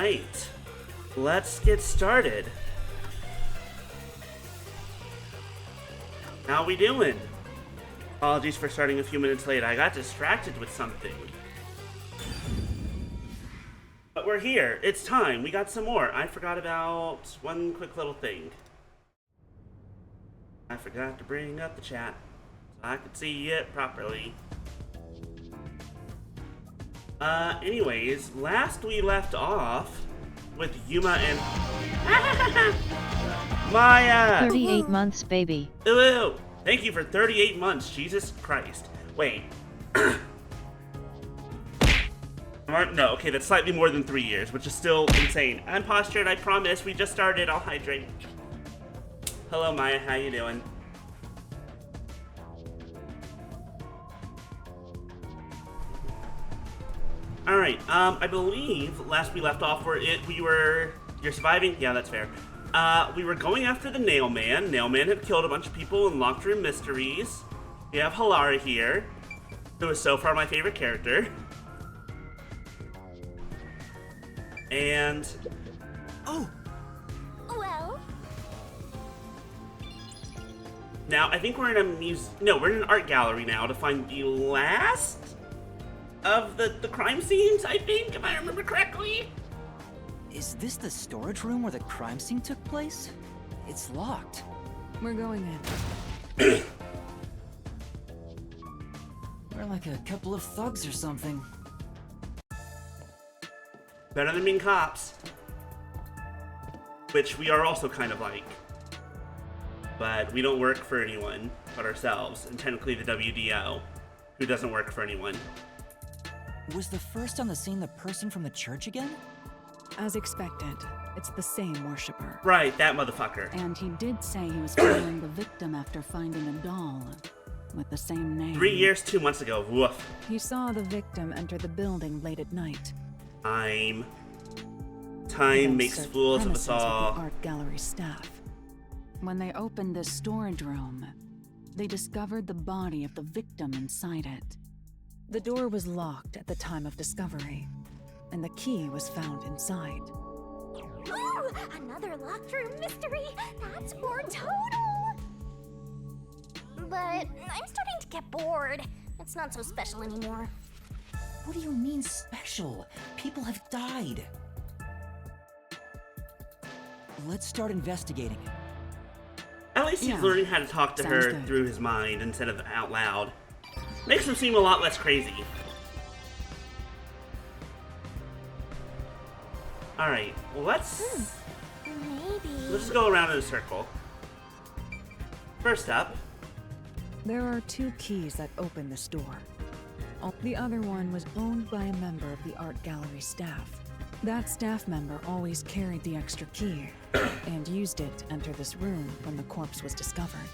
Alright, let's get started. How we doing? Apologies for starting a few minutes late. I got distracted with something. But we're here. It's time. We got some more. I forgot about one quick little thing. I forgot to bring up the chat so I could see it properly. Anyways, last we left off with Yuma and Maya. 38 months, baby. Ooh, thank you for 38 months. Jesus Christ. Wait. No, okay, that's slightly more than 3 years, which is still insane. I'm postured, I promise. We just started. I'll hydrate. Hello, Maya. How you doing? Alright, I believe last we left off you're surviving? Yeah, that's fair. We were going after the Nail Man. Nail Man had killed a bunch of people in locked room mysteries. We have Halara here, who is so far my favorite character. And... Oh! Well? Now, I think we're in a we're in an art gallery now to find the last of the crime scenes, I think, if I remember correctly. Is this the storage room where the crime scene took place? It's locked. We're going in. We're like a couple of thugs or something. Better than being cops. Which we are also kind of like. But we don't work for anyone but ourselves, and technically the WDO, who doesn't work for anyone. Was the first on the scene the person from the church again? As expected, it's the same worshiper. Right, that motherfucker. And he did say he was following the victim after finding a doll with the same name. 3 years, 2 months ago. Woof. He saw the victim enter the building late at night. Time Then makes searched fools of premises us with all. the art gallery staff. When they opened the storage room, they discovered the body of the victim inside it. The door was locked at the time of discovery, and the key was found inside. Ooh, another locked room mystery. That's more total. But I'm starting to get bored. It's not so special anymore. What do you mean special? People have died. Let's start investigating. At least he's Yeah. learning how to talk to Sounds her good. through his mind instead of out loud. Makes him seem a lot less crazy. Alright, well let's Maybe. go around in a circle. First up, There are 2 keys that open this door. The other one was owned by a member of the art gallery staff. That staff member always carried the extra key and used it to enter this room when the corpse was discovered.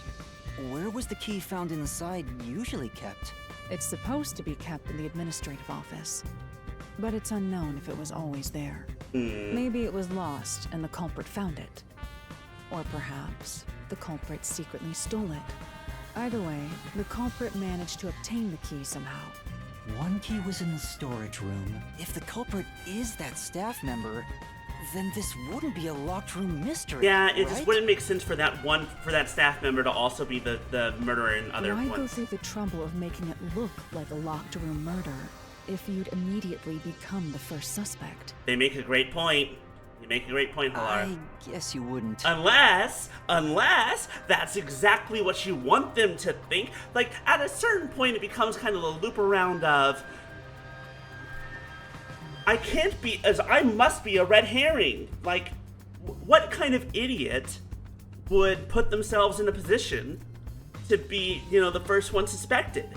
Where was the key found inside usually kept? It's supposed to be kept in the administrative office, but it's unknown if it was always there. Maybe it was lost and the culprit found it. Or perhaps the culprit secretly stole it. Either way, the culprit managed to obtain the key somehow. One key was in the storage room. If the culprit is that staff member, then this wouldn't be a locked room mystery. yeah, it right? just wouldn't make sense for that staff member to also be the murderer in other Why go ones. through the trouble of making it look like a locked room murder if you'd immediately become the first suspect? They make a great point. You make a great point, Halara. I guess you wouldn't. Unless that's exactly what you want them to think. Like, at a certain point, it becomes kind of a loop around of, I must be a red herring. Like, what kind of idiot would put themselves in a position to be, the first one suspected?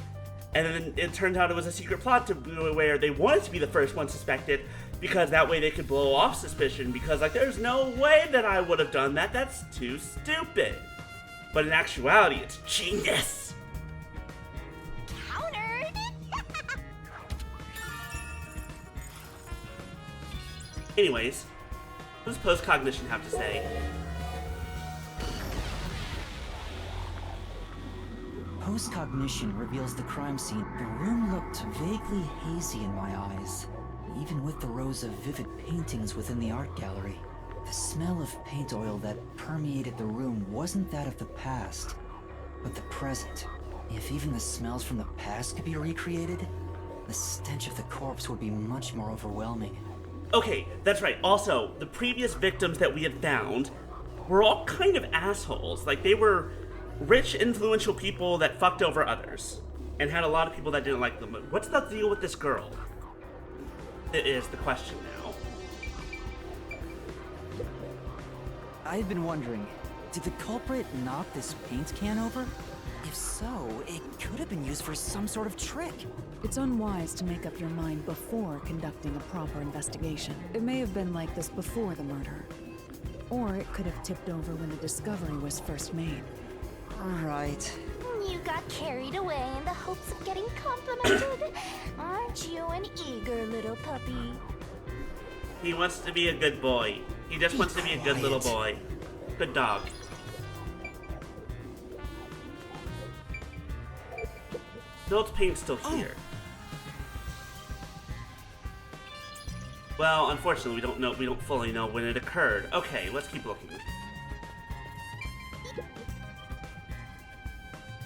And then it turned out it was a secret plot to where they wanted to be the first one suspected because that way they could blow off suspicion because, like, there's no way that I would have done that. That's too stupid. But in actuality, it's genius. Countered. Anyways, what does post-cognition have to say? Post-cognition reveals the crime scene. The room looked vaguely hazy in my eyes. Even with the rows of vivid paintings within the art gallery, the smell of paint oil that permeated the room wasn't that of the past, but the present. If even the smells from the past could be recreated, the stench of the corpse would be much more overwhelming. Okay, that's right. Also, the previous victims that we had found were all kind of assholes. Like, they were rich, influential people that fucked over others and had a lot of people that didn't like them. What's the deal with this girl? It is the question now. I've been wondering, did the culprit knock this paint can over? If so, it could have been used for some sort of trick. It's unwise to make up your mind before conducting a proper investigation. It may have been like this before the murder. Or it could have tipped over when the discovery was first made. Right. You got carried away in the hopes of getting complimented. Aren't you an eager little puppy? He wants to be a good boy. He just wants to be a good little boy. Good dog. Built paint's still here. Well, unfortunately, we don't fully know when it occurred. Okay, let's keep looking.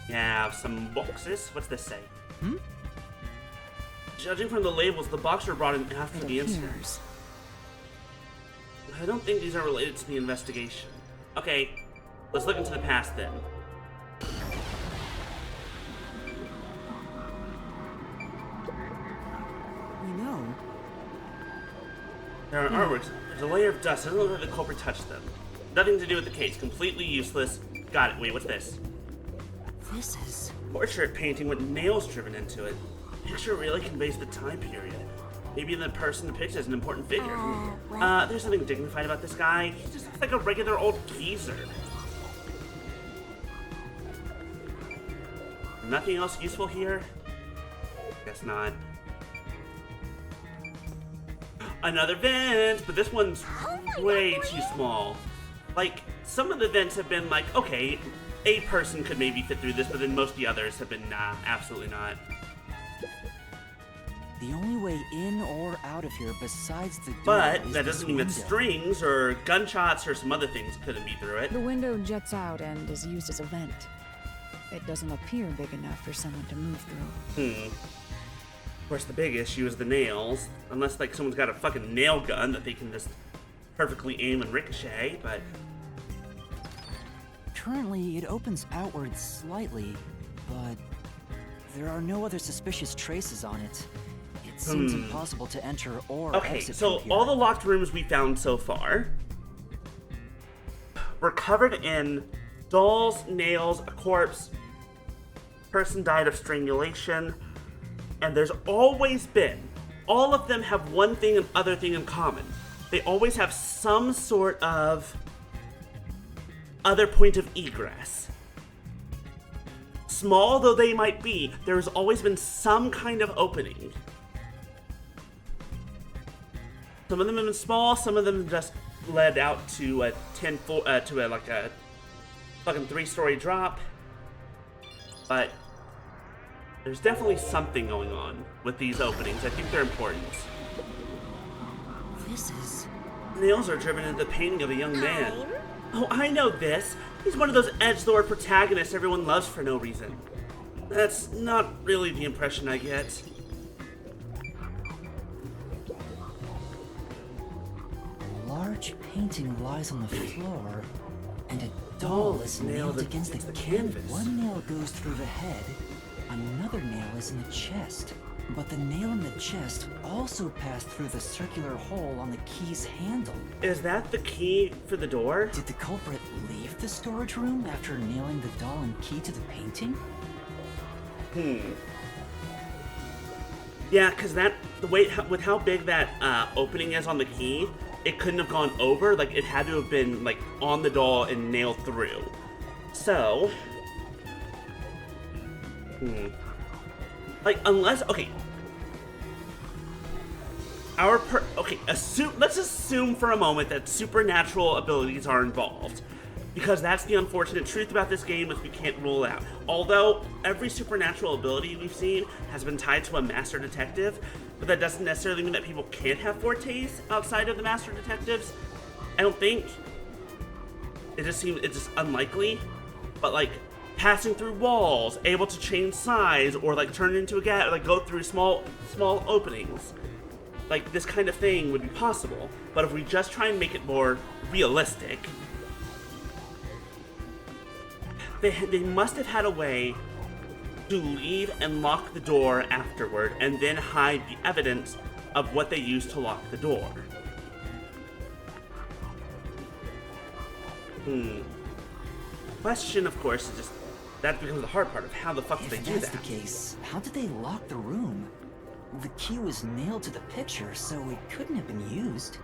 Yeah, some boxes. What's this say? Judging from the labels, the boxes were brought in after the incident. I don't think these are related to the investigation. Okay, let's look into the past then. You know, There are artworks. There's a layer of dust. It doesn't look like the culprit touched them. Nothing to do with the case. Completely useless. Got it. Wait, what's this? this is... Portrait painting with nails driven into it. Picture really conveys the time period. Maybe the person depicted as an important figure. There's something dignified about this guy. He just looks like a regular old geezer. Nothing else useful here? Guess not. Another vent, but this one's way too small. Like, some of the vents have been like, okay, a person could maybe fit through this, but then most of the others have been, nah, absolutely not. The only way in or out of here besides the door But is that this doesn't mean that window. strings or gunshots or some other things couldn't be through it. The window jets out and is used as a vent. It doesn't appear big enough for someone to move through. Of course, the big issue is the nails. Unless, like, someone's got a fucking nail gun that they can just perfectly aim and ricochet, but... Currently, it opens outwards slightly, but there are no other suspicious traces on it. It seems impossible to enter or Okay, exit so from here. all the locked rooms we found so far were covered in dolls, nails, a corpse, person died of strangulation, and there's always been, all of them have one thing and other thing in common. They always have some sort of other point of egress. Small though they might be, there's always been some kind of opening. Some of them have been small, some of them just led out to a like a fucking 3-story drop. But there's definitely something going on with these openings. I think they're important. This is... Nails are driven into the painting of a young man. Oh, I know this. He's one of those edgelord protagonists everyone loves for no reason. That's not really the impression I get. A large painting lies on the floor, and a doll is nailed against the canvas. One nail goes through the head, another nail is in the chest. But the nail in the chest also passed through the circular hole on the key's handle. Is that the key for the door? Did the culprit leave the storage room after nailing the doll and key to the painting? Yeah, because the way with how big that opening is on the key, it couldn't have gone over. Like, it had to have been like on the doll and nailed through. So, like, unless, okay, let's assume for a moment that supernatural abilities are involved. Because that's the unfortunate truth about this game, is we can't rule out. Although every supernatural ability we've seen has been tied to a master detective, but that doesn't necessarily mean that people can't have fortes outside of the master detectives. I don't think. It's just unlikely. But like passing through walls, able to change size, or like turn into a gas, like go through small openings, like this kind of thing would be possible. But if we just try and make it more realistic, they must have had a way to leave and lock the door afterward, and then hide the evidence of what they used to lock the door. Question, of course, is just that becomes the hard part of how the fuck did they do that? If that's the case, how did they lock the room? The key was nailed to the picture, so it couldn't have been used.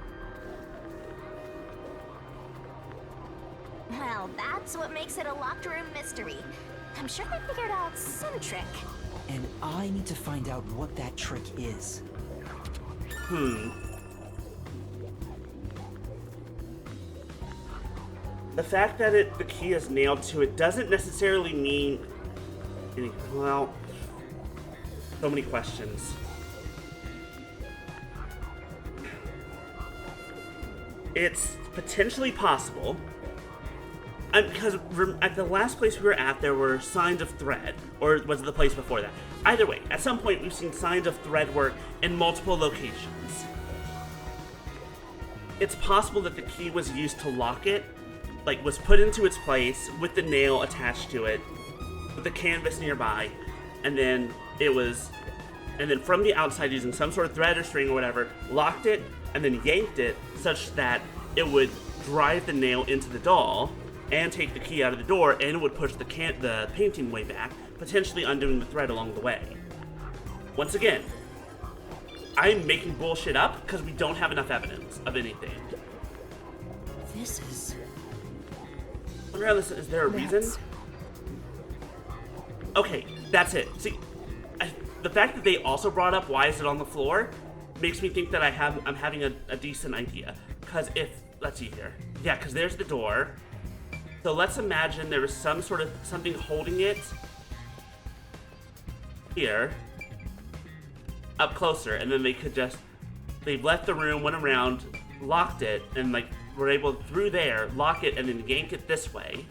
Well, that's what makes it a locked room mystery. I'm sure they figured out some trick. And I need to find out what that trick is. The fact that the key is nailed to it doesn't necessarily mean well, so many questions. It's potentially possible. Because at the last place we were at, there were signs of thread. Or was it the place before that? Either way, at some point we've seen signs of thread work in multiple locations. It's possible that the key was used to lock it, like was put into its place with the nail attached to it, with the canvas nearby, and then from the outside using some sort of thread or string or whatever, locked it, and then yanked it such that it would drive the nail into the doll, and take the key out of the door, and it would push the painting way back, potentially undoing the thread along the way. Once again, I'm making bullshit up because we don't have enough evidence of anything. This is... Regardless, is there a reason? Okay, that's it. See, the fact that they also brought up why is it on the floor makes me think that I'm having a decent idea. Because let's see here. Yeah, because there's the door. So let's imagine there was some sort of something holding it here, up closer, and then they've left the room, went around, locked it, and like were able through there, lock it, and then yank it this way.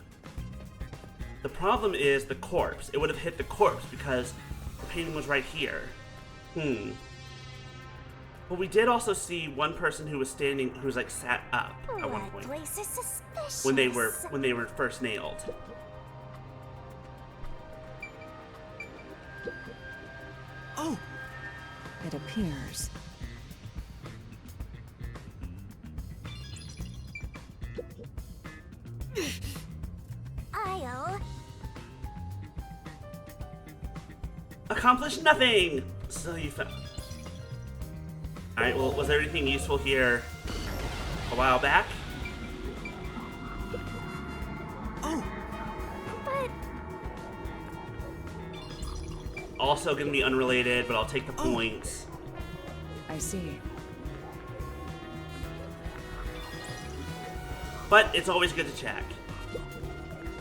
The problem is the corpse. It would have hit the corpse because the painting was right here. But we did also see one person who was like sat up at one point. Place is suspicious. When they were first nailed. Oh! It appears. I'll... Accomplished nothing! So you found. Alright, well, was there anything useful here a while back? Oh! But... Also gonna be unrelated, but I'll take the points. I see. But it's always good to check.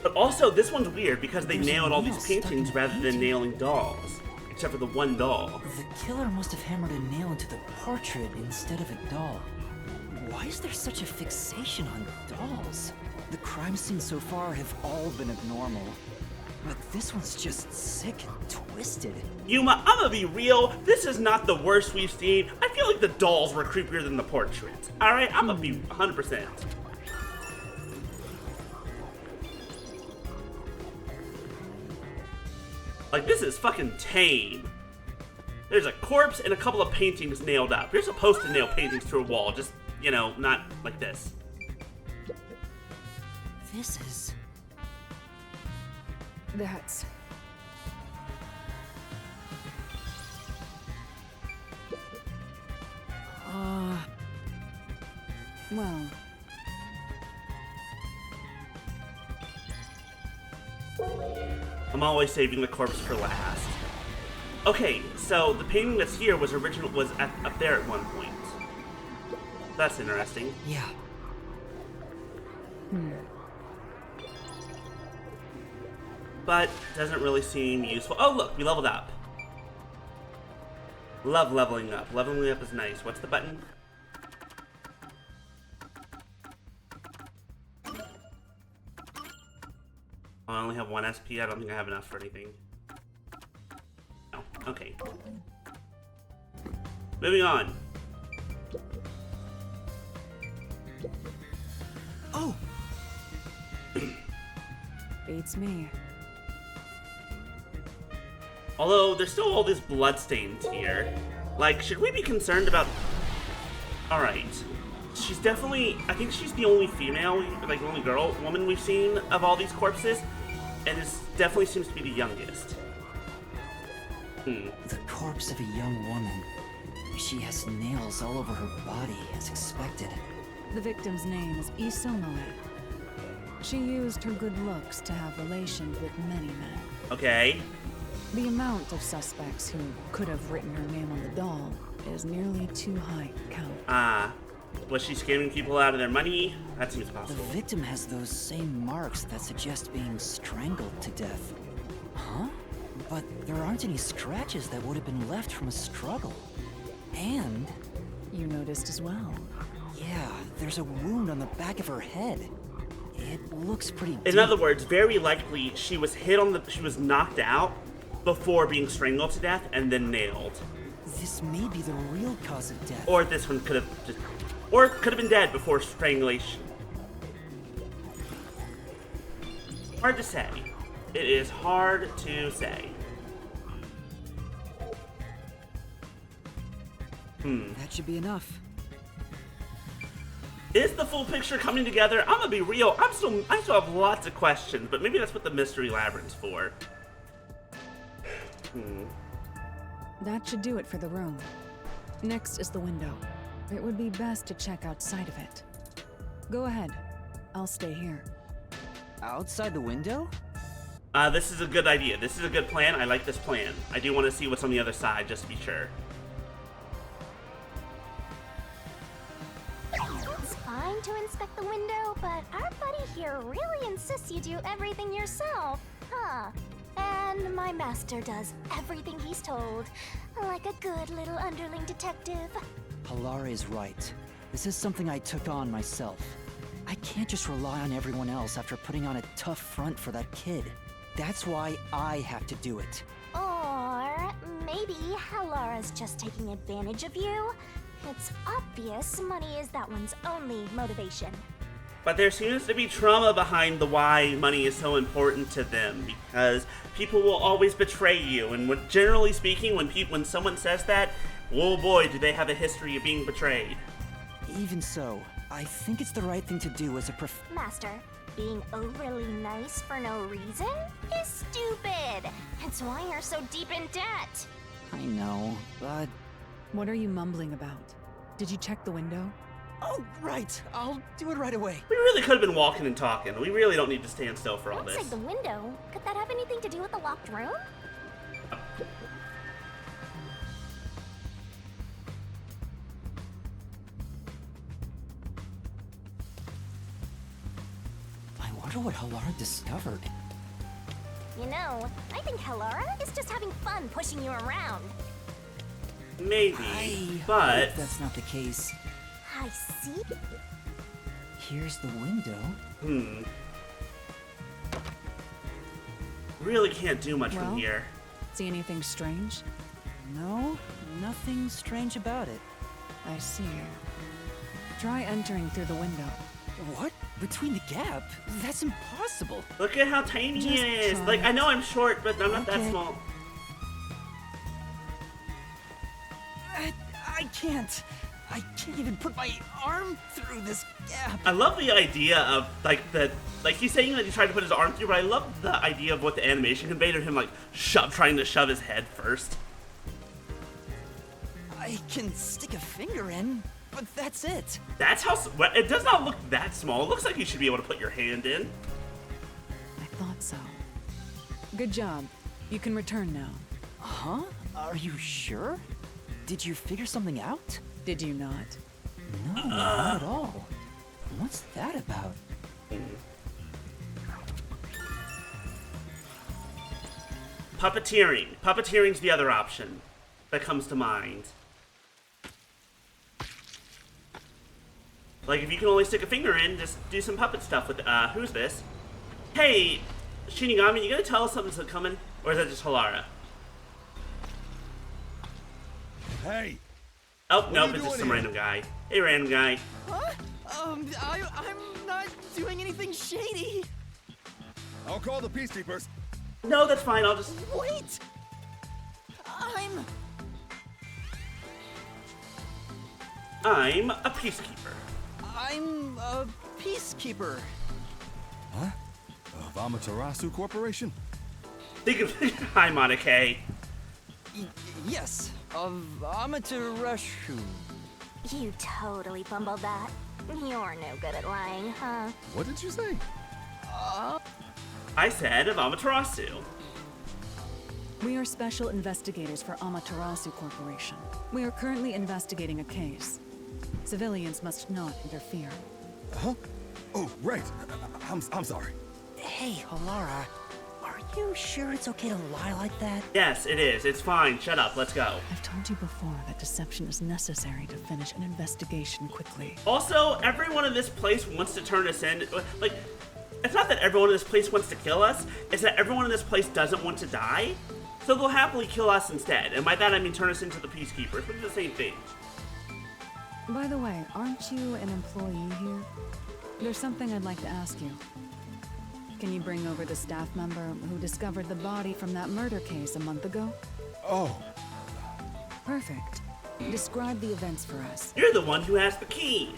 But also, this one's weird because they There's a nailed all nail these stuck in paintings the rather than painting. nailing dolls. Except for the one doll. The killer must have hammered a nail into the portrait instead of a doll. Why is there such a fixation on dolls? The crime scenes so far have all been abnormal. But this one's just sick and twisted. Yuma, I'm gonna be real. This is not the worst we've seen. I feel like the dolls were creepier than the portraits. Alright, I'm gonna be 100%. Like, this is fucking tame. There's a corpse and a couple of paintings nailed up. You're supposed to nail paintings to a wall, just, you know, not like this. This is... That's... Well... I'm always saving the corpse for last. Okay, so the painting that's here was up there at one point. That's interesting. Yeah. but doesn't really seem useful. Oh, look, we leveled up. Love leveling up. Leveling up is nice. What's the button? I only have 1 SP. I don't think I have enough for anything. No. Okay. Moving on. Oh! Beats me. Although, there's still all these bloodstains here. Like, should we be concerned about... Alright. She's definitely... I think she's the only female, like, the only woman we've seen of all these corpses. And this definitely seems to be the youngest. The corpse of a young woman. She has nails all over her body, as expected. The victim's name is Isomoe. She used her good looks to have relations with many men. Okay. The amount of suspects who could have written her name on the doll is nearly too high to count. Was she scamming people out of their money? That seems The possible. victim has those same marks that suggest being strangled to death. Huh? But there aren't any scratches that would have been left from a struggle. And... You noticed as well. yeah, there's a wound on the back of her head. It looks pretty deep. In other words, very likely she was she was knocked out before being strangled to death and then nailed. This may be the real cause of death. Or this one could have just... Or could have been dead before strangulation. Hard to say. It is hard to say. That should be enough. Is the full picture coming together? I'm gonna be real. I still have lots of questions, but maybe that's what the mystery labyrinth's for. That should do it for the room. Next is the window. It would be best to check outside of it. Go ahead. I'll stay here. Outside the window? This is a good idea. This is a good plan. I like this plan. I do want to see what's on the other side, just to be sure. It's fine to inspect the window, but our buddy here really insists you do everything yourself, huh? And my master does everything he's told, like a good little underling detective. Halara is right. This is something I took on myself. I can't just rely on everyone else after putting on a tough front for that kid. That's why I have to do it. Or maybe Halara's just taking advantage of you. It's obvious money is that one's only motivation. But there seems to be trauma behind the why money is so important to them, because people will always betray you, and generally speaking, when someone says that, oh boy, do they have a history of being betrayed. Even so, I think it's the right thing to do as a Master, being overly nice for no reason is stupid. It's why you're so deep in debt. I know, but... What are you mumbling about? Did you check the window? Oh, right! I'll do it right away. We really could have been walking and talking. We really don't need to stand still for all Outside this. the window? Could that have anything to do with the locked room? I wonder what Halara discovered. You know, I think Halara is just having fun pushing you around. Maybe, I but... hope that's not the case. I see. Here's the window. Really can't do much from Well? here. See anything strange? No, nothing strange about it. I see. Try entering through the window. What? Between the gap? That's impossible. Look at how tiny he Just is. try Like, it. I know I'm short, but I'm not that Okay. small. I can't. I can't even put my arm through this gap. I love the idea of, like he's saying that he tried to put his arm through, but I love the idea of what the animation conveyed of him, like, trying to shove his head first. I can stick a finger in, but that's it. That's how, well, it does not look that small. It looks like you should be able to put your hand in. I thought so. Good job. You can return now. Huh? Are you sure? Did you figure something out? Did you not? No, not at all. What's that about? Puppeteering. Puppeteering's the other option that comes to mind. Like, if you can only stick a finger in, just do some puppet stuff with who's this? Hey, Shinigami, you gonna tell us something's coming? Or is that just Halara? Hey! Oh, What are nope, you it's just doing some here? random guy. Hey, random guy. Huh? I'm not doing anything shady. I'll call the peacekeepers. No, that's fine, I'll just... Wait! I'm a peacekeeper. I'm a peacekeeper. Huh? Of Amaterasu Corporation? Think of... Hi, Monike. Yes, of Amaterasu. You totally fumbled that. You're no good at lying, huh? What did you say? I said of Amaterasu. We are special investigators for Amaterasu Corporation. We are currently investigating a case. Civilians must not interfere. Huh? Oh, right. I'm sorry. Hey, Halara, are you sure it's okay to lie like that? Yes, it is. It's fine. Shut up. Let's go. I've told you before that deception is necessary to finish an investigation quickly. Also, everyone in this place wants to turn us in. Like, it's not that everyone in this place wants to kill us. It's that everyone in this place doesn't want to die. So they'll happily kill us instead. And by that, I mean turn us into the peacekeepers, which is the same thing. By the way, aren't you an employee here? There's something I'd like to ask you. Can you bring over the staff member who discovered the body from that murder case a month ago? Oh, Perfect. Describe the events for us. You're the one who has the key.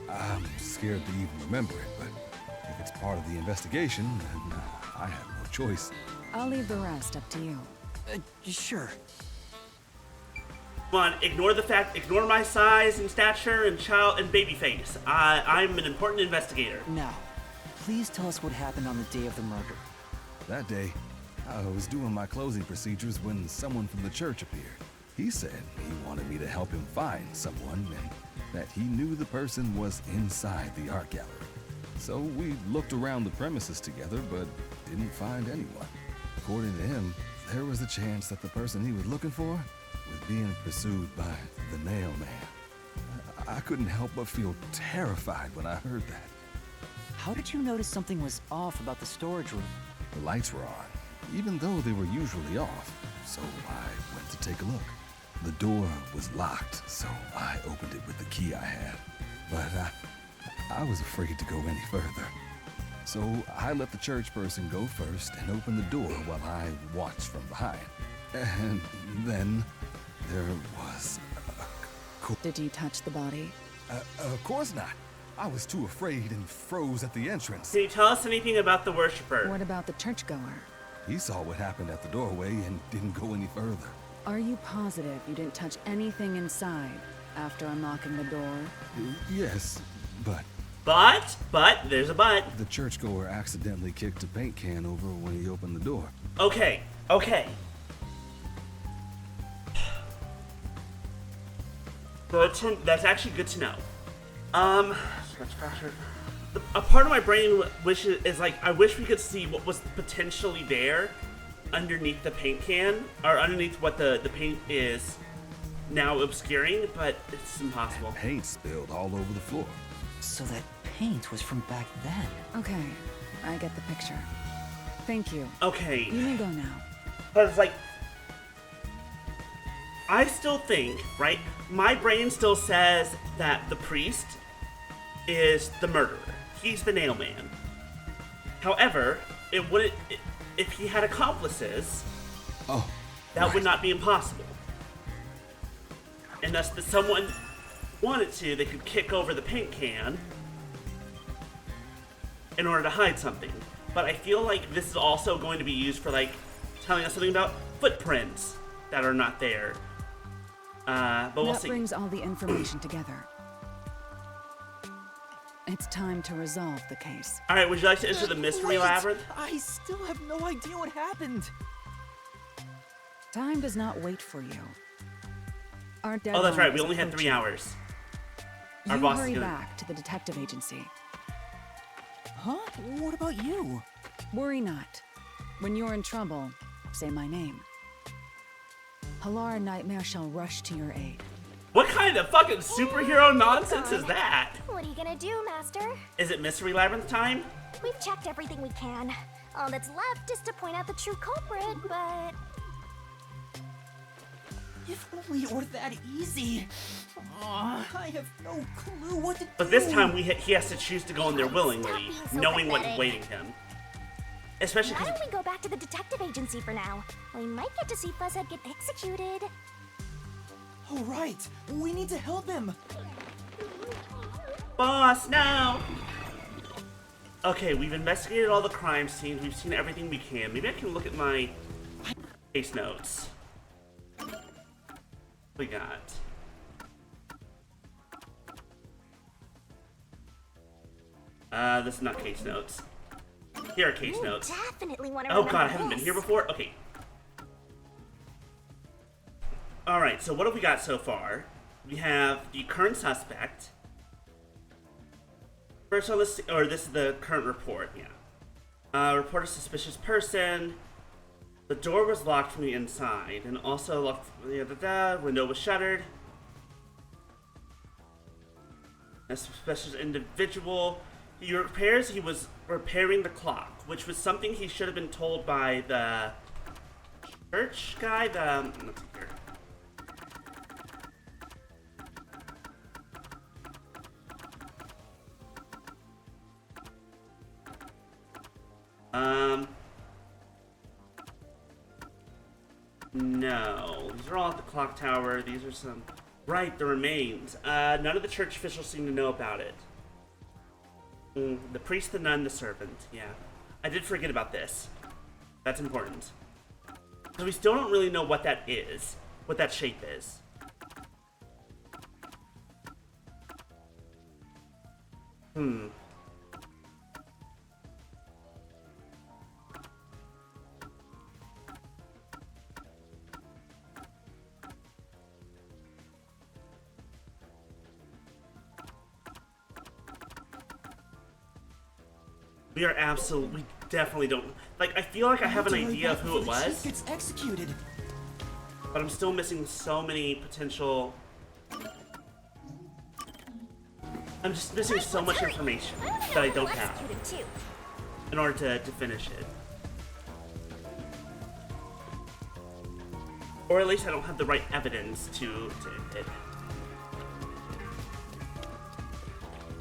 I'm scared to even remember it, but if it's part of the investigation, then I have no choice. I'll leave the rest up to you. Sure. Come on, ignore my size and stature and baby face. I'm an important investigator. Now, please tell us what happened on the day of the murder. That day, I was doing my closing procedures when someone from the church appeared. He said he wanted me to help him find someone and that he knew the person was inside the art gallery. So we looked around the premises together, but didn't find anyone. According to him, there was a chance that the person he was looking for was being pursued by the Nail Man. I couldn't help but feel terrified when I heard that. How did you notice something was off about the storage room? The lights were on, even though they were usually off, so I went to take a look. The door was locked, so I opened it with the key I had. But I was afraid to go any further. So I let the church person go first and open the door while I watched from behind. And then there was Did you touch the body? of course not. I was too afraid and froze at the entrance. Can you tell us anything about the worshiper? What about the churchgoer? He saw what happened at the doorway and didn't go any further. Are you positive you didn't touch anything inside after unlocking the door? Yes, but But, there's a but. the churchgoer accidentally kicked a paint can over when he opened the door. Okay. That's actually good to know. A part of my brain is like, I wish we could see what was potentially there underneath the paint can, or underneath what the paint is now obscuring, but it's impossible. Paint spilled all over the floor. So that paint was from back then. Okay, I get the picture. Thank you. Okay. You may go now. But it's like, I still think, right? My brain still says that the priest is the murderer. He's the nail man. However, if he had accomplices, Oh, that right. would not be impossible. And thus, if someone wanted to, they could kick over the paint can in order to hide something. But I feel like this is also going to be used for, like, telling us something about footprints that are not there. But we'll That see. brings all the information together. It's time to resolve the case. All right, would you like to enter the mystery Wait! labyrinth? I still have no idea what happened. Time does not wait for you. Our Oh, that's deadline right. We is only had 3 approaching. hours. Our You boss is hurry gonna- back to the detective agency. Huh? What about you? Worry not. When you're in trouble, say my name. Halara Nightmare shall rush to your aid. What kind of fucking superhero nonsense is that? What are you gonna do, Master? Is it Mystery Labyrinth time? We've checked everything we can. All that's left is to point out the true culprit, but... If only it were that easy. Aw, I have no clue what to do. But this time he has to choose to go in there willingly, Stop being so knowing what's pathetic. awaiting him. Especially Why because don't we go back to the detective agency for now? We might get to see Fuzzhead get executed. Oh, right. We need to help him. Boss, no! Okay, we've investigated all the crime scenes. We've seen everything we can. Maybe I can look at my case notes. We got. This is not case notes. Here are case You notes. definitely want to Oh remember god, I haven't been this. here before? Okay. Alright, so what have we got so far? We have the current suspect. First on this, or this is the current report, yeah. Report a suspicious person. The door was locked from the inside, and also locked, window was shuttered. A suspicious individual. He was repairing the clock, which was something he should have been told by the church guy, let's see here. No. These are all at the clock tower. These are some... Right, the remains. None of the church officials seem to know about it. The priest, the nun, the servant. Yeah. I did forget about this. That's important. So we still don't really know what that is. What that shape is. We are absolutely, we definitely don't, like, I feel like I have an idea of who it The chief was, gets executed. but I'm still missing so many potential, I'm just missing so much information that I don't have Executed too. in order to finish it. Or at least I don't have the right evidence to it.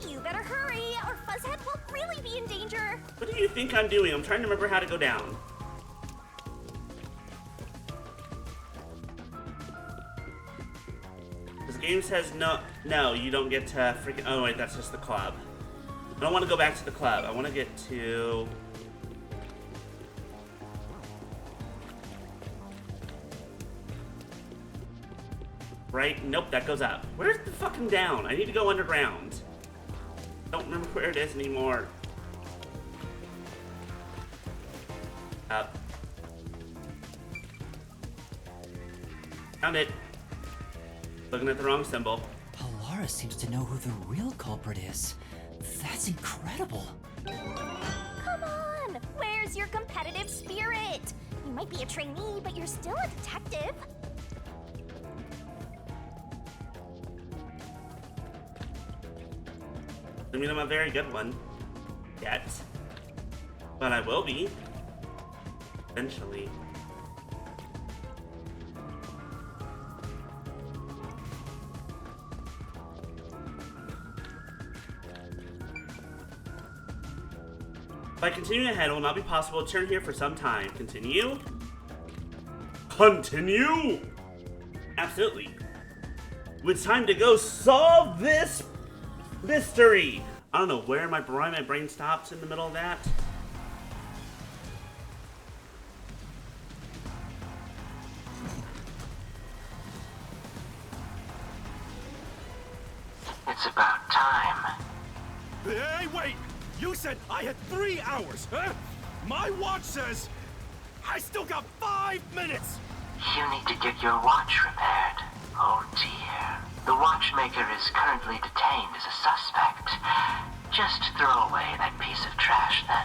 You better hurry, or Fuzzhead will really be in danger. What do you think I'm doing? I'm trying to remember how to go down. This game says no, you don't get to freaking, oh wait, that's just the club. I don't want to go back to the club. I want to get to... Right? Nope, that goes up. Where's the fucking down? I need to go underground. Don't remember where it is anymore. Up. Found it. Looking at the wrong symbol. Halara seems to know who the real culprit is. That's incredible. Come on, where's your competitive spirit? You might be a trainee, but you're still a detective. I mean, I'm a very good one. Yet. But I will be. Eventually. By continuing ahead, it will not be possible to turn here for some time. Continue? Continue! Absolutely. It's time to go solve this mystery! I don't know where my brain stops in the middle of that. It's about time. Hey, wait! You said I had 3 hours, huh? My watch says I still got 5 minutes! You need to get your watch repaired. Oh dear. The watchmaker is currently detained as a suspect. Just throw away that piece of trash then.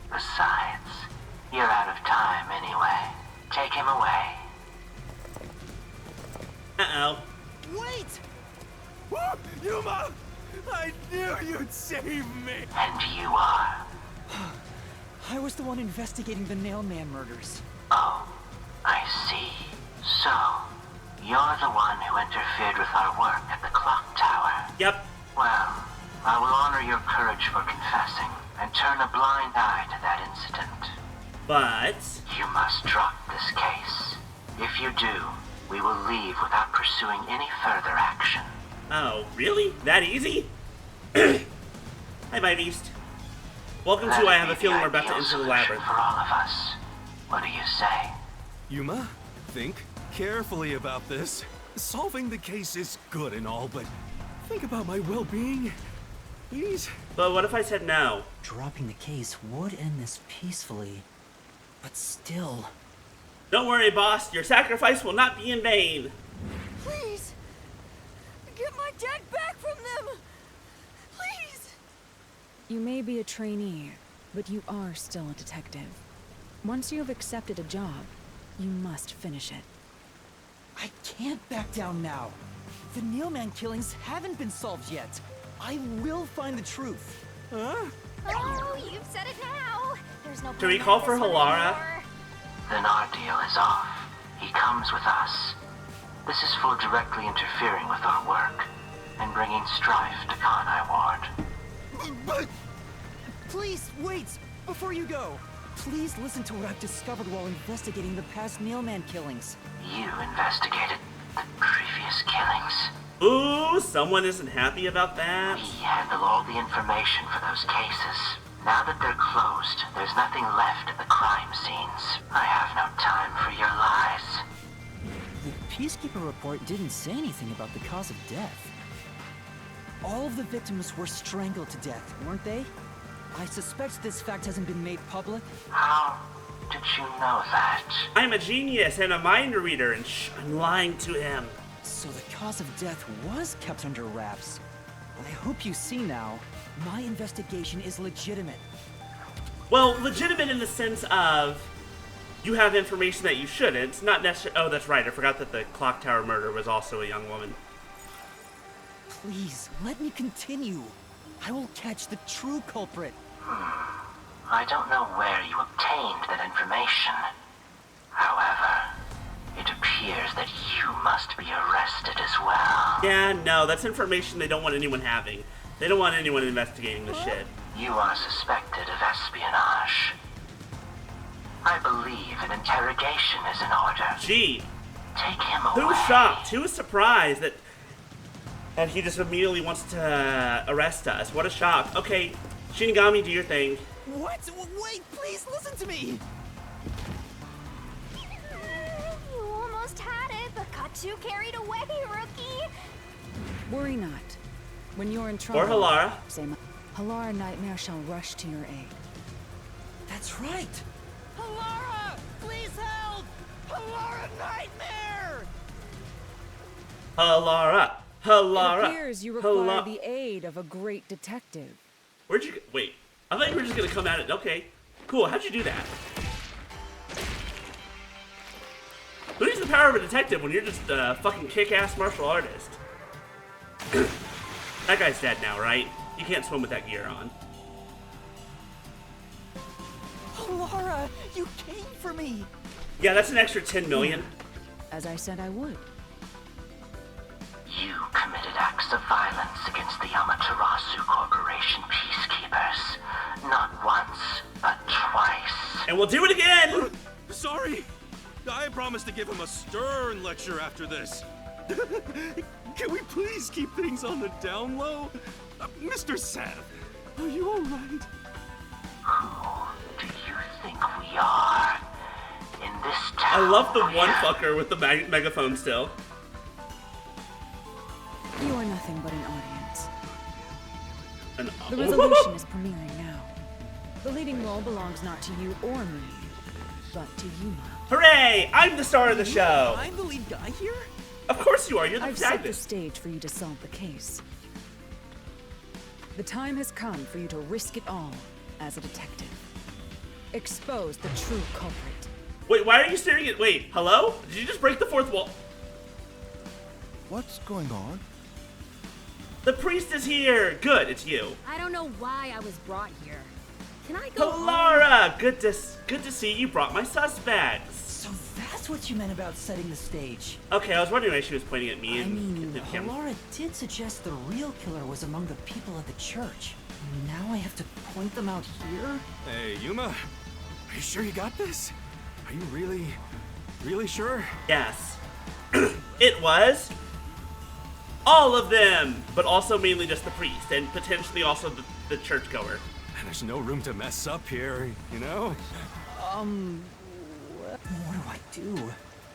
Besides, you're out of time anyway. Take him away. Uh-oh. Wait! Whoop! Yuma! I knew you'd save me! And you are? I was the one investigating the Nailman murders. Oh, I see. So, you're the one who interfered with our work at the clock tower. Yep. Well, I will honor your courage for confessing and turn a blind eye to that incident. But... You must drop this case. If you do, we will leave without pursuing any further action. Oh, really? That easy? Hi, my beast. Welcome to I Have a Feeling We're About to Enter the Labyrinth. For all of us. What do you say? Yuma, think carefully about this. Solving the case is good and all, but think about my well-being. Please? But what if I said no? Dropping the case would end this peacefully. But still... Don't worry, boss. Your sacrifice will not be in vain. Please! Get my dad back from them! Please! You may be a trainee, but you are still a detective. Once you have accepted a job, you must finish it. I can't back down now. The Nailman killings haven't been solved yet. I will find the truth. Huh? Oh, you've said it now. There's no Should we point call in for this one Halara? anymore. Then our deal is off. He comes with us. This is for directly interfering with our work and bringing strife to Kanai Ward. But... Please, wait! Before you go, please listen to what I've discovered while investigating the past Nailman killings. You investigated the previous killings. Ooh, someone isn't happy about that. We handle all the information for those cases. Now that they're closed, there's nothing left at the crime scenes. I have no time for your lies. The Peacekeeper report didn't say anything about the cause of death. All of the victims were strangled to death, weren't they? I suspect this fact hasn't been made public. How did you know that? I'm a genius and a mind reader, and I'm lying to him. So the cause of death was kept under wraps. I hope you see now, my investigation is legitimate. Well, legitimate in the sense of you have information that you shouldn't. Not necessarily. Oh, that's right. I forgot that the clock tower murder was also a young woman. Please, let me continue. I will catch the true culprit. I don't know where you obtained that information. However, it appears that you must be arrested as well. Yeah, no, that's information they don't want anyone having. They don't want anyone investigating this shit. You are suspected of espionage. I believe an interrogation is in order. Gee, Take him away. who's shocked? Who's surprised that he just immediately wants to arrest us? What a shock. Okay, Shinigami, do your thing. What? Wait, please listen to me! You almost had it, but got too carried away, rookie. Worry not. When you're in trouble... Or Halara. Say, Halara Nightmare shall rush to your aid. That's right! Halara! Please help! Halara Nightmare! Halara. Halara. It appears you require the aid of a great detective. Where'd you... Wait. I thought you were just gonna come at it. Okay. Cool. How'd you do that? Who needs the power of a detective when you're just a fucking kick-ass martial artist? That guy's dead now, right? You can't swim with that gear on. Laura, you came for me! Yeah, that's an extra 10 million. As I said I would. You committed acts of violence against the Amaterasu Corporation peacekeepers. Not once, but twice. And we'll do it again! Sorry. I promised to give him a stern lecture after this. Can we please keep things on the down low? Mr. Sav, are you alright? Who do you think we are? In this I town? love the one fucker with the megaphone still. You are nothing but an audience. An The resolution is premiering now. The leading role belongs not to you or me, but to Yuma. Hooray! I'm the star of the show! I'm the lead guy here? Of course you are, you're the I've set the protagonist. stage for you to solve the case. The time has come for you to risk it all as a detective. Expose the true culprit. Wait, why are you staring at... Wait, hello? Did you just break the fourth wall? What's going on? The priest is here! Good, it's you. I don't know why I was brought here. Can I go home? Halara! Good to see you brought my suspects. So that's what you meant about setting the stage. Okay, I was wondering why she was pointing at me. I And mean, at him. Halara did suggest the real killer was among the people at the church. Now I have to point them out here? Hey, Yuma, are you sure you got this? Are you really sure? Yes. It was all of them, but also mainly just the priest, and potentially also the churchgoer. There's no room to mess up here, you know? What more do I do?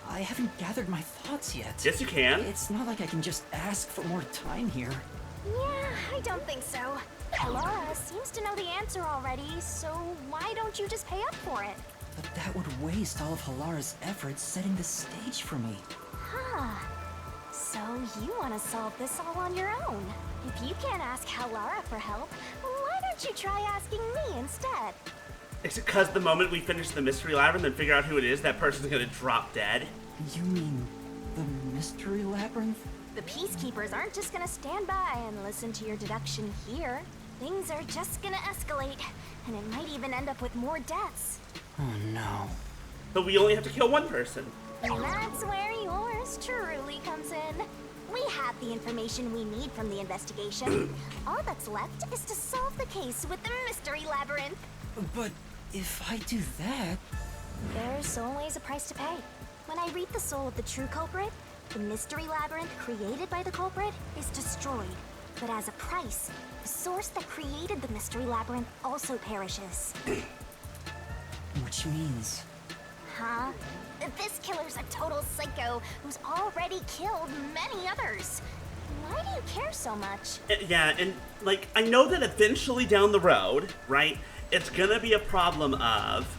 I haven't gathered my thoughts yet. Yes, you can. It's not like I can just ask for more time here. Yeah, I don't think so. Halara seems to know the answer already, so why don't you just pay up for it? But that would waste all of Halara's efforts setting the stage for me. Huh. So you want to solve this all on your own? If you can't ask Halara for help, why don't you try asking me instead? Is it because the moment we finish the mystery labyrinth and figure out who it is, that person's gonna drop dead? You mean the mystery labyrinth? The peacekeepers aren't just gonna stand by and listen to your deduction here. Things are just gonna escalate, and it might even end up with more deaths. Oh no. But we only have to kill one person. And that's where yours truly comes in. We have the information we need from the investigation. All that's left is to solve the case with the mystery labyrinth. But if I do that... There's always a price to pay. When I read the soul of the true culprit, the mystery labyrinth created by the culprit is destroyed. But as a price, the source that created the mystery labyrinth also perishes. Which means... Huh? This killer's a total psycho who's already killed many others. Why do you care so much? Yeah, and like, I know that eventually down the road, right, it's gonna be a problem of,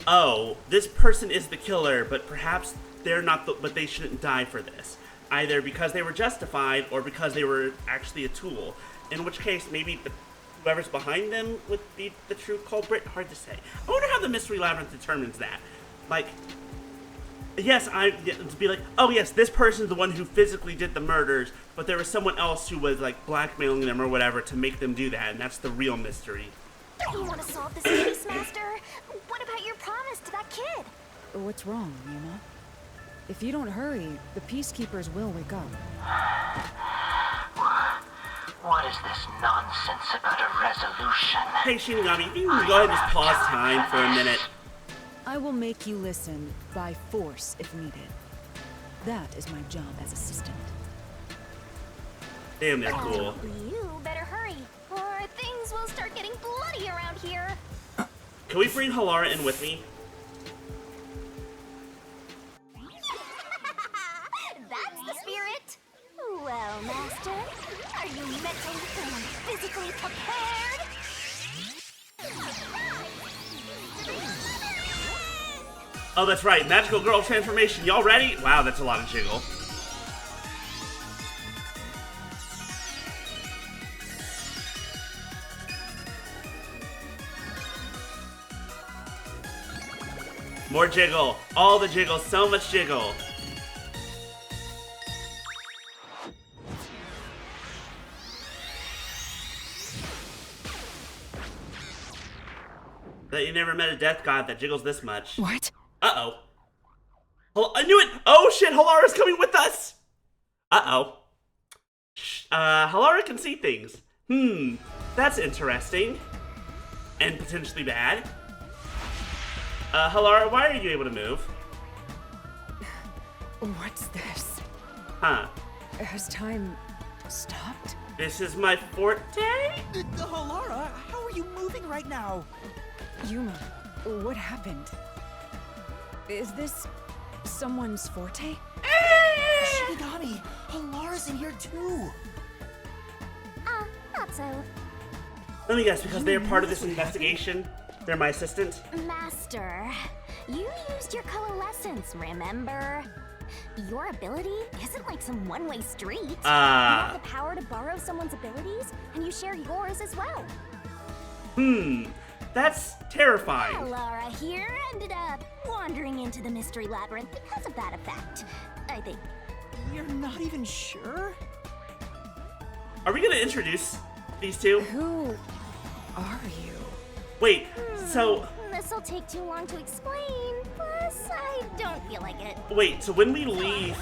oh, this person is the killer, but perhaps they're not but they shouldn't die for this. Either because they were justified or because they were actually a tool. In which case, maybe whoever's behind them would be the true culprit. Hard to say. I wonder how the mystery labyrinth determines that. Like, yes, to be like, oh yes, this person's the one who physically did the murders, but there was someone else who was like blackmailing them or whatever to make them do that, and that's the real mystery. You want to solve this case, Master? What about your promise to that kid? What's wrong, Yuma? If you don't hurry, the peacekeepers will wake up. What is this nonsense about a resolution? Hey Shinigami, you can go ahead and just pause time for a minute. I will make you listen by force if needed. That is my job as assistant. Damn, they're cool. You better hurry, or things will start getting bloody around here. Can we bring Halara in with me? That's the spirit. Well, Master, are you mentally and physically prepared? Oh, that's right, magical girl transformation. Y'all ready? Wow, that's a lot of jiggle. More jiggle. All the jiggle. So much jiggle. That you never met a death god that jiggles this much. What? Uh-oh. I knew it! Oh shit, Halara's coming with us! Uh-oh. Halara can see things. That's interesting. And potentially bad. Halara, why are you able to move? What's this? Huh. Has time stopped? This is my forte? Halara, how are you moving right now? Yuma, what happened? Is this someone's forte? Shinigami, Halara's in here too. Not so. Let me guess, because they're part of this investigation? They're my assistant? Master, you used your coalescence, remember? Your ability isn't like some one-way street. You have the power to borrow someone's abilities, and you share yours as well. That's terrifying. Laura here ended up wandering into the mystery labyrinth because of that effect, I think. You're not even sure? Are we gonna introduce these two? Who are you? Wait, so... This'll take too long to explain, plus I don't feel like it. Wait, so when we leave...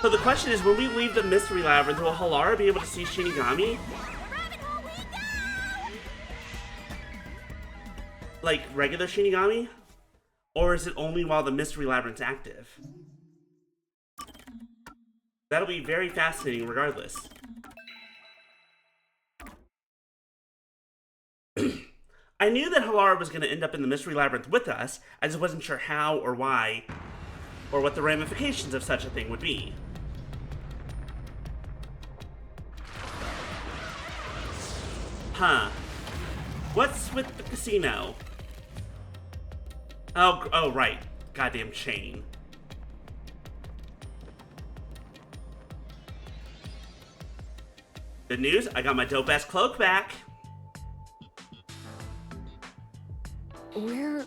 So the question is, when we leave the mystery labyrinth, will Halara be able to see Shinigami? Like regular Shinigami? Or is it only while the mystery labyrinth's active? That'll be very fascinating regardless. I knew that Halara was going to end up in the mystery labyrinth with us. I just wasn't sure how or why, or what the ramifications of such a thing would be. Huh. What's with the casino? Oh, right. Goddamn chain. Good news, I got my dope-ass cloak back. Where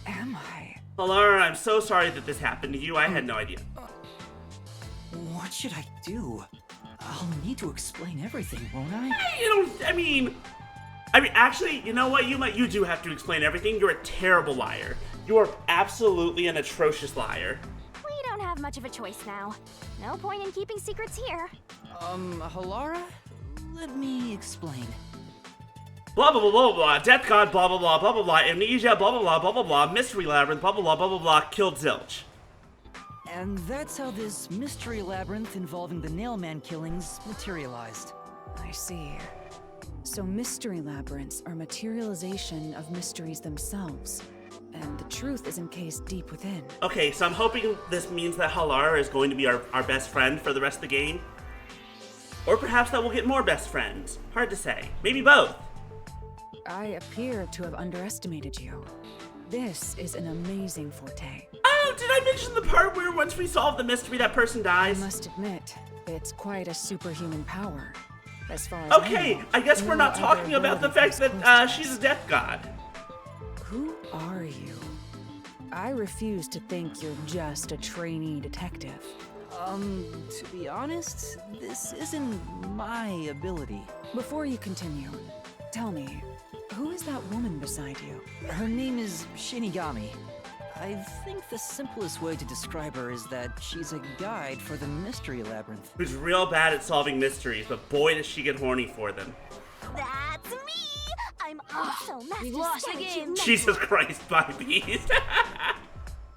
am I? Halara, I'm so sorry that this happened to you. I had no idea. What should I do? I'll need to explain everything, won't I? I mean, actually, you know what, Yuma? You do have to explain everything. You're a terrible liar. You are absolutely an atrocious liar. We don't have much of a choice now. No point in keeping secrets here. Halara? Let me explain. Blah, blah, blah, blah, blah, death god, blah, blah, blah, blah, blah, blah, amnesia, blah, blah, blah, blah, blah, blah, mystery labyrinth, blah, blah, blah, blah, blah, blah, killed Zilch. And that's how this mystery labyrinth involving the Nailman killings materialized. I see. So mystery labyrinths are materialization of mysteries themselves, and the truth is encased deep within. Okay, so I'm hoping this means that Halara is going to be our best friend for the rest of the game. Or perhaps that we'll get more best friends. Hard to say. Maybe both. I appear to have underestimated you. This is an amazing forte. Oh, did I mention the part where once we solve the mystery, that person dies? I must admit, it's quite a superhuman power. As far as okay, I know, I guess we're not no other talking about the ability fact comes that close to she's a this. death god. Who are you? I refuse to think you're just a trainee detective. To be honest, this isn't my ability. Before you continue, tell me, who is that woman beside you? Her name is Shinigami. I think the simplest way to describe her is that she's a guide for the mystery labyrinth. Who's real bad at solving mysteries, but boy does she get horny for them. That's me! I'm also Master We lost Sandwich again. Jesus Christ, Bobby.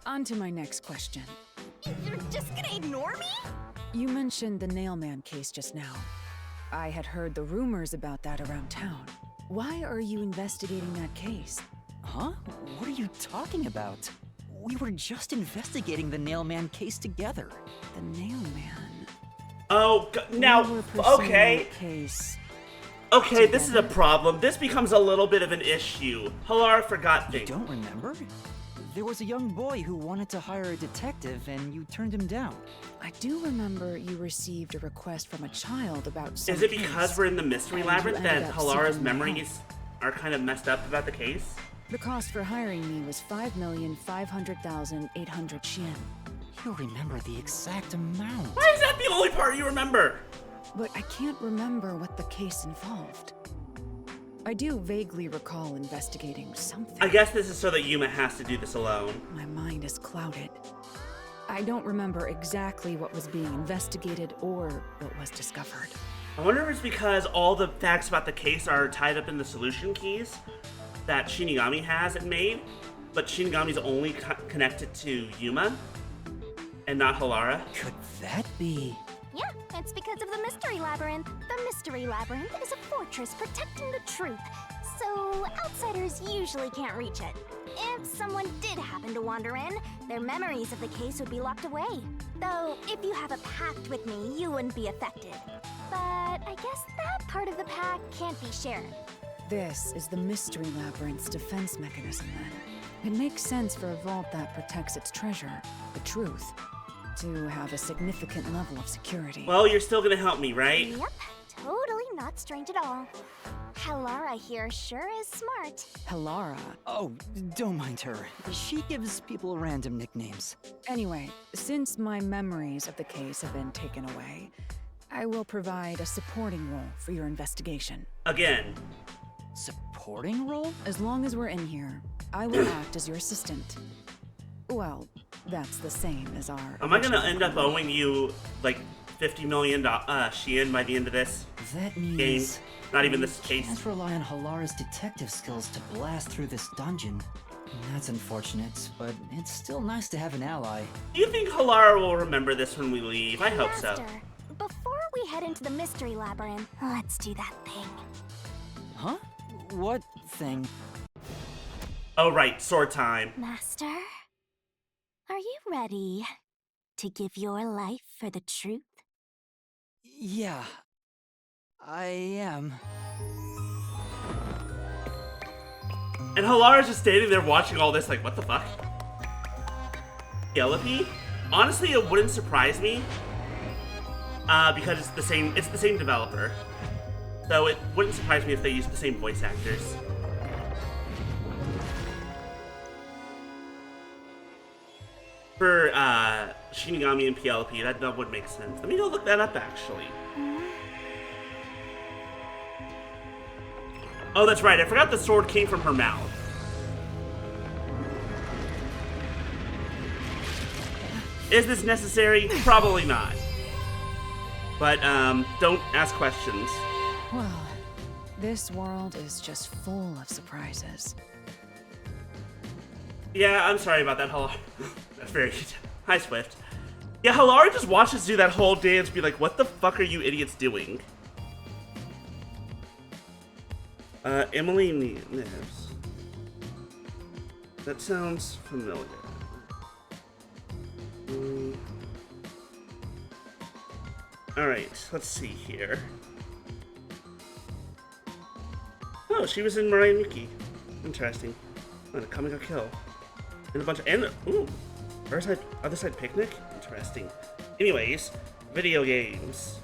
On to my next question. You're just gonna ignore me? You mentioned the Nailman case just now. I had heard the rumors about that around town. Why are you investigating that case? Huh? What are you talking about? We were just investigating the Nailman case together. The Nailman. Oh, now, You were pursuing okay. that case. Okay, this is a problem. This becomes a little bit of an issue. Halara forgot You things. don't remember? There was a young boy who wanted to hire a detective and you turned him down. I do remember you received a request from a child about some Is it case, because we're in the mystery and you labyrinth ended that up Halara's seeking my memories are kind of messed up about the case? The cost for hiring me was 5,500,800 shien. You'll remember the exact amount. Why is that the only part you remember? But I can't remember what the case involved. I do vaguely recall investigating something. I guess this is so that Yuma has to do this alone. My mind is clouded. I don't remember exactly what was being investigated or what was discovered. I wonder if it's because all the facts about the case are tied up in the solution keys that Shinigami has and made, but Shinigami's only connected to Yuma and not Halara. Could that be? Yeah, it's because of the Mystery Labyrinth. The Mystery Labyrinth is a fortress protecting the truth, so outsiders usually can't reach it. If someone did happen to wander in, their memories of the case would be locked away. Though, if you have a pact with me, you wouldn't be affected. But I guess that part of the pact can't be shared. This is the Mystery Labyrinth's defense mechanism, then. It makes sense for a vault that protects its treasure, the truth, to have a significant level of security. Well, you're still gonna help me, right? Yep, totally not not strange at all. Halara here sure is smart. Halara? Oh, don't mind her. She gives people random nicknames. Anyway, since my memories of the case have been taken away, I will provide a supporting role for your investigation. Again. Supporting role? As long as we're in here, I will act as your assistant. Well, that's the same as our... Am I gonna end up owing you, like, 50 million shien by the end of this That means game? Not even this we case. can't rely on Halara's detective skills to blast through this dungeon. That's unfortunate, but it's still nice to have an ally. Do you think Halara will remember this when we leave? I hope so. Master, before we head into the mystery labyrinth, let's do that thing. Huh? What thing? Oh right, sword time. Master, are you ready to give your life for the truth? Yeah, I am. And Halara's just standing there watching all this like, what the fuck? Penelope? Honestly, it wouldn't surprise me. Because it's the same developer. So it wouldn't surprise me if they used the same voice actors. For Shinigami and Penelope, that would make sense. Let me go look that up actually. Oh, that's right. I forgot the sword came from her mouth. Is this necessary? Probably not. But, don't ask questions. Well, this world is just full of surprises. Yeah, I'm sorry about that, Halara. That's very good. Hi, Swift. Yeah, Halara just watched us do that whole dance, be like, what the fuck are you idiots doing? Emily Neves. That sounds familiar. Alright, let's see here. Oh, she was in Mirai Nikki. Interesting. Oh, the Kamiko Kill. And a bunch of... ooh! Other side picnic? Interesting. Anyways, video games.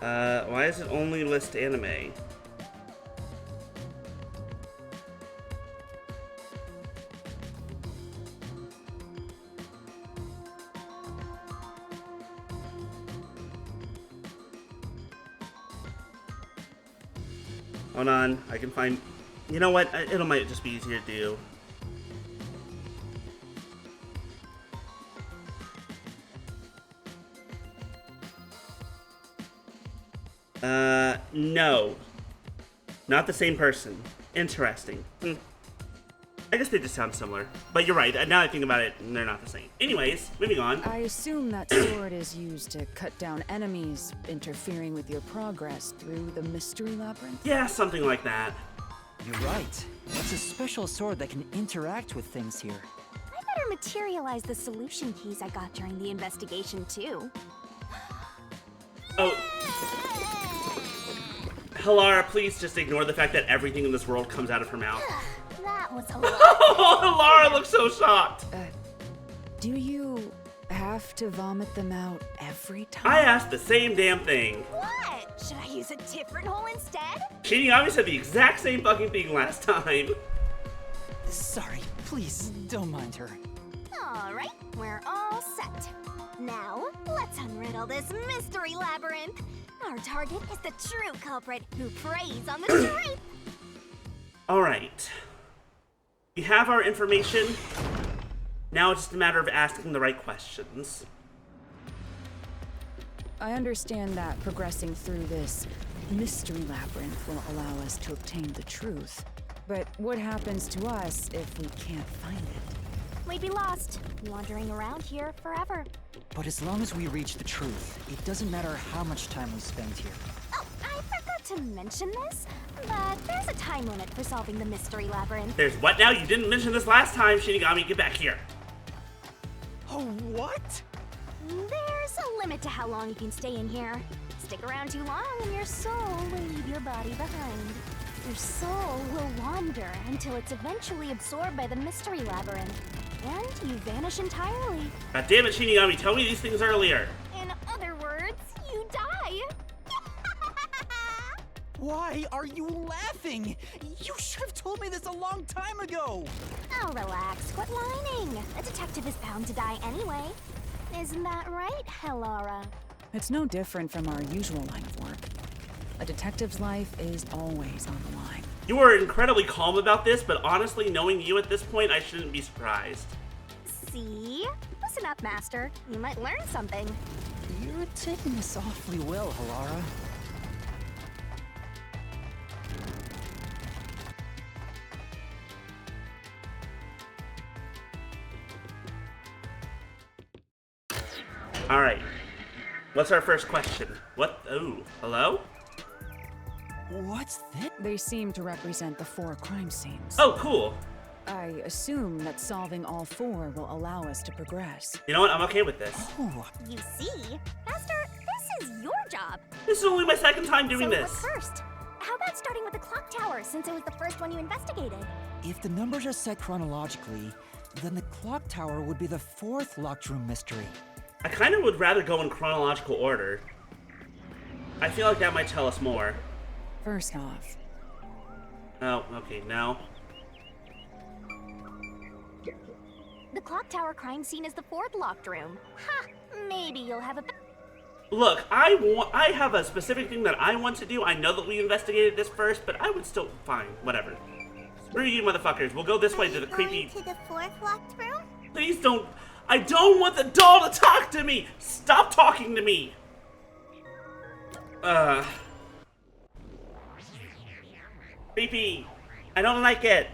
Why does it only list anime? Hold on, I can find... You know what? It might just be easier to do. No. Not the same person. Interesting. I guess they just sound similar. But you're right, now I think about it, they're not the same. Anyways, moving on. I assume that sword is used to cut down enemies interfering with your progress through the mystery labyrinth? Yeah, something like that. You're right. It's a special sword that can interact with things here. I better materialize the solution keys I got during the investigation, too. Oh. Halara, please just ignore the fact that everything in this world comes out of her mouth. That was a lot. Oh, Halara looks so shocked. Do you have to vomit them out every time? I asked the same damn thing. What? Should I use a different hole instead? Shinigami said the exact same fucking thing last time. Sorry, please, don't mind her. Alright, we're all set. Now, let's unriddle this mystery labyrinth. Our target is the true culprit who preys on the truth. Alright. We have our information. Now it's just a matter of asking the right questions. I understand that progressing through this mystery labyrinth will allow us to obtain the truth. But what happens to us if we can't find it? We'd be lost, wandering around here forever. But as long as we reach the truth, it doesn't matter how much time we spend here. Oh, I forgot to mention this, but there's a time limit for solving the mystery labyrinth. There's what now? You didn't mention this last time, Shinigami. Get back here. Oh, what? There's a limit to how long you can stay in here. Stick around too long and your soul will leave your body behind. Your soul will wander until it's eventually absorbed by the mystery labyrinth. And you vanish entirely. God damn it, Shinigami, tell me these things earlier. In other words, you die. Why are you laughing? You should have told me this a long time ago! Oh, relax. Quit whining. A detective is bound to die anyway. Isn't that right, Hellara? It's no different from our usual line of work. A detective's life is always on the line. You were incredibly calm about this, but honestly, knowing you at this point, I shouldn't be surprised. See? Listen up, Master. You might learn something. You're taking this awfully well, Hellara. All right. What's our first question? What? Oh, hello? What's this? They seem to represent the 4 crime scenes. Oh, cool. I assume that solving all 4 will allow us to progress. You know what? I'm okay with this. Oh, You see? Master, this is your job. This is only my second time doing So this. what's first? How about starting with the clock tower, since it was the first one you investigated? if the numbers are set chronologically, then the clock tower would be the 4th locked room mystery. I kind of would rather go in chronological order. I feel like that might tell us more. First off, Oh, okay, no. The clock tower crime scene is the 4th locked room. Ha! Maybe you'll have a... Look, I have a specific thing that I want to do. I know that we investigated this first, but I would still... Fine, whatever. Screw you, motherfuckers. We'll go this way to the creepy... to the 4th locked room? Please don't... I don't want the doll to talk to me! Stop talking to me! Creepy. I don't like it.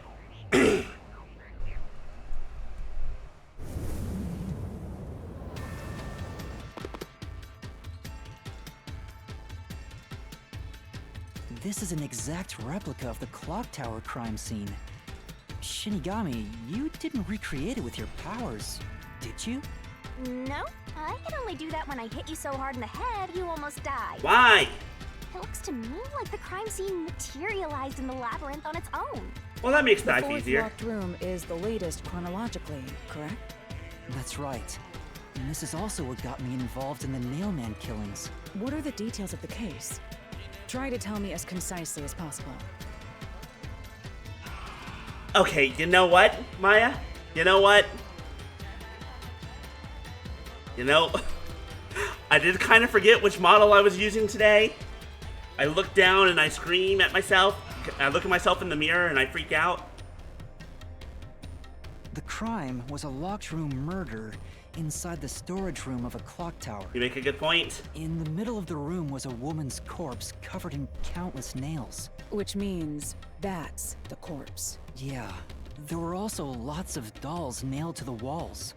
This is an exact replica of the clock tower crime scene. Shinigami, you didn't recreate it with your powers, did you? No, I can only do that when I hit you so hard in the head you almost die. Why? It looks to me like the crime scene materialized in the labyrinth on its own. Well, that makes the life 4th easier. locked room is the latest chronologically, correct? That's right. And this is also what got me involved in the Nailman killings. What are the details of the case? Try to tell me as concisely as possible. Okay, you know what, Maya? You know what? You know, I did kind of forget which model I was using today. I look down and I scream at myself. I look at myself in the mirror and I freak out. The crime was a locked room murder inside the storage room of a clock tower. You make a good point. In the middle of the room was a woman's corpse covered in countless nails. Which means that's the corpse. Yeah, there were also lots of dolls nailed to the walls.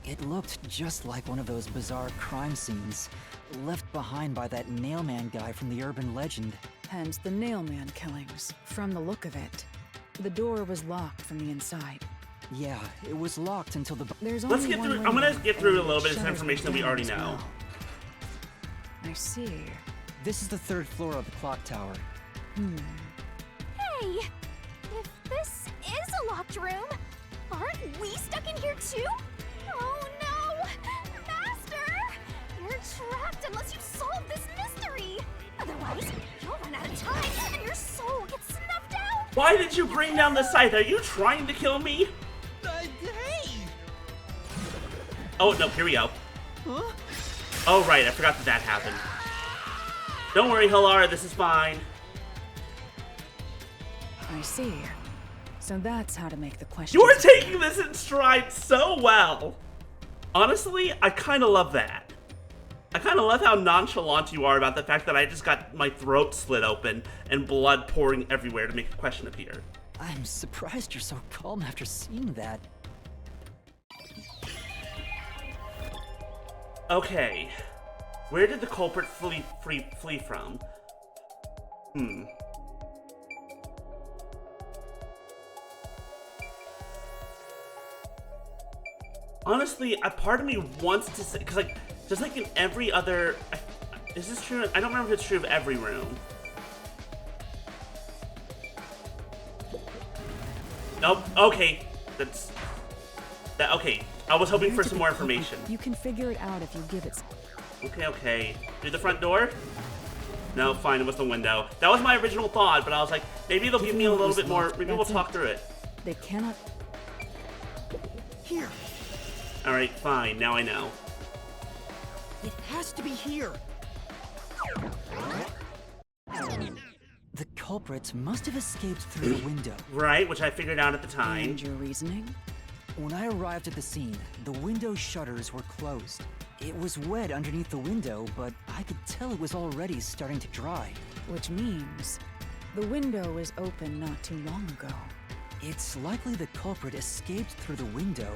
It looked just like one of those bizarre crime scenes left behind by that Nailman guy from the urban legend. Hence the Nailman killings. From the look of it, the door was locked from the inside. Yeah, it was locked until the... There's Let's only get one through. I'm gonna window, get through a and little bit of shutters information that were we down already as know. well. I see. This is the 3rd floor of the clock tower. Hey! If this is a locked room, aren't we stuck in here too? Oh no! Master! You're trapped unless you solve this mystery! Otherwise, you'll run out of time and your soul gets snuffed out! Why did you bring down the scythe? Are you trying to kill me? Hey! Oh, no, here we go. Huh? Oh, right, I forgot that happened. Don't worry, Hellara, this is fine. I see. So that's how to make the question. You are taking this in stride so well. Honestly, I kind of love that. I kind of love how nonchalant you are about the fact that I just got my throat slit open and blood pouring everywhere to make the question appear. I'm surprised you're so calm after seeing that. Okay. Where did the culprit flee from? Honestly, a part of me wants to say, because like, just like in every other, is this true? I don't remember if it's true of every room. Nope, okay, that's, Okay, I was hoping Where for did some the more culprit- information. You can figure it out if you give it. Okay. Through the front door? No, fine, it was the window. That was my original thought, but I was like, maybe they'll give me a Even though it little was bit more. locked, Maybe we'll that's talk it. through it. They cannot. Here. Alright, fine, now I know. It has to be here. The culprit must have escaped through the window. Right, which I figured out at the time. And your reasoning? When I arrived at the scene, the window shutters were closed. It was wet underneath the window, but I could tell it was already starting to dry. Which means the window was open not too long ago. It's likely the culprit escaped through the window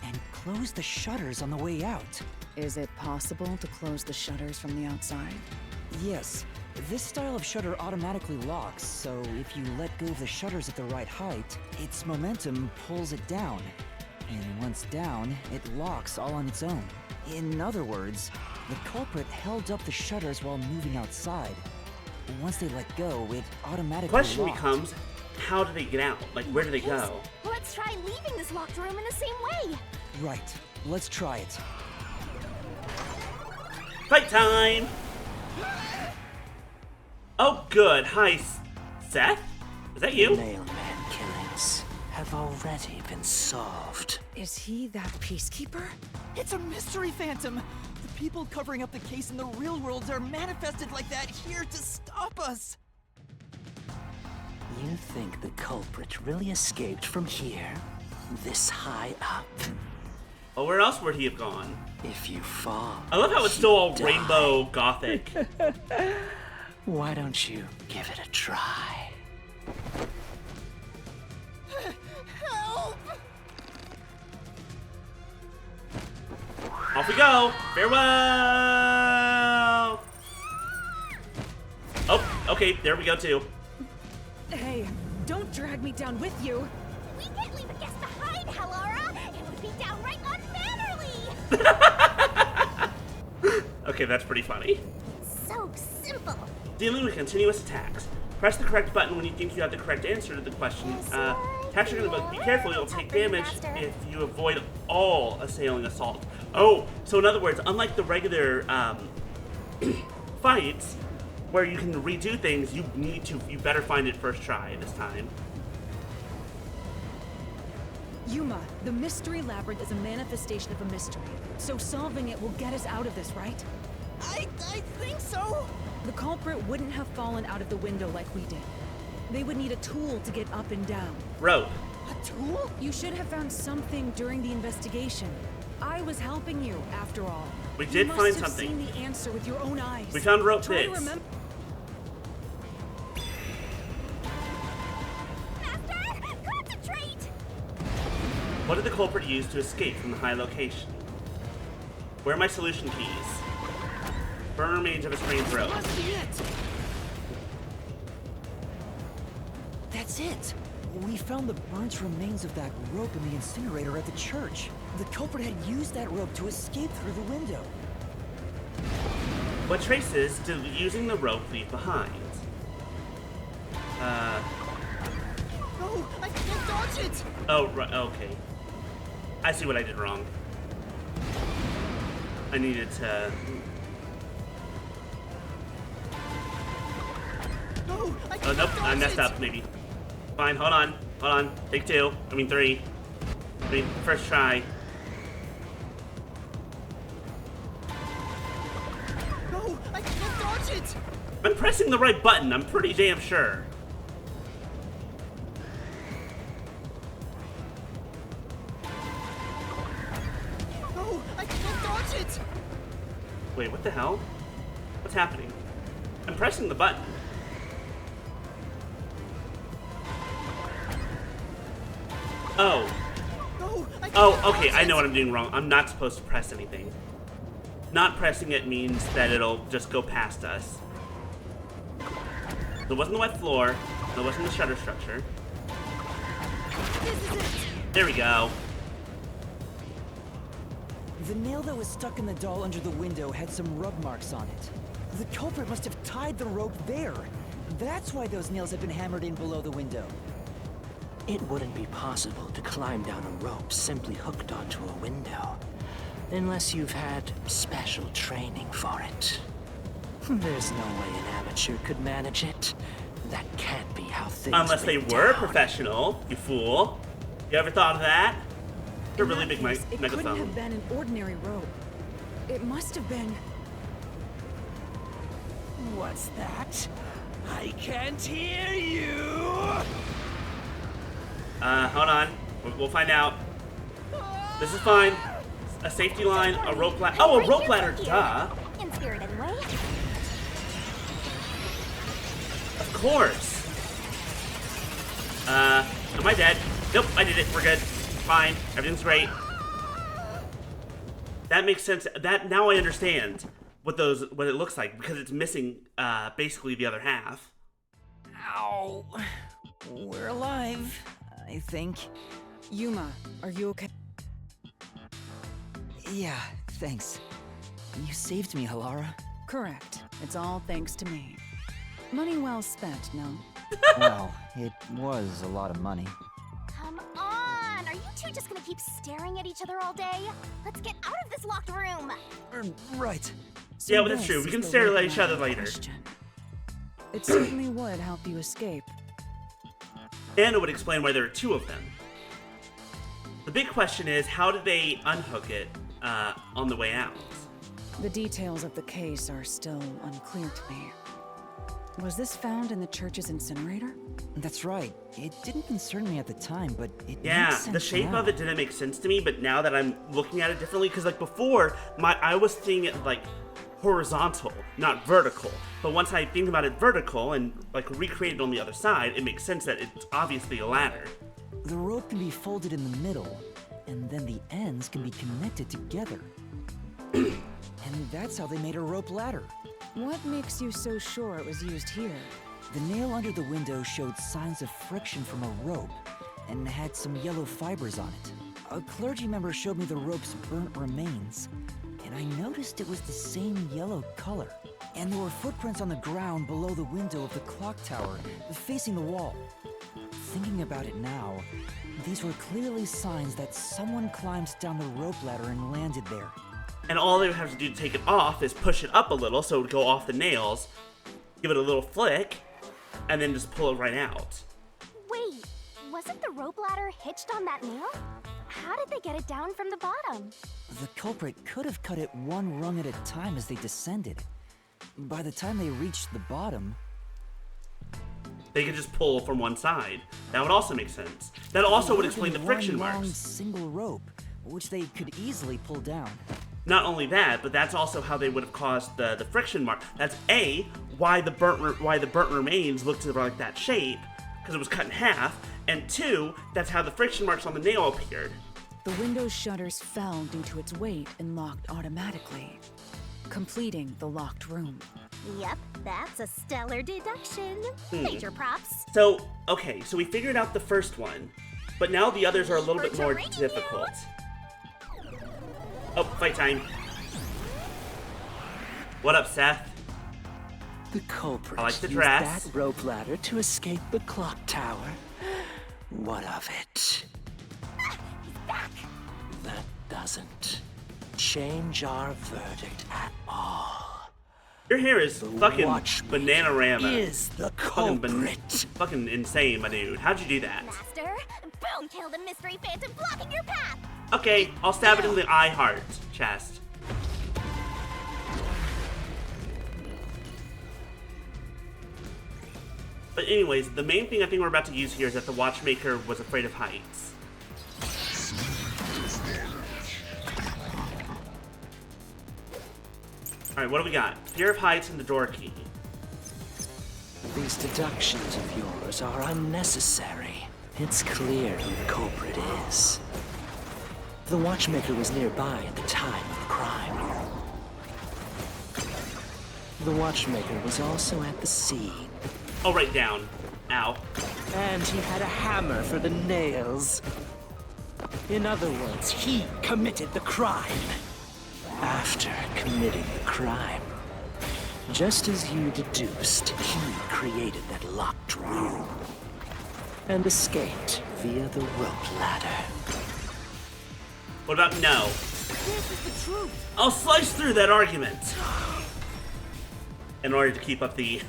and closed the shutters on the way out. Is it possible to close the shutters from the outside? Yes, this style of shutter automatically locks, so if you let go of the shutters at the right height, its momentum pulls it down. And once down, it locks all on its own. In other words, the culprit held up the shutters while moving outside. Once they let go, it automatically Question locked. becomes, how do they get out? Like, where do they Hey, go? let's try leaving this locked room in the same way. Right, let's try it. Fight time! Oh, good. Hi, Seth? Is that you? Mailman killings have already been solved. Is he that peacekeeper? It's a mystery phantom! The people covering up the case in the real world are manifested like that here to stop us! You think the culprit really escaped from here? This high up? Oh, where else would he have gone? If you fall, I love how it's still all rainbow gothic. why don't you give it a try? Help! Off we go! Farewell! Oh, okay, there we go too. Hey, don't drag me down with you. We can't leave a guest behind, Hallara. It would be downright unmannerly. Okay, that's pretty funny. So simple. Dealing with continuous attacks. Press the correct button when you think you have the correct answer to the question. Attacks are gonna be careful, you'll take damage if you avoid all assailing assault. Oh, so in other words, unlike the regular fights, where you can redo things, you better find it first try this time. Yuma, the mystery labyrinth is a manifestation of a mystery. So solving it will get us out of this, right? I think so! The culprit wouldn't have fallen out of the window like we did. They would need a tool to get up and down. Rope. A tool? You should have found something during the investigation. I was helping you, after all. We did you find must have something. seen the answer with your own eyes. We found rope Try to bits. remember. Master, concentrate! What did the culprit use to escape from the high location? Where are my solution keys? Burn remains of a strange rope. Must be it! That's it! We found the burnt remains of that rope in the incinerator at the church. The culprit had used that rope to escape through the window. What traces did using the rope leave behind? No, I can't dodge it! Oh, right, okay. I see what I did wrong. I needed to... No, I Oh, can't nope, I dodge messed it. up, maybe. Fine, hold on. Take two. Three. First try. No, I can't dodge it! I'm pressing the right button, I'm pretty damn sure. No, I can't dodge it! Wait, what the hell? What's happening? I'm pressing the button. Oh. No, I can't Oh, okay, dodge I know it. what I'm doing wrong. I'm not supposed to press anything. Not pressing it means that it'll just go past us. So it wasn't the wet floor. It wasn't the shutter structure. This is it! There we go. The nail that was stuck in the doll under the window had some rub marks on it. The culprit must have tied the rope there. That's why those nails had been hammered in below the window. It wouldn't be possible to climb down a rope simply hooked onto a window, unless you've had special training for it. There's no way an amateur could manage it. That can't be how things Unless they break were down. professional, you fool. You ever thought of that? It's a In really that big case, it couldn't megaphone. have been an ordinary rope. It must have been. What's that? I can't hear you! Hold on. We'll find out. This is fine. A safety line, a rope ladder. Oh, a rope ladder, duh. In spirit, anyway. Of course. Am I dead? Nope, I did it. We're good. Fine. Everything's great. That makes sense. That now I understand what it looks like because it's missing basically the other half. Ow. We're alive, I think. Yuma, are you okay? Yeah, thanks. You saved me, Halara. Correct. It's all thanks to me. Money well spent, no? Well, it was a lot of money. Come on! Are you two just gonna keep staring at each other all day? Let's get out of this locked room! Right. So Yeah, but that's this true. We is can the stare rope at each other ladder later. question. It certainly would help you escape. And it would explain why there are two of them. The big question is, how did they unhook it on the way out? The details of the case are still unclear to me. Was this found in the church's incinerator? That's right. It didn't concern me at the time, but it Yeah, makes sense the shape now. of it didn't make sense to me, but now that I'm looking at it differently, because like before, I was seeing it like horizontal, not vertical. But once I think about it vertical and like recreate it on the other side, it makes sense that it's obviously a ladder. The rope can be folded in the middle, and then the ends can be connected together. And that's how they made a rope ladder. What makes you so sure it was used here? The nail under the window showed signs of friction from a rope, and had some yellow fibers on it. A clergy member showed me the rope's burnt remains, and I noticed it was the same yellow color. And there were footprints on the ground below the window of the clock tower, facing the wall. Thinking about it now, these were clearly signs that someone climbed down the rope ladder and landed there. And all they would have to do to take it off is push it up a little so it would go off the nails, give it a little flick, and then just pull it right out. Wait, wasn't the rope ladder hitched on that nail? How did they get it down from the bottom? The culprit could have cut it one rung at a time as they descended. By the time they reached the bottom, They could just pull from one side. That would also make sense. That also would explain the friction one long marks. single rope, which they could easily pull down. Not only that, but that's also how they would have caused the friction mark. That's A, why the burnt remains looked like that shape, because it was cut in half, and two, that's how the friction marks on the nail appeared. The window's shutters fell due to its weight and locked automatically, completing the locked room. Yep, that's a stellar deduction. Major props. So, okay, so we figured out the first one, but now the others are a little bit more difficult. Oh, fight time. What up, Seth? The culprit I like the used dress. that rope ladder to escape the clock tower. What of it? He's back. That doesn't change our verdict at all. Your hair is fucking Watchmaker banana-rama. is the Fucking, culprit. fucking insane, my dude. How'd you do that? Master, boom, kill the mystery phantom blocking your path. Okay, I'll stab it in the eye heart chest. But anyways, the main thing I think we're about to use here is that the watchmaker was afraid of heights. Alright, what do we got? Fear of heights and the door key. These deductions of yours are unnecessary. It's clear who the culprit is. The watchmaker was nearby at the time of the crime. The watchmaker was also at the scene. Oh, right down. Ow. And he had a hammer for the nails. In other words, he committed the crime. After committing the crime, just as you deduced, he created that locked room and escaped via the rope ladder. What about no? This is the truth. I'll slice through that argument. In order to keep up the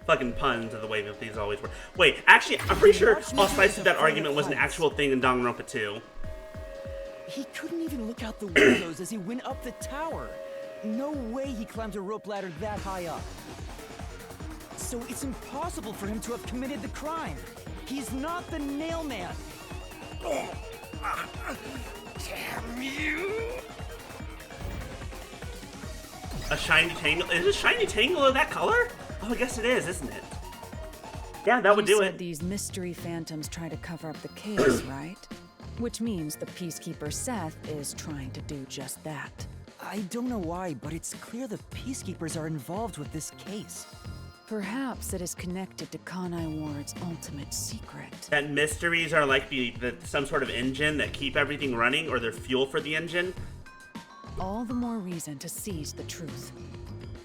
fucking puns of the way that these always were. Wait, actually, I'm pretty sure I'll slice through that argument was an actual thing in Danganronpa 2. He couldn't even look out the windows as he went up the tower. No way he climbed a rope ladder that high up. So it's impossible for him to have committed the crime. He's not the nail man. Damn you! A shiny tangle? Is a shiny tangle of that color? Oh, I guess it is, isn't it? Yeah, that would do said it. These mystery phantoms try to cover up the case, right? Which means the Peacekeeper Seth is trying to do just that. I don't know why, but it's clear the Peacekeepers are involved with this case. Perhaps it is connected to Kanai Ward's ultimate secret. That mysteries are like the some sort of engine that keep everything running, or they're fuel for the engine. All the more reason to seize the truth.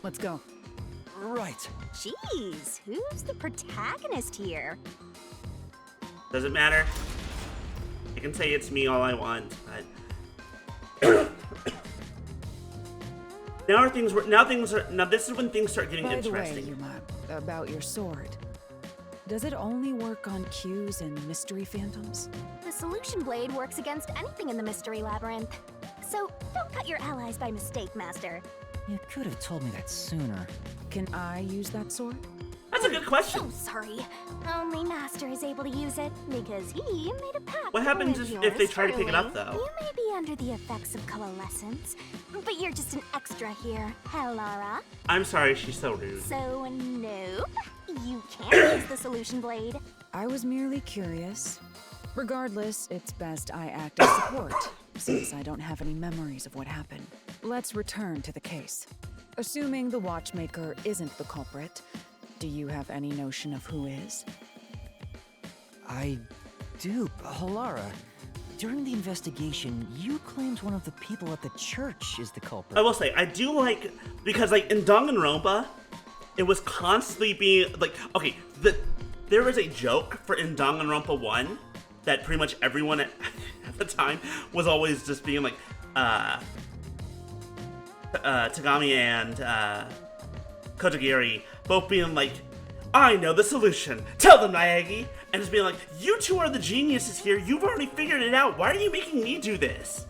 Let's go. Right. Jeez, who's the protagonist here? Doesn't matter. I can say it's me all I want, but now this is when things start getting interesting. By the way, Yuma, about your sword. Does it only work on cues and mystery phantoms? The solution blade works against anything in the mystery labyrinth. So don't cut your allies by mistake, Master. You could have told me that sooner. Can I use that sword? That's a good question. Oh, sorry. Only Master is able to use it because he made a pact. What happens with if they yours try to pick it up, truly. though? You may be under the effects of coalescence, but you're just an extra here, Lara. I'm sorry, she's so rude. So, nope. You can't use the solution blade. I was merely curious. Regardless, it's best I act as support, since I don't have any memories of what happened. Let's return to the case. Assuming the watchmaker isn't the culprit, do you have any notion of who is? I do. Halara, during the investigation, you claimed one of the people at the church is the culprit. I will say, I do like, because like in Danganronpa, it was constantly being, like, okay, there was a joke for in Danganronpa 1 that pretty much everyone at the time was always just being like, Tagami and Kotagiri both being like, I know the solution. Tell them, Naegi. And just being like, you two are the geniuses here. You've already figured it out. Why are you making me do this?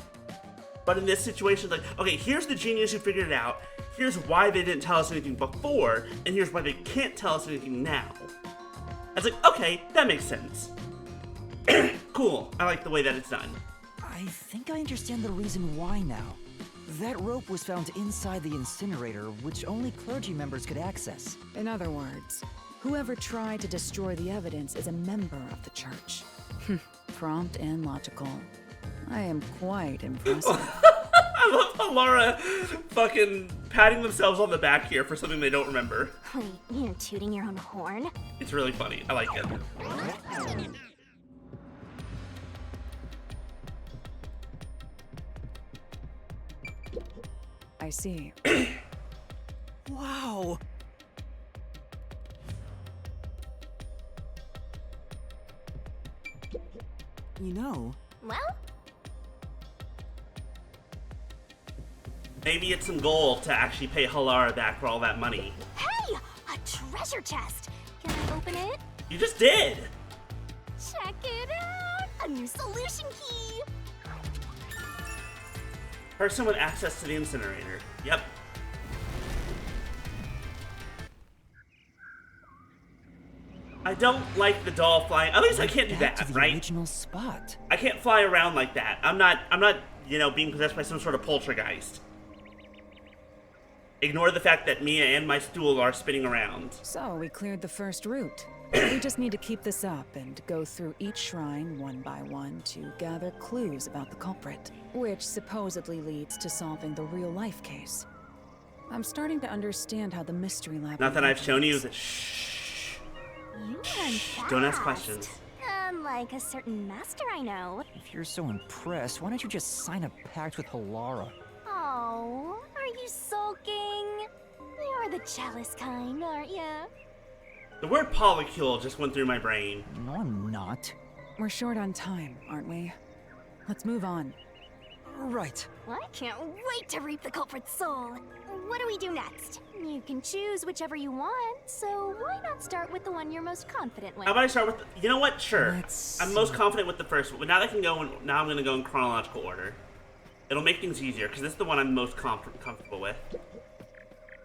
But in this situation, like, okay, here's the genius who figured it out. Here's why they didn't tell us anything before, and here's why they can't tell us anything now. I was like, okay, that makes sense. Cool. I like the way that it's done. I think I understand the reason why now. That rope was found inside the incinerator, which only clergy members could access. In other words, whoever tried to destroy the evidence is a member of the church. Prompt and logical. I am quite impressive. I love how Laura fucking patting themselves on the back here for something they don't remember. Wait, you're tooting your own horn? It's really funny. I like it. I see. Wow. You know... Well? Maybe it's some goal to actually pay Halara back for all that money. Hey! A treasure chest! Can I open it? You just did! Check it out! A new solution key! Person with access to the incinerator. Yep. I don't like the doll flying. At least I can't do Back that, to the right? original spot. I can't fly around like that. I'm not, you know, being possessed by some sort of poltergeist. Ignore the fact that Mia and my stool are spinning around. So, we cleared the first route. We just need to keep this up and go through each shrine one by one to gather clues about the culprit, which supposedly leads to solving the real-life case. I'm starting to understand how the mystery lab... Not that I've shown you that. Shh. You learn fast. Don't ask questions. Unlike a certain master I know. If you're so impressed, why don't you just sign a pact with Halara? Oh, are you sulking? You're the jealous kind, aren't you? The word polycule just went through my brain. No, I'm not. We're short on time, aren't we? Let's move on. Right. I can't wait to reap the culprit's soul. What do we do next? You can choose whichever you want, so why not start with the one you're most confident with? How about I start with, you know what? Sure. Let's I'm most confident with the first one, but now I can go in, now I'm gonna go in chronological order. It'll make things easier, because this is the one I'm most comfortable with.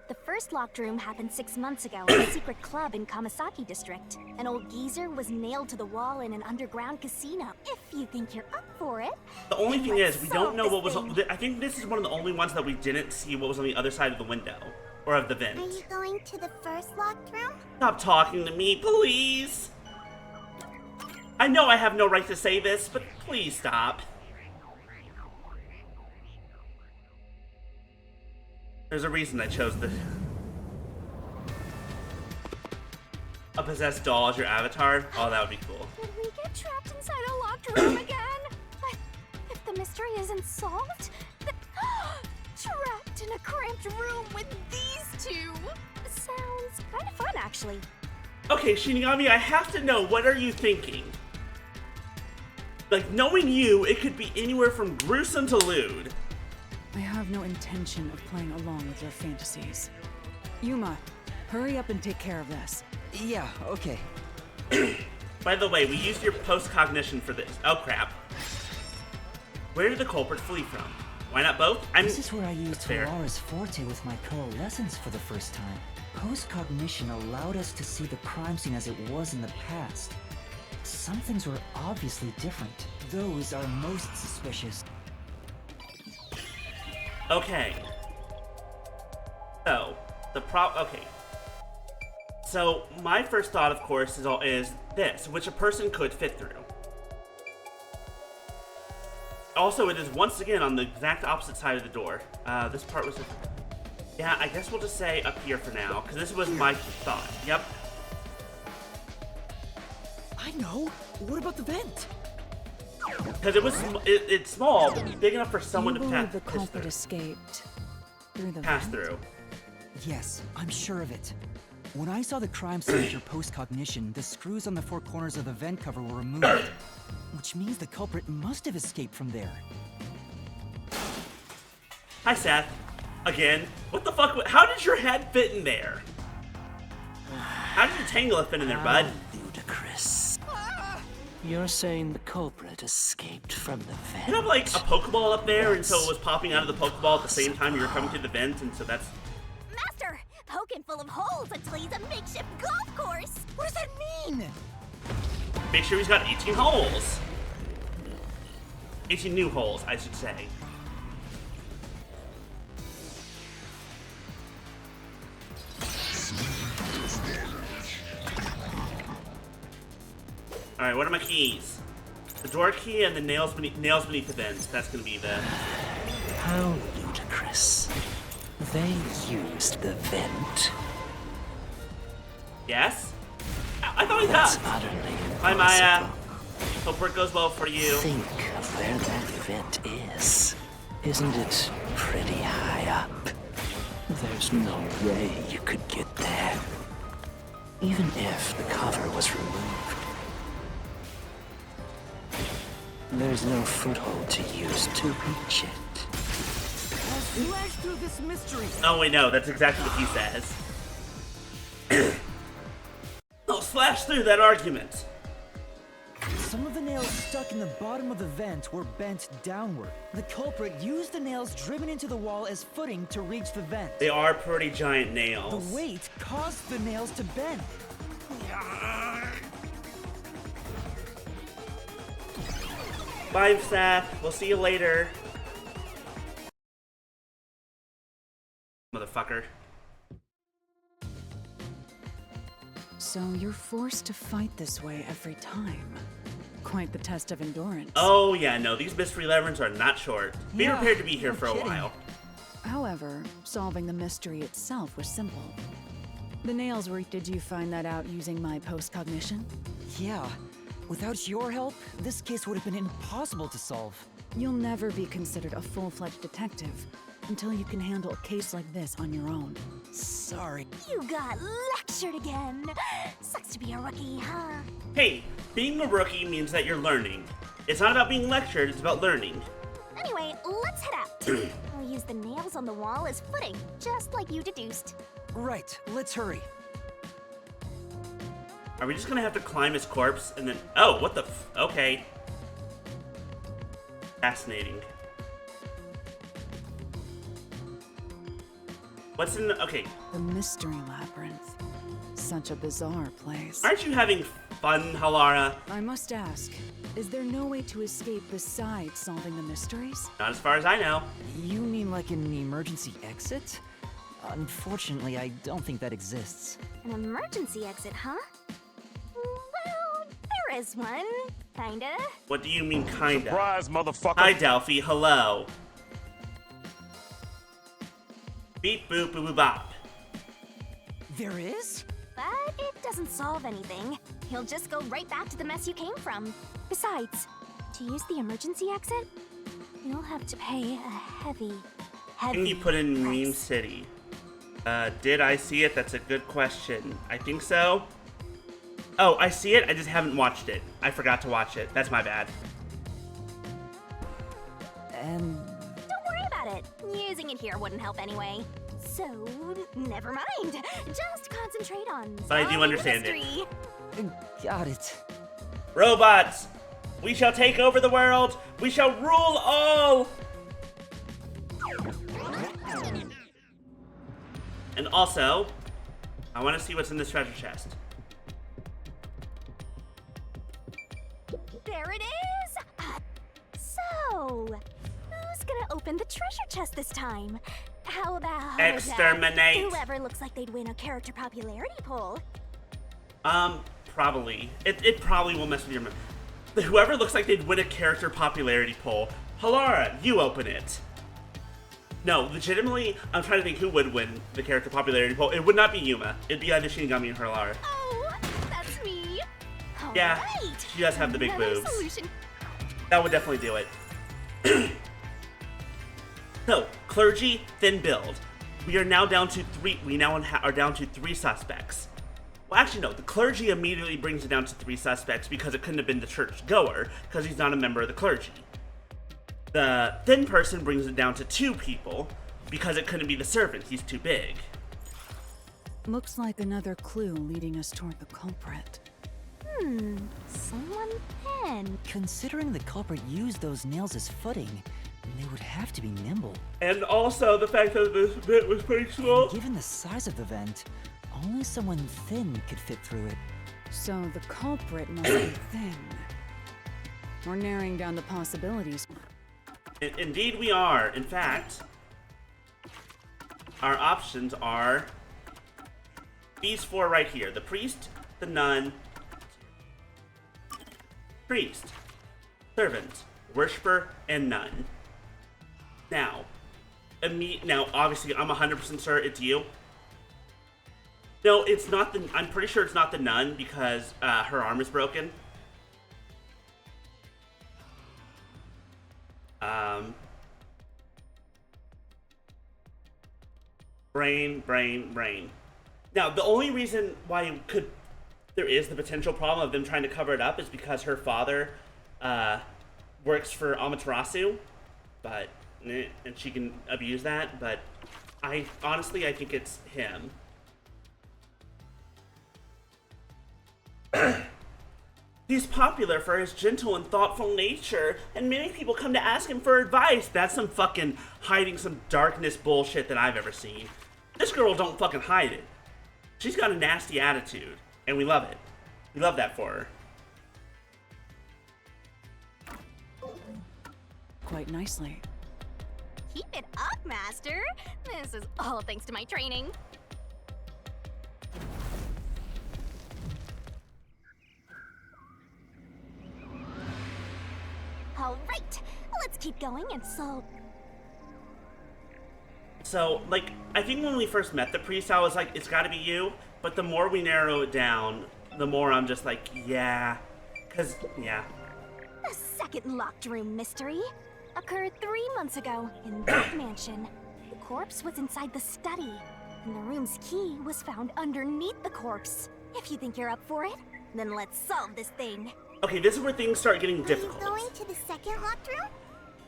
The first locked room happened 6 months ago in a secret club in Kamasaki district. An old geezer was nailed to the wall in an underground casino. If you think you're up for it. The only thing let's is, we don't know what was. solve I think this is one of the only ones that we didn't see what was on the other side of the window. Or of the vent. Are you going to the first locked room? Stop talking to me, please! I know I have no right to say this, but please stop. There's a reason I chose the... A possessed doll as your avatar? Oh, that would be cool. Did we get trapped inside a locked room again? But if the mystery isn't solved, then... trapped in a cramped room with these two! Sounds kind of fun, actually. Okay, Shinigami, I have to know, what are you thinking? Like, knowing you, it could be anywhere from gruesome to lewd. I have no intention of playing along with your fantasies. Yuma, hurry up and take care of this. Yeah, okay. By the way, we used your post-cognition for this. Oh, crap. Where did the culprit flee from? Why not both? This is where I used Ferrara's forte with my coalescence for the first time. Post-cognition allowed us to see the crime scene as it was in the past. Some things were obviously different. Those are most suspicious. Okay. So, okay. So, my first thought, of course, is this, which a person could fit through. Also, it is once again on the exact opposite side of the door. This part was... Yeah, I guess we'll just say up here for now, because this was my thought. Yep. I know. What about the vent? Because it was it's small, but big enough for someone to the culprit escaped through the pass vent? through. Yes, I'm sure of it. When I saw the crime scene after post-cognition, the screws on the four corners of the vent cover were removed. Which means the culprit must have escaped from there. Hi, Seth. Again. What the fuck? How did your head fit in there? How did your tangle fit in there, bud? Ludicrous. You're saying the culprit escaped from the vent? You have like a Pokeball up there, and so it was popping out of the Pokeball at the same time you were coming to the vent, and so that's... Master! Poking full of holes until he's a makeshift golf course! What does that mean? Make sure he's got 18 holes. 18 new holes, I should say. Alright, what are my keys? The door key and the nails beneath the vents. That's gonna be the... How ludicrous. They used the vent. Yes? I thought he That's does. utterly Hi, Maya. impossible. Hope work goes well for you. Think of where that vent is. Isn't it pretty high up? There's no way you could get there. Even if the cover was removed. There's no foothold to use to reach it. I'll slash through this mystery. Oh, wait, no. That's exactly what he says. I'll slash through that argument. Some of the nails stuck in the bottom of the vent were bent downward. The culprit used the nails driven into the wall as footing to reach the vent. They are pretty giant nails. The weight caused the nails to bend. Bye, Seth. We'll see you later. Motherfucker. So you're forced to fight this way every time. Quite the test of endurance. Oh, yeah, no. These mystery labyrinths are not short. Be Yeah, prepared to be here no for a kidding. while. However, solving the mystery itself was simple. The nails were... Did you find that out using my post-cognition? Yeah. Without your help, this case would have been impossible to solve. You'll never be considered a full-fledged detective until you can handle a case like this on your own. Sorry. You got lectured again. Sucks to be a rookie, huh? Hey, Being a rookie means that you're learning. It's not about being lectured, it's about learning. Anyway, let's head out. I'll use the nails on the wall as footing, just like you deduced. Right, let's hurry. Are we just gonna have to climb his corpse and then... Oh, what the okay. Fascinating. What's in the... Okay. The Mystery Labyrinth. Such a bizarre place. Aren't you having fun, Halara? I must ask, is there no way to escape besides solving the mysteries? Not as far as I know. You mean like an emergency exit? Unfortunately, I don't think that exists. An emergency exit, huh? Well, there is one. Kinda. What do you mean, kinda? Surprise, motherfucker! Hi, Delphi. Hello. Beep, boop, boop, boop, bop. There is? But it doesn't solve anything. You'll just go right back to the mess you came from. Besides, to use the emergency exit, you'll have to pay a heavy Can you put in price. Meme City? Did I see it? That's a good question. I think so. Oh, I see it. I just haven't watched it. I forgot to watch it. That's my bad. And... Don't worry about it. Using it here wouldn't help anyway. So, never mind. Just concentrate on But I do solving the understand it. mystery. Got it. Robots! We shall take over the world! We shall rule all! And also, I want to see what's in this treasure chest. There it is! So, who's gonna open the treasure chest this time? How about Exterminate. whoever looks like they'd win a character popularity poll? Probably. It probably will mess with your... Whoever looks like they'd win a character popularity poll. Halara, you open it. No, legitimately, I'm trying to think who would win the character popularity poll. It would not be Yuma. It'd be either Shinigami or Halara. Oh, that's me. All Yeah, right. she does have the big Another boobs. solution. That would definitely do it. So, clergy, thin build. We are now down to three. We now are down to 3 suspects. Well, actually, no. The clergy immediately brings it down to 3 suspects because it couldn't have been the church goer because he's not a member of the clergy. The thin person brings it down to 2 people because it couldn't be the servant. He's too big. Looks like another clue leading us toward the culprit. Someone pen. Considering the culprit used those nails as footing, they would have to be nimble. And also the fact that this bit was pretty small. Given the size of the vent, only someone thin could fit through it. So the culprit must be thin. We're narrowing down the possibilities. Indeed we are. In fact, our options are these 4 right here. The priest, the nun, priest, servant, worshipper, and nun. Now, obviously, I'm 100% sure it's you. No, it's not the... I'm pretty sure it's not the nun because her arm is broken. Brain. Now, the only reason why there is the potential problem of them trying to cover it up is because her father works for Amaterasu, but and she can abuse that. But I think it's him. He's popular for his gentle and thoughtful nature, and many people come to ask him for advice. That's some fucking hiding some darkness bullshit that I've ever seen. This girl don't fucking hide it. She's got a nasty attitude, and we love it. We love that for her. Quite nicely. Keep it up, Master. This is all thanks to my training. All right, let's keep going and solve. So, like, I think when we first met the priest, I was like, it's gotta be you. But the more we narrow it down, the more I'm just like, yeah. Cause, yeah. The second locked room mystery occurred 3 months ago in that mansion. The corpse was inside the study, and the room's key was found underneath the corpse. If you think you're up for it, then let's solve this thing. Okay, this is where things start getting difficult. Are you going to the second locked room?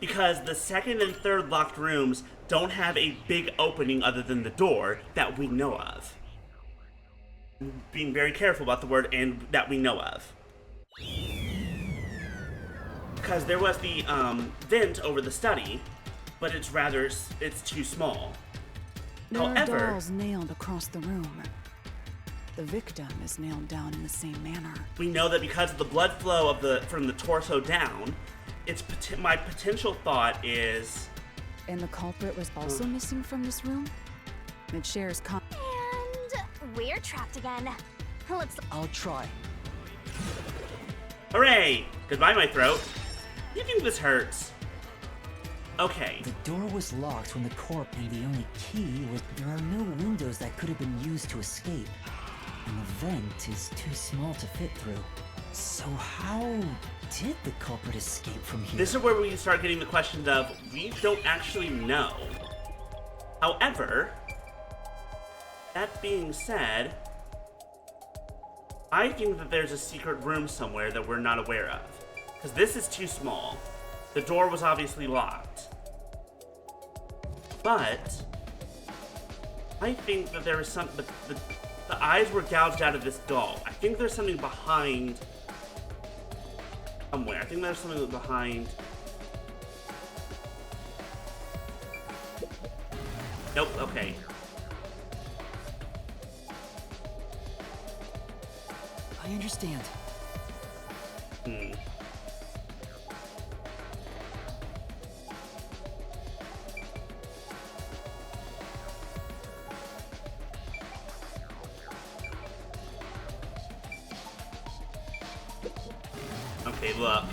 Because the second and third locked rooms don't have a big opening other than the door that we know of. Being very careful about the word "and" that we know of. Because there was the vent over the study, but it's too small. There However, are dolls nailed across the room. The victim is nailed down in the same manner. we know that because of the blood flow from the torso down, my potential thought is... And the culprit was also missing from this room? It shares And we're trapped again. I'll try. Hooray! Goodbye, my throat. You think this hurts? Okay. The door was locked when the corp and the only key was... There are no windows that could have been used to escape. And the vent is too small to fit through. So how did the culprit escape from here? This is where we start getting the questions of, we don't actually know. However, that being said, I think that there's a secret room somewhere that we're not aware of. Because this is too small. The door was obviously locked. But I think that there is some... The eyes were gouged out of this doll. I think there's something behind... somewhere. I think there's something behind... Nope, okay. I understand. Okay, look.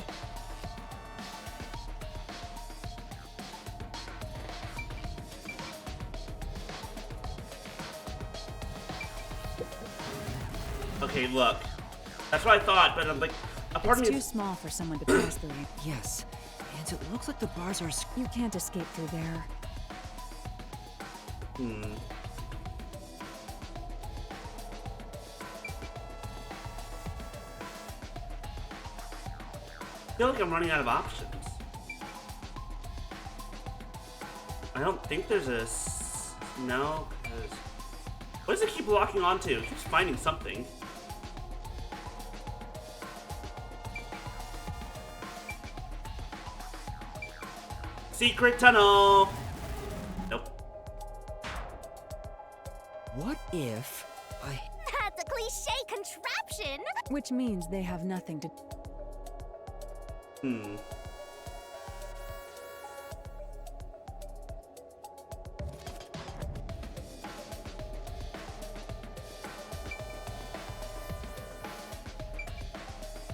Okay, look. That's what I thought, but I'm like, a part It's of me too is... small for someone to pass through. Yes, and it looks like the bars are... You can't escape through there. I feel like I'm running out of options. I don't think there's a... No, because... What does it keep locking onto? It keeps finding something. Secret tunnel! Nope. What if I... That's a cliche contraption! Which means they have nothing to... We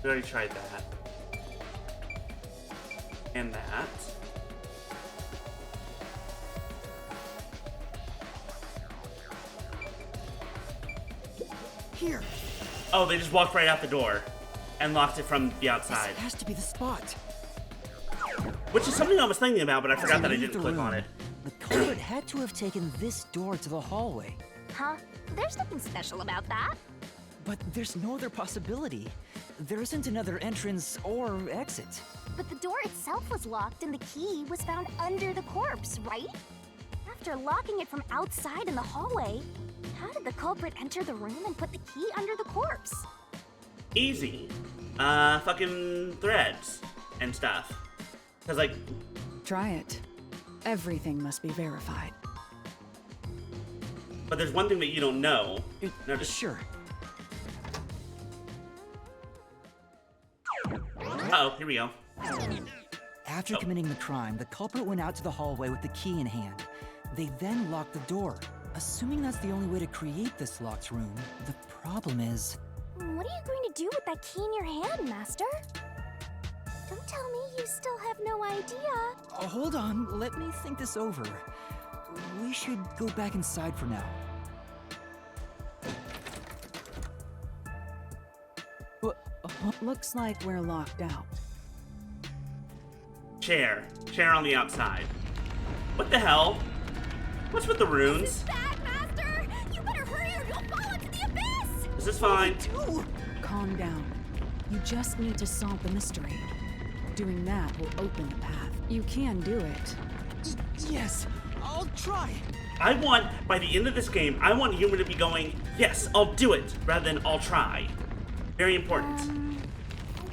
already tried that. And that. Here! Oh, they just walked right out the door and locked it from the outside. This has to be the spot. Which is something I was thinking about, but I forgot that I Leave didn't the click room. on it. The culprit had to have taken this door to the hallway. Huh? There's nothing special about that. But there's no other possibility. There isn't another entrance or exit. But the door itself was locked and the key was found under the corpse, right? After locking it from outside in the hallway, how did the culprit enter the room and put the key under the corpse? Easy. Fucking threads and stuff. Cause like... Try it. Everything must be verified. But there's one thing that you don't know. No, just... Sure. Uh-oh, here we go. After committing the crime, the culprit went out to the hallway with the key in hand. They then locked the door. Assuming that's the only way to create this locked room, the problem is... What are you going to do with that key in your hand, Master? Don't tell me you still have no idea. Hold on, let me think this over. We should go back inside for now. Looks like we're locked out. Chair on the outside. What the hell? What's with the runes? Bad, Master! You better hurry or you'll fall into the abyss! This is fine. Calm down. You just need to solve the mystery. Doing that will open the path. You can do it. Yes, I'll try. I want, by the end of this game, I want Humor to be going, yes, I'll do it, rather than I'll try. Very important.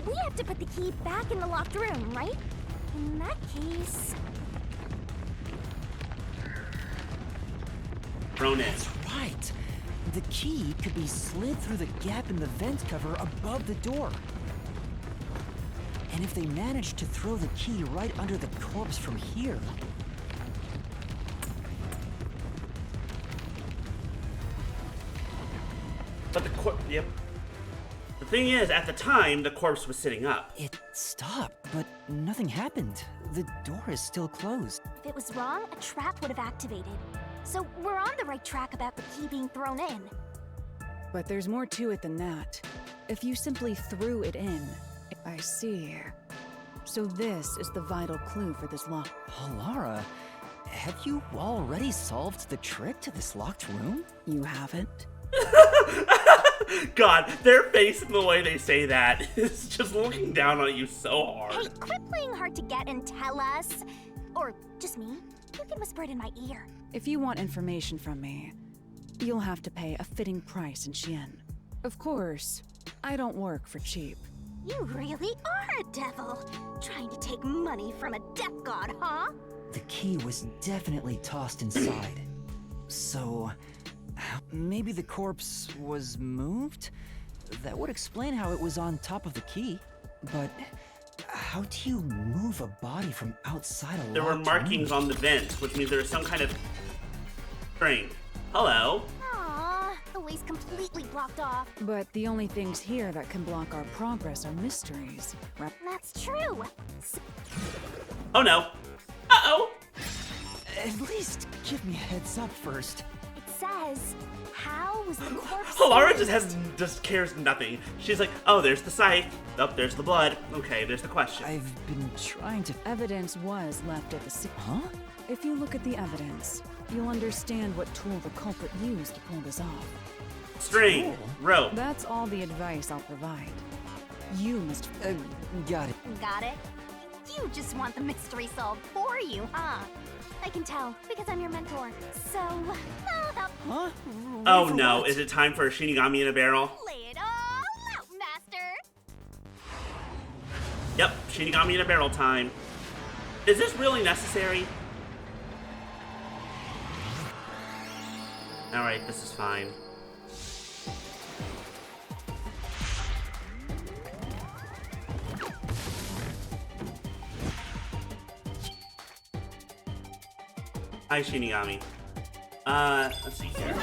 We have to put the key back in the locked room, right? In that case... Thrown in. That's right. The key could be slid through the gap in the vent cover above the door. And if they manage to throw the key right under the corpse from here... But the corpse, yep. The thing is, at the time, the corpse was sitting up. It stopped, but nothing happened. The door is still closed. If it was wrong, a trap would have activated. So we're on the right track about the key being thrown in. But there's more to it than that. If you simply threw it in... I see. So this is the vital clue for this lock. Lara, have you already solved the trick to this locked room? You haven't? God, their face and the way they say that is just looking down on you so hard. Hey, quit playing hard to get and tell us. Or just me. You can whisper it in my ear. If you want information from me, you'll have to pay a fitting price in shien. Of course, I don't work for cheap. You really are a devil. Trying to take money from a death god, huh? The key was definitely tossed inside. So... maybe the corpse was moved? That would explain how it was on top of the key. But how do you move a body from outside a There were locked markings room? on the vent, which means there was some kind of string. Hello. Aww, the way's completely blocked off. But the only things here that can block our progress are mysteries, right? That's true. Oh no. Uh-oh. At least give me a heads up first. It says, how was the corpse... Lara just cares nothing. She's like, oh, there's the scythe. Oh, there's the blood. Okay, there's the question. I've been trying to... Evidence was left at the scene. Huh? If you look at the evidence, you'll understand what tool the culprit used to pull this off. String. Rope. That's all the advice I'll provide. You must... Got it. Got it? You just want the mystery solved for you, huh? I can tell, because I'm your mentor. So, about... Huh? Oh no, is it time for a Shinigami in a barrel? Lay it all out, Master! Yep, Shinigami in a barrel time. Is this really necessary? Alright, this is fine. Hi, Shinigami. Let's see here.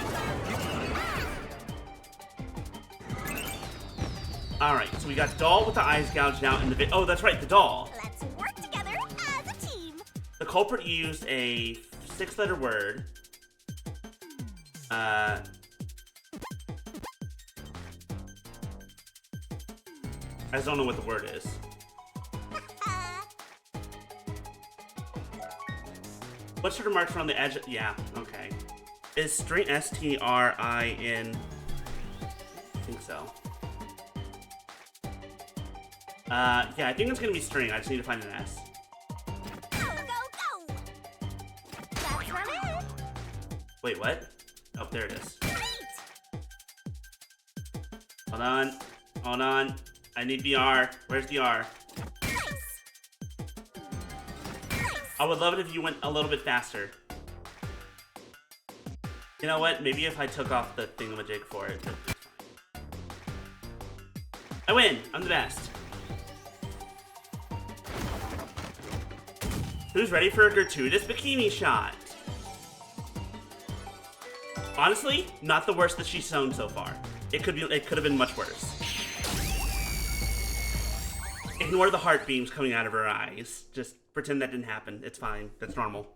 Alright, so we got doll with the eyes gouged out in the oh, that's right, the doll. Let's work together as a team. The culprit used a 6-letter word. I just don't know what the word is. What sort of marks around the edge? Yeah, okay. Is string S-T-R-I-N? I think so. Yeah, I think it's gonna be string. I just need to find an S. Go, go, go! That's not it! Wait, what? Oh, there it is. Great! Hold on. Hold on. I need the R. Where's the R? Nice! I would love it if you went a little bit faster. You know what? Maybe if I took off the thingamajig for it. I win! I'm the best. Who's ready for a gratuitous bikini shot? Honestly, not the worst that she's shown so far. It could have been much worse. Ignore the heart beams coming out of her eyes. Just pretend that didn't happen. It's fine. That's normal.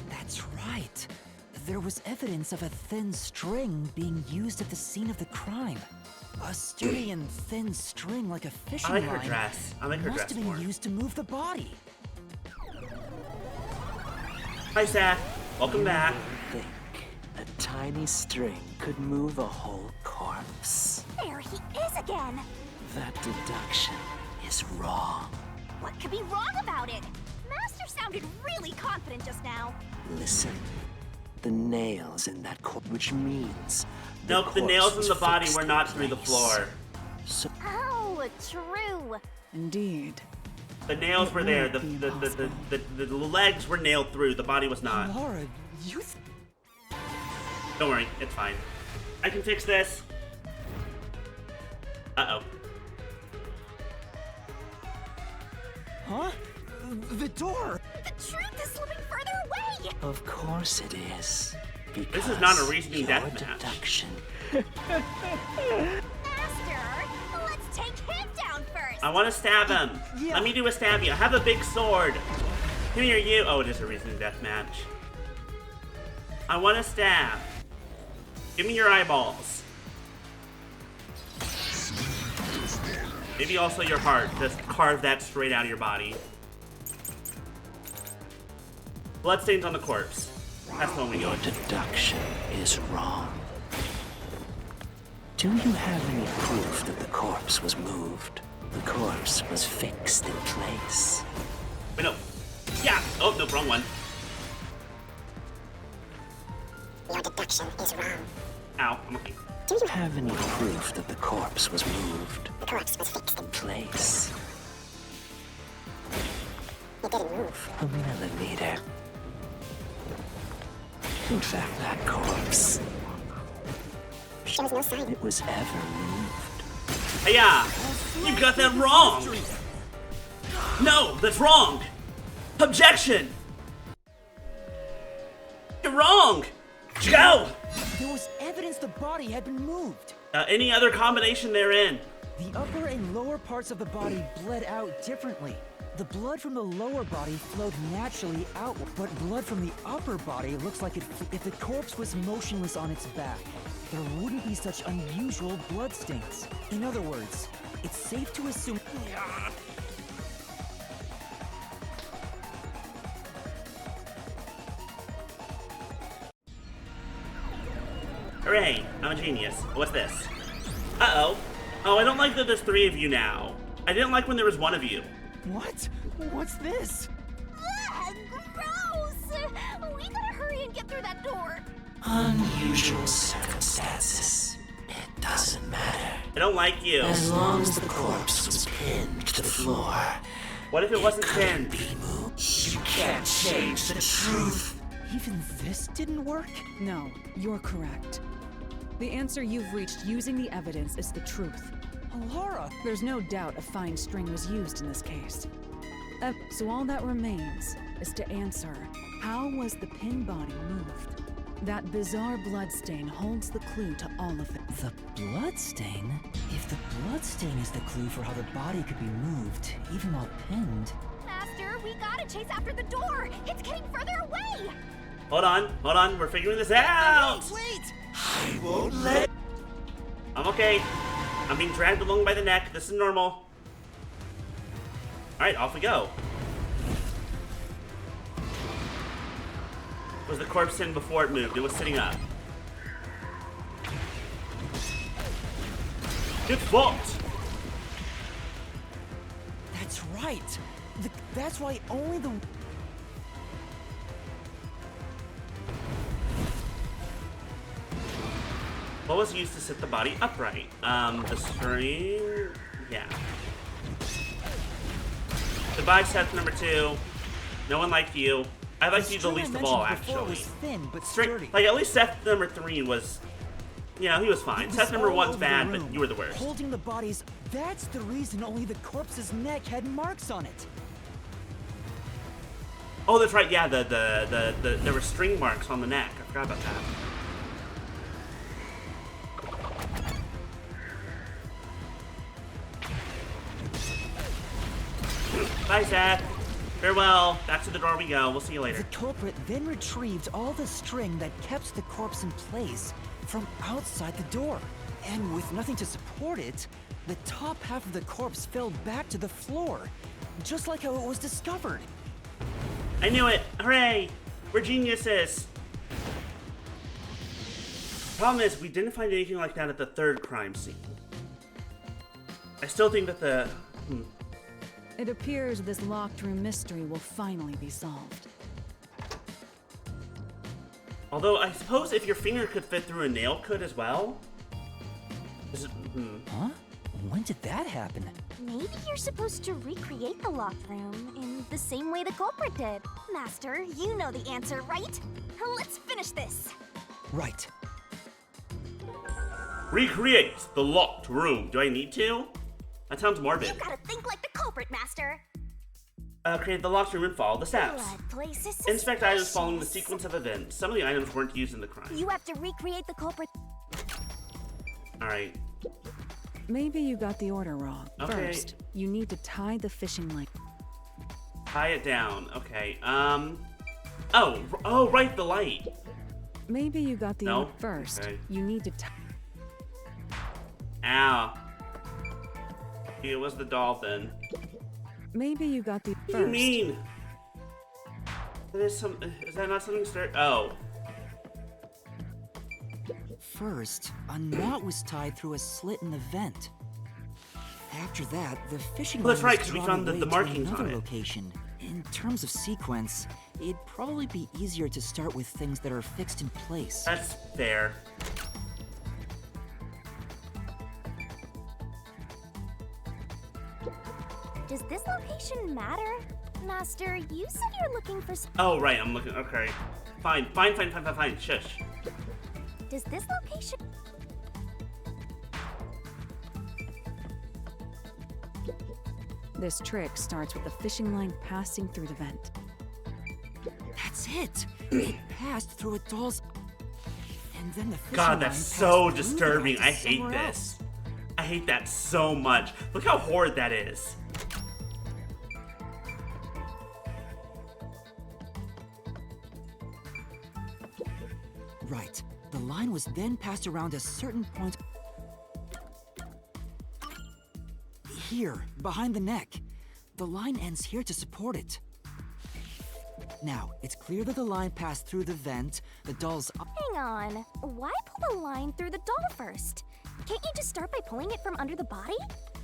That's right. There was evidence of a thin string being used at the scene of the crime. A sturdy and thin string like a fishing I like line her dress. I like her must dress have been more. used to move the body. Hi, Seth. Welcome back. Think a tiny string could move a whole corpse. There he is again! That deduction is wrong. What could be wrong about it? Master sounded really confident just now. Listen. The nails in that corpse, which means... Nope, the nails in the body were not through the floor. So Oh, true. Indeed. The nails were there. The legs were nailed through. The body was not. Laura, you... Don't worry, it's fine. I can fix this. Uh-oh. Huh? The door! The truth is slipping further away! of course it is. This is not a reasoning your deathmatch. deduction. Master, let's take him down first! I want to stab him. Yeah. Let me do a stab you. I have a big sword. Come here, you. Oh, it is a reasoning deathmatch. I want to stab. Give me your eyeballs. Maybe also your heart. Just carve that straight out of your body. Bloodstains on the corpse. That's the one we go Your with. deduction is wrong. Do you have any proof that the corpse was moved? The corpse was fixed in place. Wait, no. Yeah. Oh, no, wrong one. Your deduction is wrong. Ow, I'm okay. Do you have any proof that the corpse was moved? The corpse was fixed in Place. It didn't move. A millimeter. In fact, that corpse, There was no sign. it was ever moved. Yeah, you got that wrong. No, that's wrong. Objection. You're wrong. Go. There was evidence the body had been moved. Any other combination therein. The upper and lower parts of the body bled out differently. The blood from the lower body flowed naturally outward, but blood from the upper body looks like if the corpse was motionless on its back, there wouldn't be such unusual blood stains. In other words, it's safe to assume... Hooray, I'm a genius. What's this? Uh-oh. Oh, I don't like that there's 3 of you now. I didn't like when there was 1 of you. What? What's this? Ugh, gross! We gotta hurry and get through that door. Unusual circumstances. It doesn't matter. I don't like you. As long as the corpse was pinned to the floor. What if it wasn't pinned? Be moved. You can't change the truth. Even this didn't work? No, you're correct. The answer you've reached using the evidence is the truth. Laura! There's no doubt a fine string was used in this case. So all that remains is to answer, how was the pin body moved? That bizarre bloodstain holds the clue to all of it. The bloodstain? If the bloodstain is the clue for how the body could be moved, even while pinned... Master, we gotta chase after the door! It's getting further away! Hold on, we're figuring this out! Wait! I won't let. I'm okay. I'm being dragged along by the neck. This is normal. Alright, off we go. Was the corpse in before it moved? It was sitting up. Get fucked! That's right! That's why only the... What was used to sit the body upright? The string... Yeah. Goodbye, Seth number 2. No one liked you. I liked you the least of all, actually. Was thin, but String, sturdy. like, at least Seth number 3 was... You know, he was fine. It was Seth number all 1's over the bad, room, but you were the worst. Holding the bodies, that's the reason only the corpse's neck had marks on it. Oh, that's right, yeah, there were string marks on the neck. I forgot about that. Bye, Seth. Farewell. Back to the door we go. We'll see you later. The culprit then retrieved all the string that kept the corpse in place from outside the door. And with nothing to support it, the top half of the corpse fell back to the floor, just like how it was discovered. I knew it. Hooray. We're geniuses. problem is, we didn't find anything like that at the third crime scene. I still think that the... It appears this locked room mystery will finally be solved. Although, I suppose if your finger could fit through a nail, could as well? Huh? When did that happen? Maybe you're supposed to recreate the locked room in the same way the culprit did. Master, you know the answer, right? Let's finish this. Right. Recreate the locked room. Do I need to? That sounds morbid. You gotta think like the culprit, Master. Create the locked room and follow the steps. Blood places Inspect items following the sequence of events. Some of the items weren't used in the crime. You have to recreate the culprit. Alright. Maybe you got the order wrong. Okay. First, you need to tie the fishing line. Tie it down. Okay. Oh, right, the light. Maybe you got the No? First, Okay. you need to tie. Ow. It was the dolphin. Maybe you got the What first. do you mean? Is that not something Oh. First, a knot was tied through a slit in the vent. After that, the fishing Well, that's line right, was 'cause we drawn found the away to markings on another it. location. In terms of sequence, it'd probably be easier to start with things that are fixed in place. That's fair. Does this location matter? Master, you said you're looking for... Oh, right, I'm looking. Okay. Fine. Shush. Does this location... This trick starts with the fishing line passing through the vent. That's it! It passed through a doll's... And then the fishing God, line that's passed so through the disturbing. vent to I hate somewhere this. else. I hate that so much. Look how horrid that is. Right. The line was then passed around a certain point... Here, behind the neck. The line ends here to support it. Now, it's clear that the line passed through the vent, the doll's... Hang on. Why pull the line through the doll first? Can't you just start by pulling it from under the body?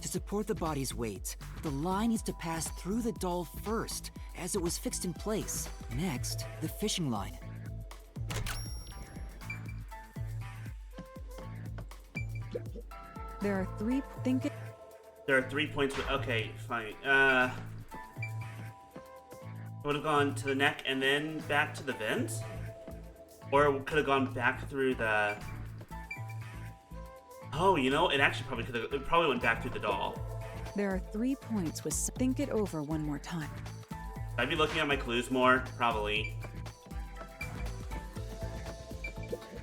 To support the body's weight, the line needs to pass through the doll first, as it was fixed in place. Next, the fishing line. There are three. There are 3 points. Okay, fine. Would have gone to the neck and then back to the vent, or it could have gone back through the. Oh, you know, it actually probably could have. It probably went back through the doll. There are 3 points with. Think it over one more time. Should I be looking at my clues more? Probably.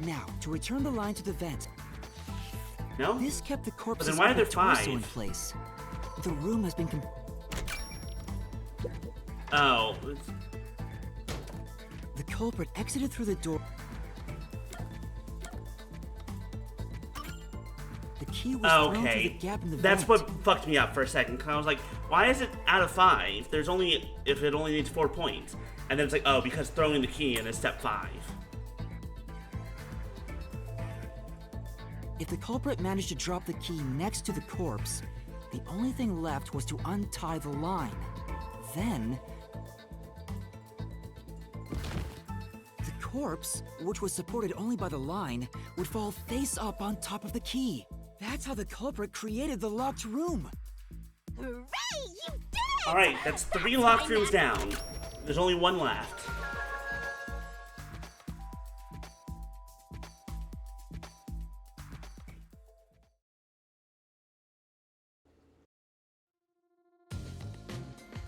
Now, to return the line to the vent. No? This kept the corpse's then why are there upper torso 5? in place. The room has been Oh. The culprit exited through the door. The key was thrown through the Okay. gap in the That's vent. what fucked me up for a second. Cause I was like, why is it out of 5? There's only if it only needs 4 points. And then it's like, oh, because throwing the key in is step 5. If the culprit managed to drop the key next to the corpse, the only thing left was to untie the line. Then... the corpse, which was supported only by the line, would fall face up on top of the key. That's how the culprit created the locked room. Hooray! You did it! Alright, that's 3 locked rooms down. There's only 1 left.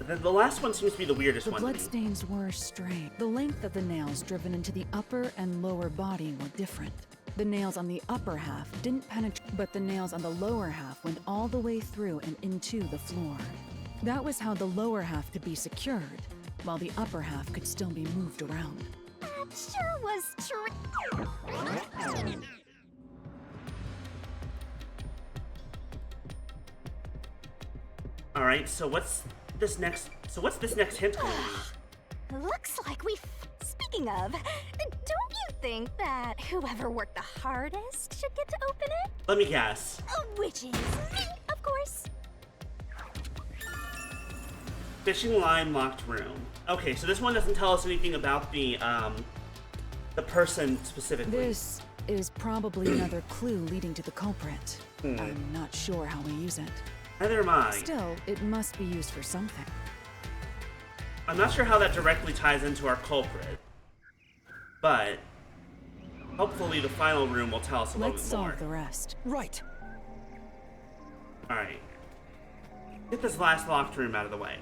The last one seems to be the weirdest The one. to me. bloodstains were strange. The length of the nails driven into the upper and lower body were different. The nails on the upper half didn't penetrate, but the nails on the lower half went all the way through and into the floor. That was how the lower half could be secured, while the upper half could still be moved around. That sure was true. Alright, so what's this next hint going to be? Looks like we've... Speaking of, don't you think that whoever worked the hardest should get to open it? Let me guess. Which is me, of course. Fishing line locked room. Okay, so this one doesn't tell us anything about the person specifically. This is probably another clue leading to the culprit. I'm not sure how we use it. Neither am I. Still, it must be used for something. I'm not sure how that directly ties into our culprit, but hopefully the final room will tell us a little Let's bit more. solve the rest. Right. Alright. Get this last locked room out of the way.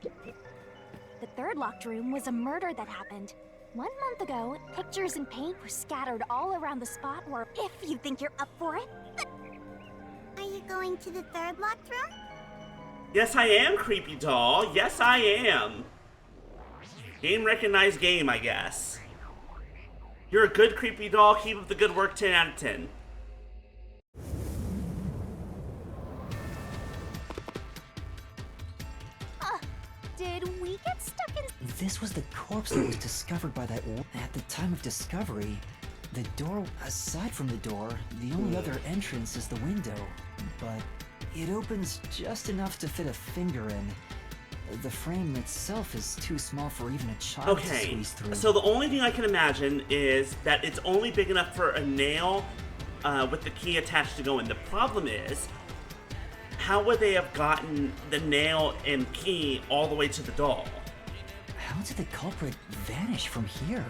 The third locked room was a murder that happened. 1 month ago, pictures and paint were scattered all around the spot where, if you think you're up for it. Are you going to the third locked room? Yes, I am, creepy doll. Yes, I am. Game recognized game, I guess. You're a good creepy doll. Keep up the good work. 10 out of 10. Did we get stuck in? This was the corpse that was discovered by that at the time of discovery. The door, aside from the door, the only other entrance is the window. But it opens just enough to fit a finger in. The frame itself is too small for even a child to Okay, squeeze through. so the only thing I can imagine is that it's only big enough for a nail with the key attached to go in. The problem is, how would they have gotten the nail and key all the way to the doll? How did the culprit vanish from here?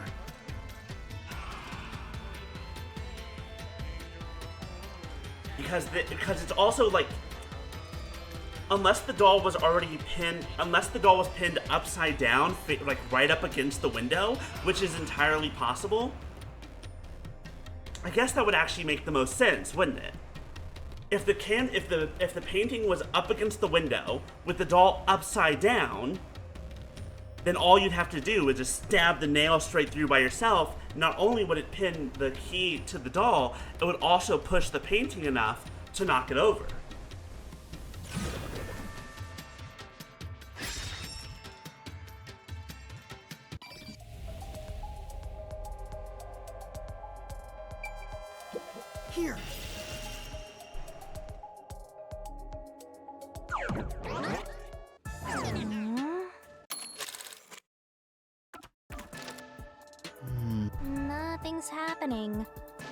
Because it's also like, unless the doll was pinned upside down, like right up against the window, which is entirely possible, I guess that would actually make the most sense, wouldn't it? If the painting was up against the window with the doll upside down, then all you'd have to do is just stab the nail straight through by yourself. Not only would it pin the key to the doll, it would also push the painting enough to knock it over. Here. Nothing's happening.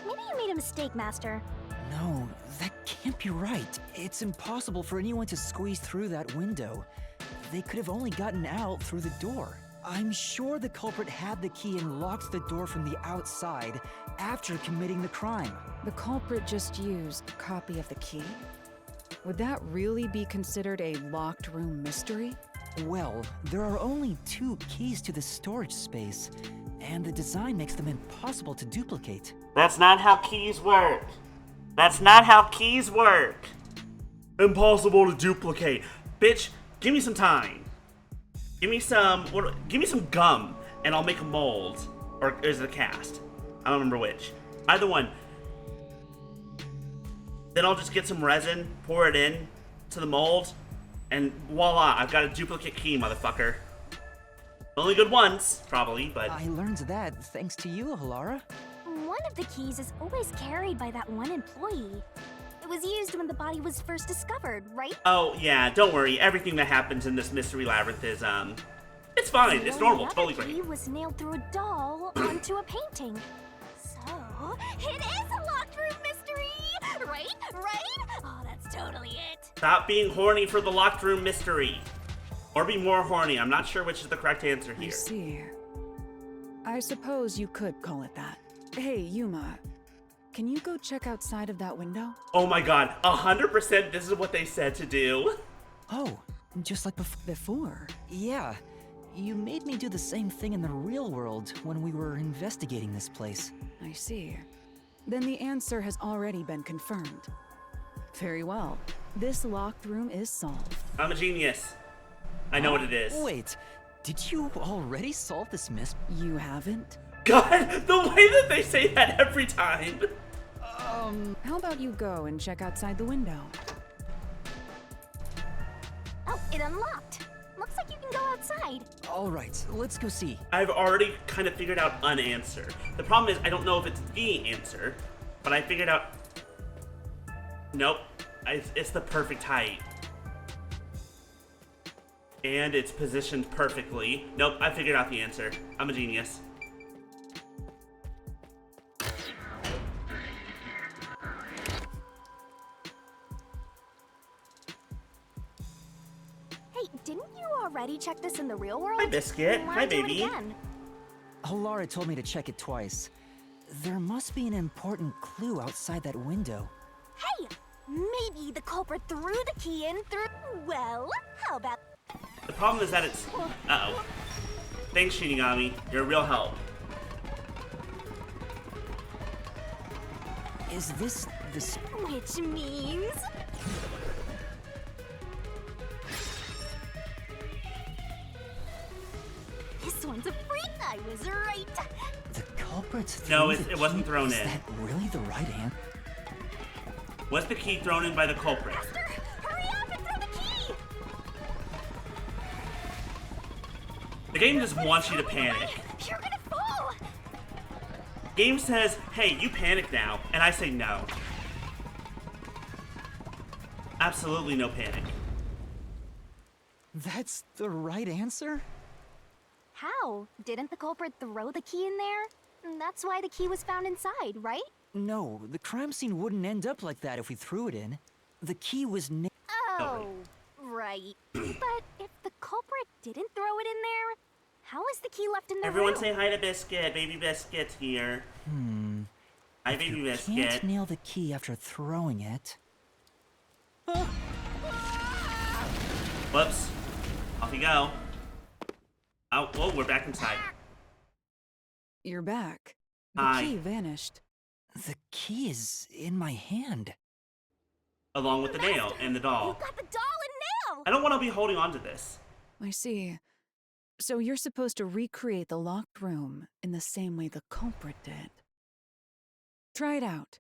Maybe you made a mistake, Master. No, that can't be right. It's impossible for anyone to squeeze through that window. They could have only gotten out through the door. I'm sure the culprit had the key and locked the door from the outside after committing the crime. The culprit just used a copy of the key? Would that really be considered a locked room mystery? Well, there are only 2 keys to the storage space, and the design makes them impossible to duplicate. That's not how keys work. That's not how keys work. Impossible to duplicate. Bitch, give me some time. Give me some gum, and I'll make a mold. Or is it a cast? I don't remember which. Either one. Then I'll just get some resin, pour it in to the mold, and voila, I've got a duplicate key, motherfucker. Only good once, probably, but... I learned that thanks to you, Halara. One of the keys is always carried by that one employee. It was used when the body was first discovered, right? Oh, yeah, don't worry. Everything that happens in this mystery labyrinth is, it's fine. It's normal. Totally great. The key was nailed through a doll onto a painting. So, it is a locked room mystery! Right? Right? Oh, that's totally it. Stop being horny for the locked room mystery. Or be more horny. I'm not sure which is the correct answer here. I see. I suppose you could call it that. Hey, Yuma. Can you go check outside of that window? Oh my god. 100% this is what they said to do. Oh, just like before? Yeah. You made me do the same thing in the real world when we were investigating this place. I see. Then the answer has already been confirmed. Very well. This locked room is solved. I'm a genius. I know what it is. Wait, did you already solve this mystery? You haven't? God, the way that they say that every time. How about you go and check outside the window? Oh, it unlocked. Looks like you can go outside. All right, let's go see. I've already kind of figured out an answer. The problem is I don't know if it's the answer, but I figured out. Nope, it's the perfect height. And it's positioned perfectly. Nope, I figured out the answer. I'm a genius. Hey, didn't you already check this in the real world? Hi, Biscuit. Why Hi, do it baby. again? Lara told me to check it twice. There must be an important clue outside that window. Hey, maybe the culprit threw the key in through. Well, how about? The problem is that it's. Uh-oh. Thanks, Shinigami. You're a real help. Is this the... Which means. This one's a freak. I was right. The culprit's No, threw the it wasn't key? thrown Is in. that really the right answer? Was the key thrown in by the culprit? Master, hurry up and throw the key. The game just wants you to panic. You're gonna fall. Game says, hey, you panic now, and I say no. Absolutely no panic. That's the right answer? How? Didn't the culprit throw the key in there? That's why the key was found inside, right? No, the crime scene wouldn't end up like that if we threw it in. The key was Oh, right. But if the culprit didn't throw it in there, how is the key left in the Everyone room? say hi to Biscuit. Baby Biscuit's here. Hi, If Baby you Biscuit. can't nail the key after throwing it... Whoops. Off you go. Oh, whoa, we're back inside. You're back. The Hi. key vanished. The key is in my hand. Along with the nail and the doll. You got the doll and nail! I don't want to be holding on to this. I see. So you're supposed to recreate the locked room in the same way the culprit did. Try it out.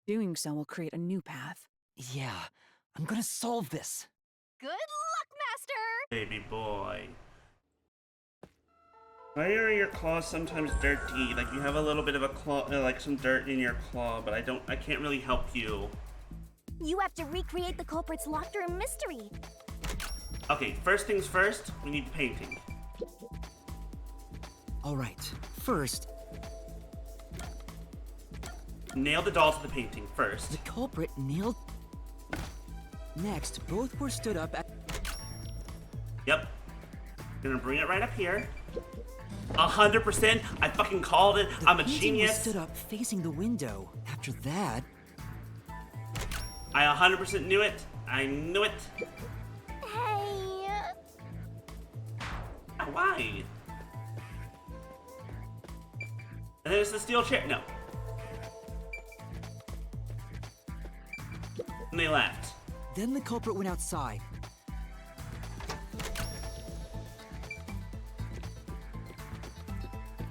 Doing so will create a new path. Yeah, I'm gonna solve this. Good luck, Master! Baby boy. Why are your claws sometimes dirty? Like you have a little bit of a claw, like some dirt in your claw, but I can't really help you. You have to recreate the culprit's locked room mystery. Okay, first things first, we need the painting. Alright, first, Nail the doll to the painting first. the culprit nailed... Next, both were stood up at... Yep. Gonna bring it right up here. 100%. I fucking called it. The I'm a painting was genius. stood up facing the window. After that... I 100% knew it. I knew it. Hey. Why? And then it's the steel chair. No. And they left. Then the culprit went outside.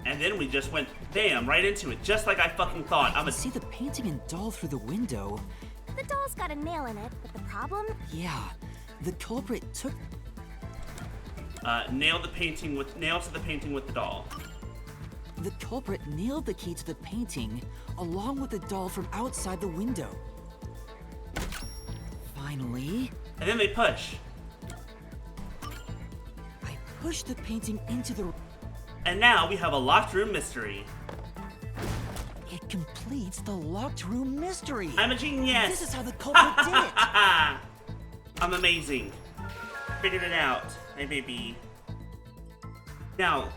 And then we just went, bam, right into it, just like I fucking thought. I can see the painting and doll through the window. The doll's got a nail in it, but the problem? Yeah, the culprit took... Nail to the painting with the doll. The culprit nailed the key to the painting along with the doll from outside the window. Finally... And then they push. I pushed the painting into the... And now we have a locked room mystery. It completes the locked room mystery. I'm a genius. This is how the culprit did it. I'm amazing. Figured it out. Hey, baby. Now,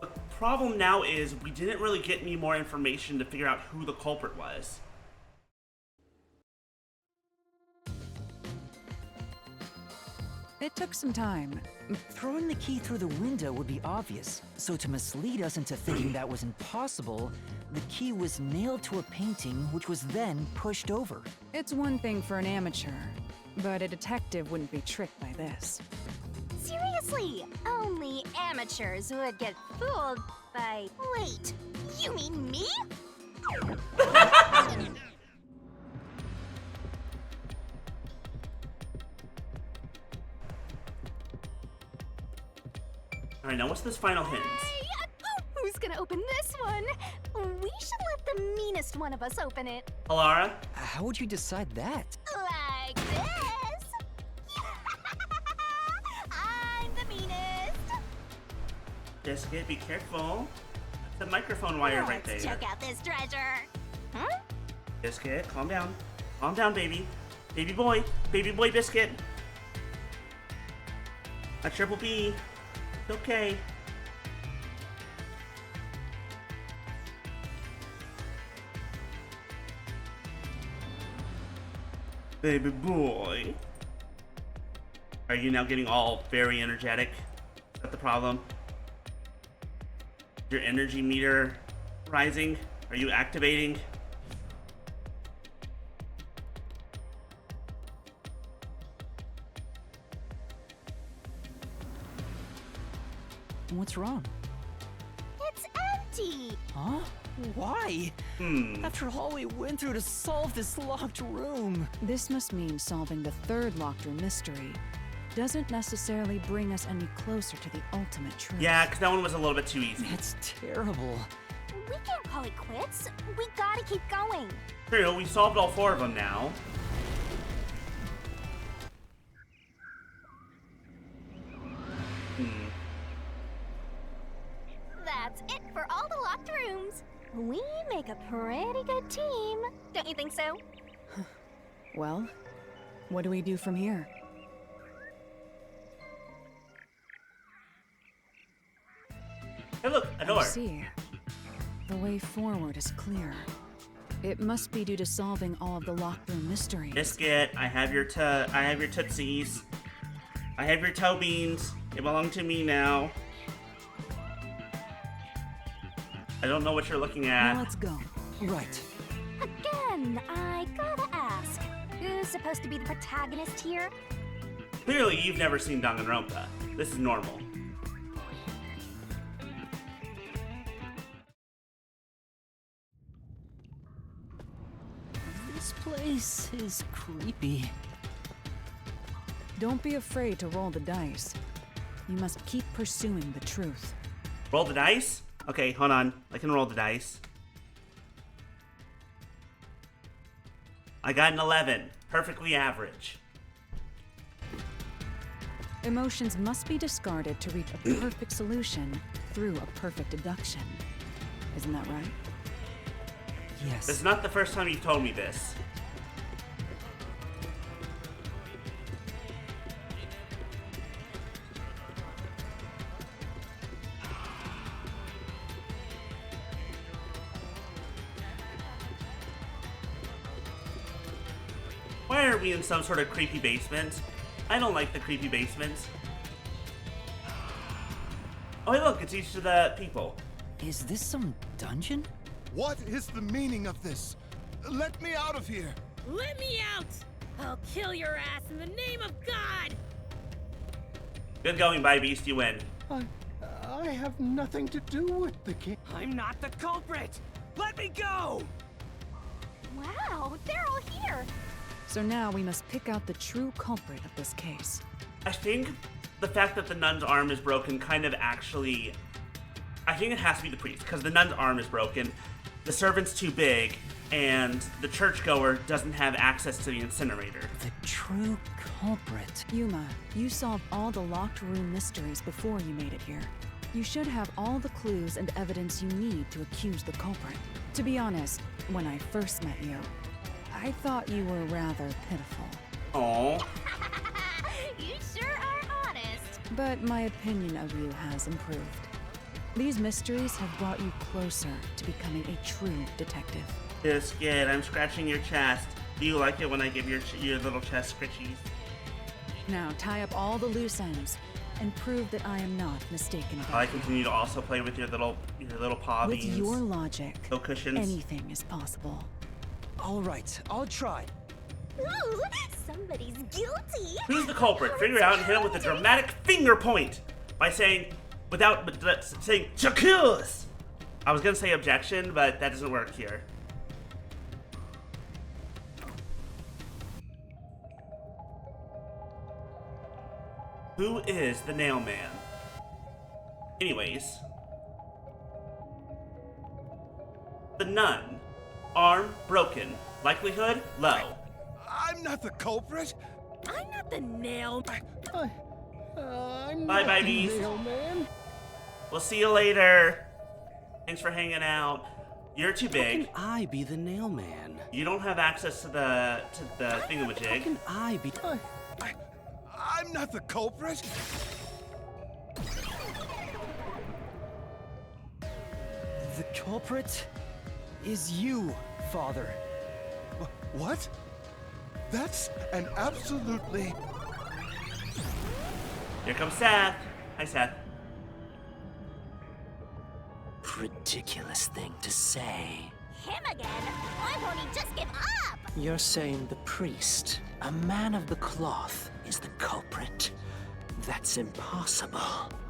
the problem now is we didn't really get any more information to figure out who the culprit was. It took some time. Throwing the key through the window would be obvious. So to mislead us into thinking that was impossible, the key was nailed to a painting which was then pushed over. It's one thing for an amateur, but a detective wouldn't be tricked by this. Seriously, only amateurs would get fooled by... Wait, you mean me? Alright, now what's this final hint? Hey, who's gonna open this one? We should let the meanest one of us open it. Alara? How would you decide that? Like this. I'm the meanest. Biscuit, be careful. That's a microphone wire right there. Let's check out this treasure. Huh? Biscuit, calm down. Calm down, baby. Baby boy. Baby boy Biscuit. A triple B. It's okay. Baby boy. Are you now getting all very energetic? Is that the problem? Your energy meter rising? Are you activating? What's wrong? It's empty. Huh? Why? After all we went through to solve this locked room. This must mean solving the third locked room mystery doesn't necessarily bring us any closer to the ultimate truth. Yeah, because that one was a little bit too easy. That's terrible. We can't call it quits. We gotta keep going. True, we solved all 4 of them now. That's it for all the locked rooms. We make a pretty good team. Don't you think so? Well, what do we do from here? Hey look, a door. I see. The way forward is clear. It must be due to solving all of the locked room mysteries. Biscuit, I have your tootsies. I have your toe beans. They belong to me now. I don't know what you're looking at. Now let's go. Right. Again, I gotta ask. Who's supposed to be the protagonist here? Clearly, you've never seen Danganronpa. This is normal. This place is creepy. Don't be afraid to roll the dice. You must keep pursuing the truth. Roll the dice? Okay, hold on. I can roll the dice. I got an 11. Perfectly average. Emotions must be discarded to reach a perfect solution through a perfect deduction. Isn't that right? Yes. This is not the first time you've told me this. Why are we in some sort of creepy basement? I don't like the creepy basements. Oh, hey, look, it's each of the people. Is this some dungeon? What is the meaning of this? Let me out of here! Let me out! I'll kill your ass in the name of God! Good going, by Beast, you win. I have nothing to do with the game. I'm not the culprit! Let me go! Wow, they're all here. So now we must pick out the true culprit of this case. I think the fact that the nun's arm is broken kind of actually... I think it has to be the priest, because the nun's arm is broken, the servant's too big, and the churchgoer doesn't have access to the incinerator. The true culprit. Yuma, you solved all the locked room mysteries before you made it here. You should have all the clues and evidence you need to accuse the culprit. To be honest, when I first met you, I thought you were rather pitiful. Aww. You sure are honest. But my opinion of you has improved. These mysteries have brought you closer to becoming a true detective. Biscuit, I'm scratching your chest. Do you like it when I give your little chest scritchies? Now tie up all the loose ends and prove that I am not mistaken about I continue to also play with your little paw With beans. your logic, No cushions. anything is possible. All right, I'll try. Ooh, somebody's guilty. Who's the culprit? Figure it out and hit him with a dramatic finger point by saying, saying, J'accuse! I was gonna say objection, but that doesn't work here. Who is the nail man? Anyways. The nun. Arm broken. Likelihood low. I'm not the culprit. I'm not the nail. I'm Bye, not the babies. nail man. We'll see you later. Thanks for hanging out. You're too big. How can I be the nail man? You don't have access to the How thingamajig. can I be? I'm not the culprit. The culprit is you, Father. What? That's an absolutely... Here comes Seth. Hi, Seth. Ridiculous thing to say. Him again? Why won't he just give up? You're saying the priest, a man of the cloth, is the culprit? That's impossible.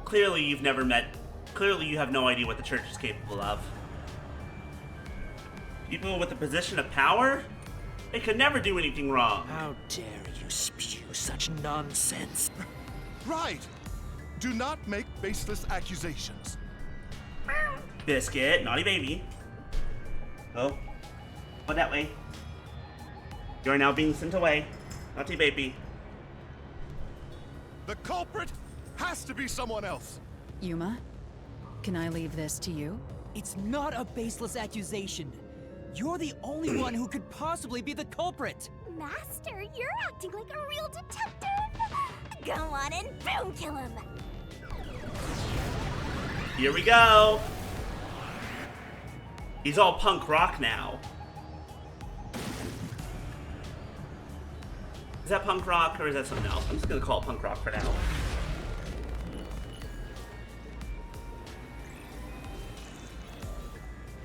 Clearly you have no idea what the church is capable of. People with a position of power? They could never do anything wrong. How dare you spew such nonsense? Right. Do not make baseless accusations. Biscuit, naughty baby. Oh, go that way. You are now being sent away. Naughty baby. The culprit has to be someone else. Yuma, can I leave this to you? It's not a baseless accusation. You're the only one who could possibly be the culprit. Master, you're acting like a real detective. Go on and boom kill him. Here we go. He's all punk rock now. Is that punk rock or is that something else? I'm just gonna call it punk rock for now.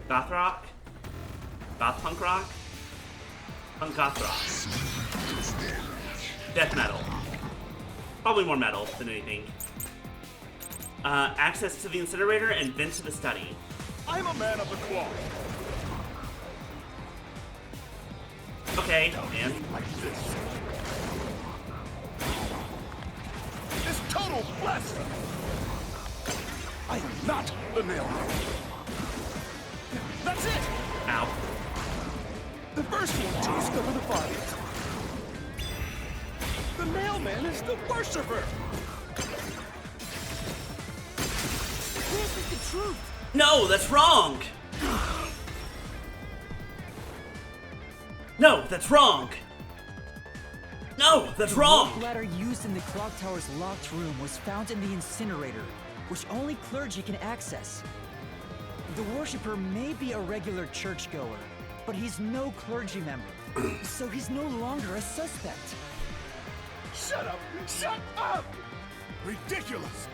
Goth rock? Goth punk rock? Punk goth rock. Death metal. Probably more metal than anything. Access to the incinerator and vent to the study. I'm a man of the cloth. Okay, man. Like this. This total blasphemy. I am not the nail man. That's it. Ow. The first one to discover the bodies. The mailman is the worshiper. This is the truth. No, that's wrong. No, that's wrong. No, that's wrong. The ladder used in the clock tower's locked room was found in the incinerator, which only clergy can access. The worshipper may be a regular churchgoer, but he's no clergy member, so he's no longer a suspect. Shut up! Shut up! Ridiculous!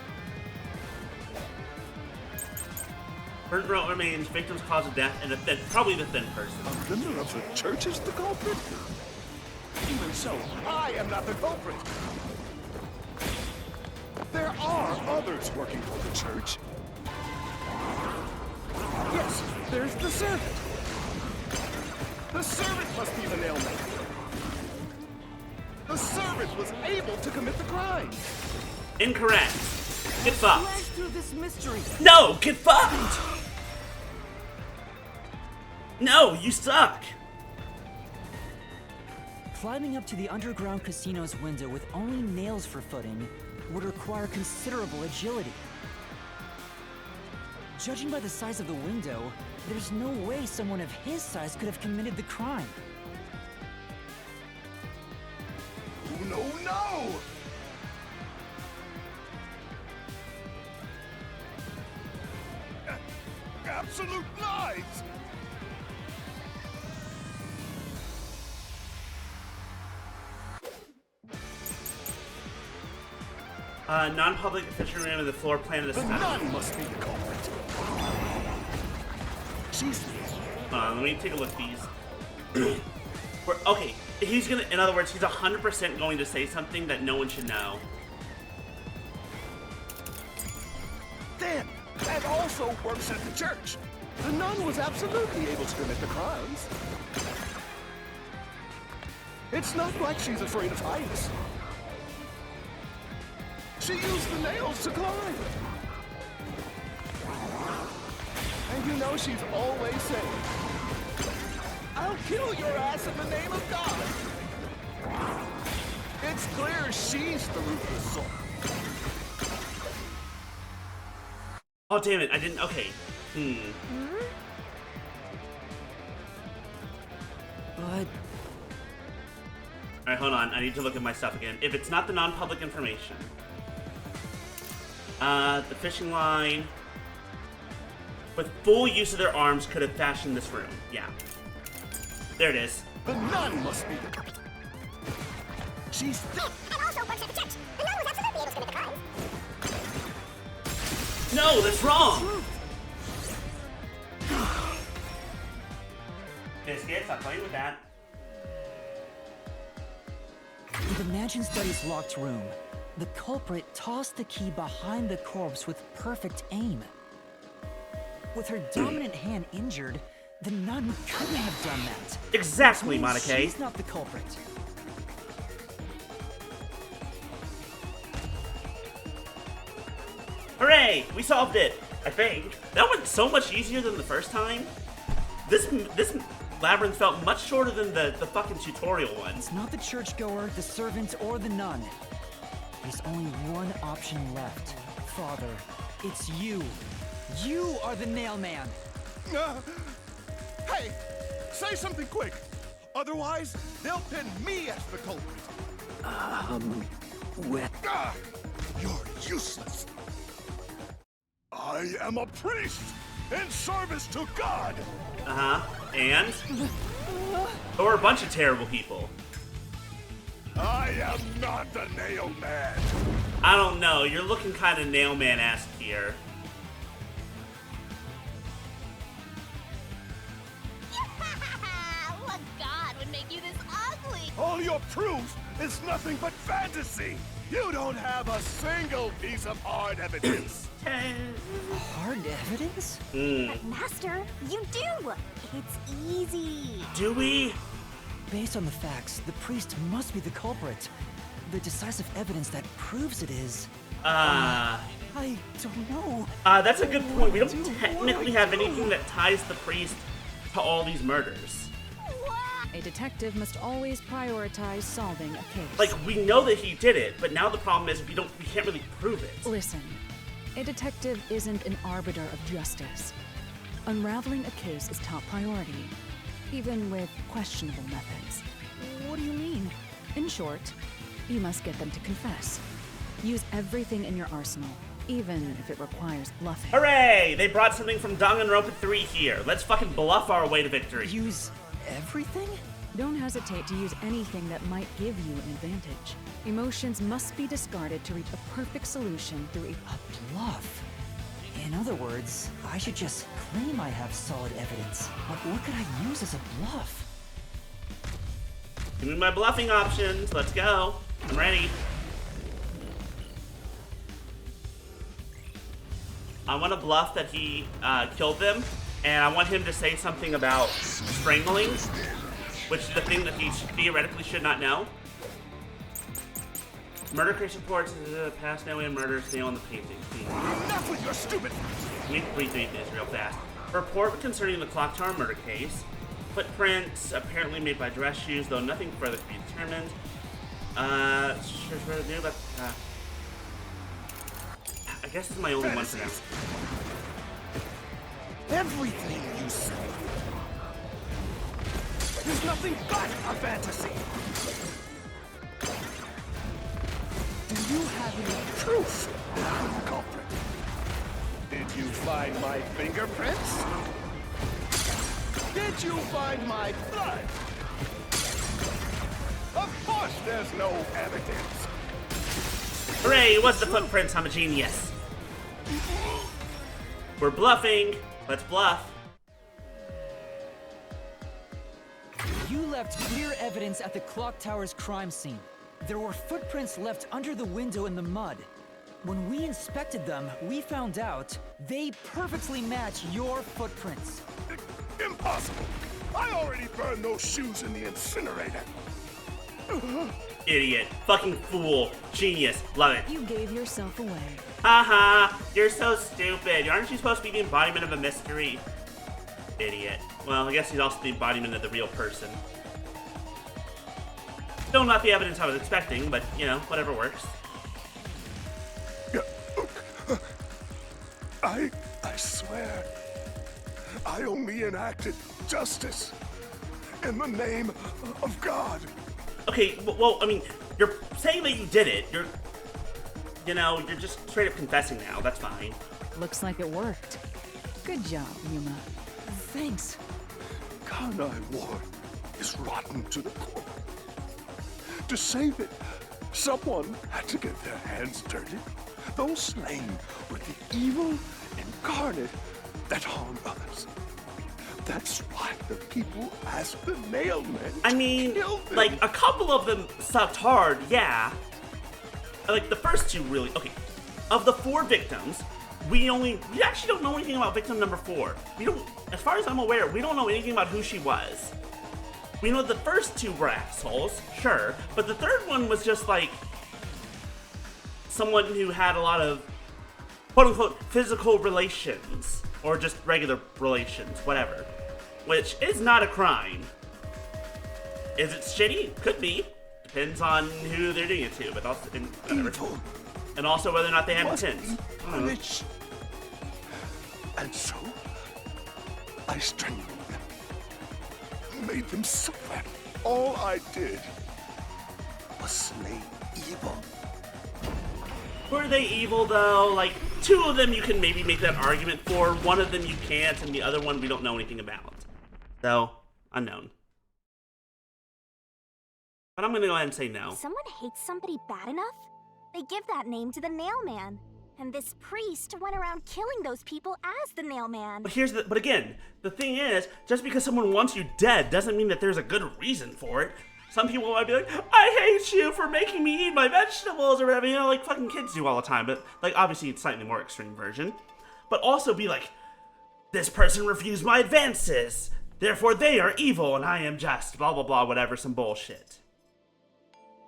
Burnt remains, victim's cause of death, and probably the thin person. A member of the church is the culprit? Even so, I am not the culprit. There are others working for the church. Yes, there's the servant. The servant must be the nailman. The servant was able to commit the crime. Incorrect. Get fucked. Flash through this mystery. No, get fucked. No, you suck. Climbing up to the underground casino's window with only nails for footing would require considerable agility. Judging by the size of the window, there's no way someone of his size could have committed the crime. No, no! Absolute lies! Non-public official room in the floor plan of the The study. nun must be the culprit. She's... Hold on, let me take a look at these. Okay, he's gonna, in other words, he's 100% going to say something that no one should know. Then, that also works at the church. The nun was absolutely able to commit the crimes. It's not like she's afraid of heights. She used the nails to climb. And you know she's always saying, I'll kill your ass in the name of God. It's clear she's the ruthless soul. Oh, damn it, I didn't. Okay. But Alright, hold on. I need to look at my stuff again. If it's not the non-public information. The fishing line. With full use of their arms could have fashioned this room. Yeah. There it is. The nun must be the... She's... And also works at the church. The nun was absolutely able to commit the crime. No, that's wrong! Biscuit, stop playing with that. in the mansion study's locked room, the culprit tossed the key behind the corpse with perfect aim. With her dominant hand injured, the nun couldn't have done that. Exactly, Which means Monica. She's not the culprit. Hooray! We solved it! I think. That went so much easier than the first time. This labyrinth felt much shorter than the fucking tutorial one. It's not the churchgoer, the servant, or the nun. There's only one option left. Father, it's you. You are the nail man. Hey, say something quick. Otherwise, they'll pin me as the culprit. You're useless. I am a priest in service to God. And? Or a bunch of terrible people. I am not the nail man. I don't know. You're looking kind of nail man-esque here. What god would make you this ugly? All your proof is nothing but fantasy. You don't have a single piece of hard evidence. Hard evidence? But Master, you do. It's easy. Do we? Based on the facts, the priest must be the culprit. The decisive evidence that proves it is... I don't know. That's a good point. We don't technically have anything that ties the priest to all these murders. A detective must always prioritize solving a case. Like, we know that he did it, but now the problem is we can't really prove it. Listen, a detective isn't an arbiter of justice. Unraveling a case is top priority, even with questionable methods. What do you mean? In short, you must get them to confess. Use everything in your arsenal, even if it requires bluffing. Hooray! They brought something from Danganronpa 3 here. Let's fucking bluff our way to victory. Use everything? Don't hesitate to use anything that might give you an advantage. Emotions must be discarded to reach a perfect solution through a bluff. In other words, I should just claim I have solid evidence. But what could I use as a bluff? Give me my bluffing options. Let's go. I'm ready. I want to bluff that he killed them, and I want him to say something about strangling, which is the thing that he theoretically should not know. Murder case reports past no way murders nail on the painting. Enough with your stupid. Let me read this real fast. Report concerning the clock tower murder case. Footprints apparently made by dress shoes, though nothing further to be determined. I guess this is my only one for now. Everything you say is nothing but a fantasy. Do you have any proof that I'm the culprit? Did you find my fingerprints? Did you find my blood? Of course there's no evidence. Hooray, it was the footprints, I'm a genius. We're bluffing. Let's bluff. You left clear evidence at the clock tower's crime scene. There were footprints left under the window in the mud. When we inspected them, we found out they perfectly match your footprints. Impossible! I already burned those shoes in the incinerator. Idiot. Fucking fool. Genius. Love it. You gave yourself away. Haha. You're so stupid. Aren't you supposed to be the embodiment of a mystery? Idiot. Well, I guess he's also the embodiment of the real person. Still not the evidence I was expecting, but, you know, whatever works. I swear, I only enacted justice in the name of God. Okay, well, I mean, you're saying that you did it. You're just straight up confessing now. That's fine. Looks like it worked. Good job, Yuma. Thanks. Karnai Ward is rotten to the core. To save it, someone had to get their hands dirty. Those slain were the evil incarnate that harmed others. That's why the people asked the nailmen. I mean, like, a couple of them sucked hard, yeah. Like, the first two really... Okay, of the 4 victims, we actually don't know anything about victim number 4. We don't... As far as I'm aware, we don't know anything about who she was. We know the first 2 were assholes, sure, but the third one was just, like... someone who had a lot of, quote-unquote, physical relations. Or just regular relations, whatever. Which is not a crime. Is it shitty? Could be. Depends on who they're doing it to, but also, and also whether or not they have intent. And so, I strangled them. Made them suffer. All I did was slay evil. Were they evil, though? Like, 2 of them you can maybe make that argument for, 1 of them you can't, and the other one we don't know anything about. So, unknown. But I'm gonna go ahead and say no. If someone hates somebody bad enough, they give that name to the Nailman. And this priest went around killing those people as the Nailman. But again, the thing is, just because someone wants you dead doesn't mean that there's a good reason for it. Some people might be like, I hate you for making me eat my vegetables or whatever, you know, like fucking kids do all the time. But, like, obviously it's slightly more extreme version. But also be like, this person refused my advances, therefore they are evil and I am just, blah, blah, blah, whatever, some bullshit.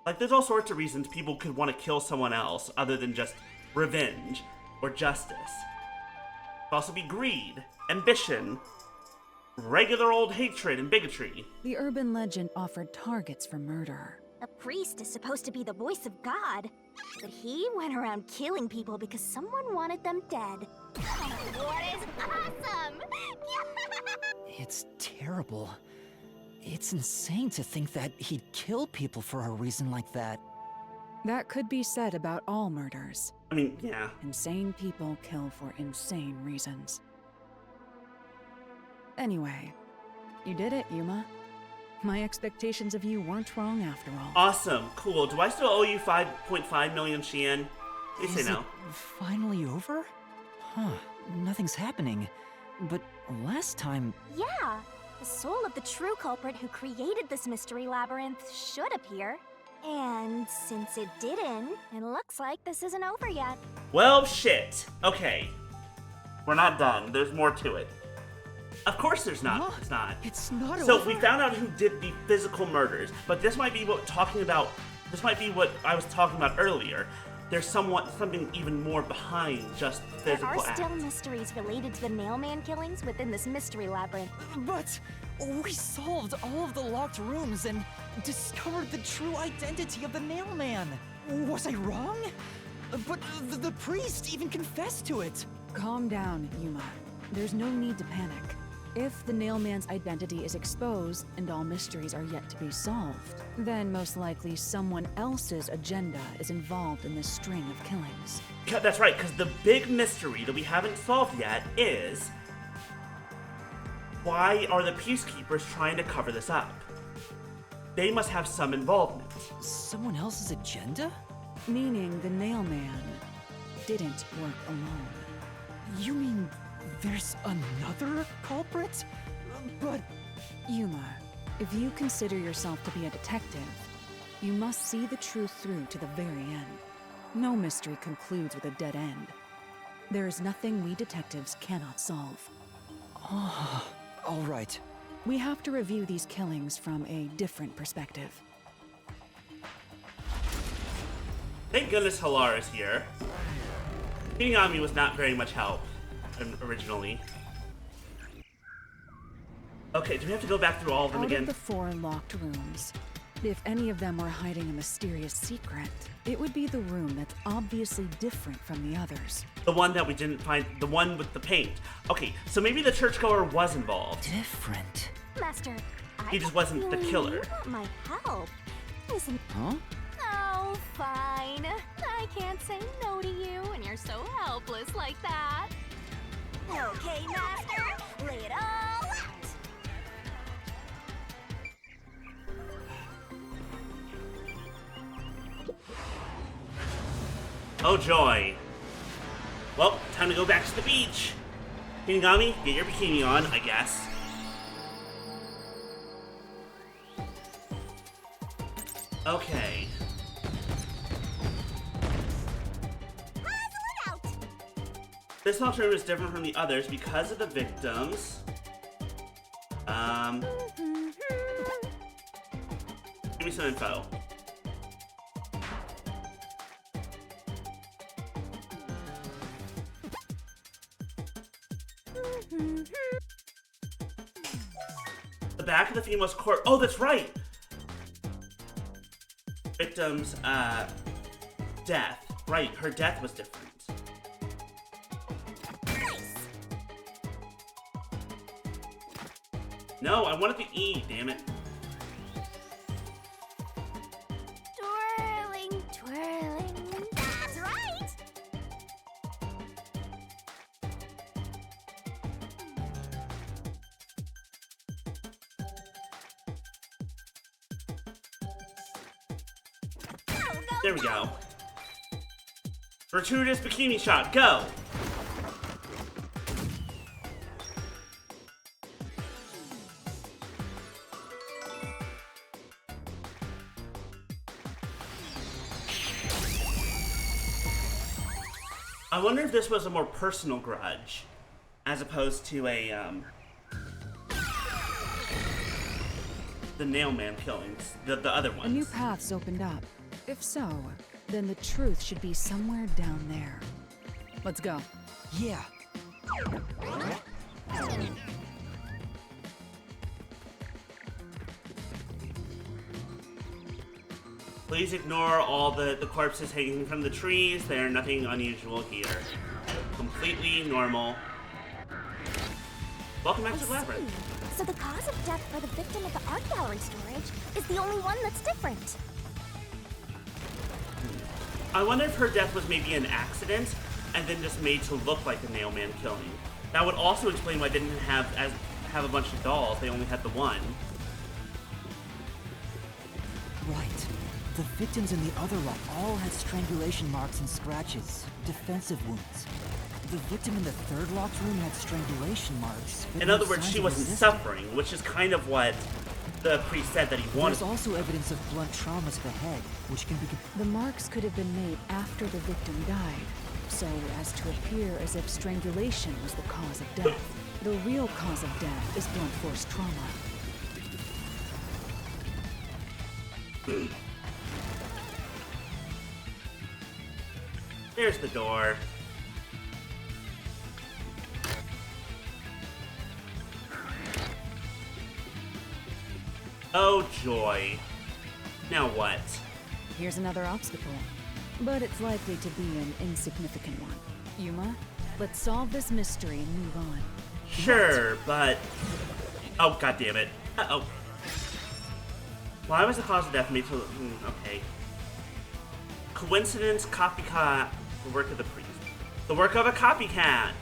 Like, there's all sorts of reasons people could want to kill someone else other than just revenge or justice. It could also be greed, ambition, regular old hatred and bigotry. The urban legend offered targets for murder. A priest is supposed to be the voice of God, but he went around killing people because someone wanted them dead. What is awesome? It's terrible. It's insane to think that he'd kill people for a reason like that. That could be said about all murders. I mean, yeah. Insane people kill for insane reasons. Anyway, you did it, Yuma. My expectations of you weren't wrong after all. Awesome, cool. Do I still owe you 5.5 million shien? Please say no. Is it finally over? Huh, nothing's happening. But last time... Yeah, the soul of the true culprit who created this mystery labyrinth should appear. And since it didn't, it looks like this isn't over yet. Well, shit. Okay. We're not done. There's more to it. Of course there's not. Huh? It's not. It's not So over. we found out who did the physical murders, but this might be what this might be what I was talking about earlier. There's something even more behind just physical There are acts. still mysteries related to the Nailman killings within this mystery labyrinth. But we solved all of the locked rooms and discovered the true identity of the Nailman. Was I wrong? But the priest even confessed to it. Calm down, Yuma. There's no need to panic. If the Nailman's identity is exposed and all mysteries are yet to be solved, then most likely someone else's agenda is involved in this string of killings. That's right, because the big mystery that we haven't solved yet is... why are the Peacekeepers trying to cover this up? They must have some involvement. Someone else's agenda? Meaning the Nailman didn't work alone. You mean there's another culprit? But... Yuma, if you consider yourself to be a detective, you must see the truth through to the very end. No mystery concludes with a dead end. There is nothing we detectives cannot solve. Oh, all right. We have to review these killings from a different perspective. Thank goodness Halar is here. Shinigami was not very much help originally. Okay, do we have to go back through all of them again? Out of the 4 locked rooms, if any of them were hiding a mysterious secret, it would be the room that's obviously different from the others. The one that we didn't find, the one with the paint. Okay, so maybe the churchgoer was involved. Different. Master, He just wasn't the killer. You want my help. Listen. Huh? Oh, fine. I can't say no to you when you're so helpless like that. Okay, Master, lay it all out. Oh joy. Well, time to go back to the beach. Shinigami, get your bikini on, I guess. Okay. This locked room is different from the others because of the victims. Give me some info. The back of the female's corpse. Oh, that's right! Victim's, death. Right, her death was different. No, I wanted the E, damn it. Twirling, twirling. That's right! There we go. Gratuitous bikini shot, go! I wonder if this was a more personal grudge, as opposed to a, the Nailman killings, the other ones. A new path's opened up. If so, then the truth should be somewhere down there. Let's go. Yeah. Please ignore all the corpses hanging from the trees. They are nothing unusual here. Completely normal. Welcome back to the Labyrinth. So the cause of death for the victim at the art gallery storage is the only one that's different. I wonder if her death was maybe an accident and then just made to look like a Nailman killing. That would also explain why they didn't have a bunch of dolls. They only had the one. Right. The victims in the other lot all had strangulation marks and scratches, defensive wounds. The victim in the third locked room had strangulation marks. In other words, she wasn't suffering, which is kind of what the priest said that he wanted. There's also evidence of blunt trauma to the head, which can be... The marks could have been made after the victim died, so as to appear as if strangulation was the cause of death. The real cause of death is blunt force trauma. There's the door. Oh joy. Now what? Here's another obstacle, but it's likely to be an insignificant one. Yuma, let's solve this mystery and move on. Sure, but... Oh, god damn it. Uh-oh. Why was the cause of death made to... okay. Coincidence, copycat, the work of the priest. The work of a copycat!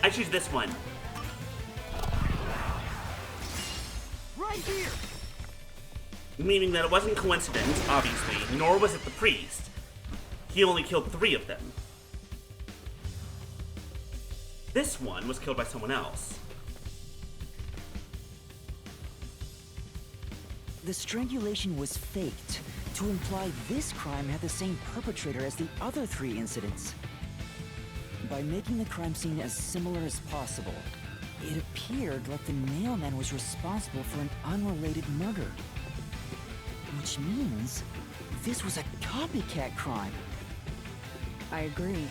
I choose this one. Right here! Meaning that it wasn't coincidence, obviously, nor was it the priest. He only killed 3 of them. This one was killed by someone else. The strangulation was faked to imply this crime had the same perpetrator as the other 3 incidents. By making the crime scene as similar as possible, it appeared like the Nailman was responsible for an unrelated murder. Which means This was a copycat crime. I agree.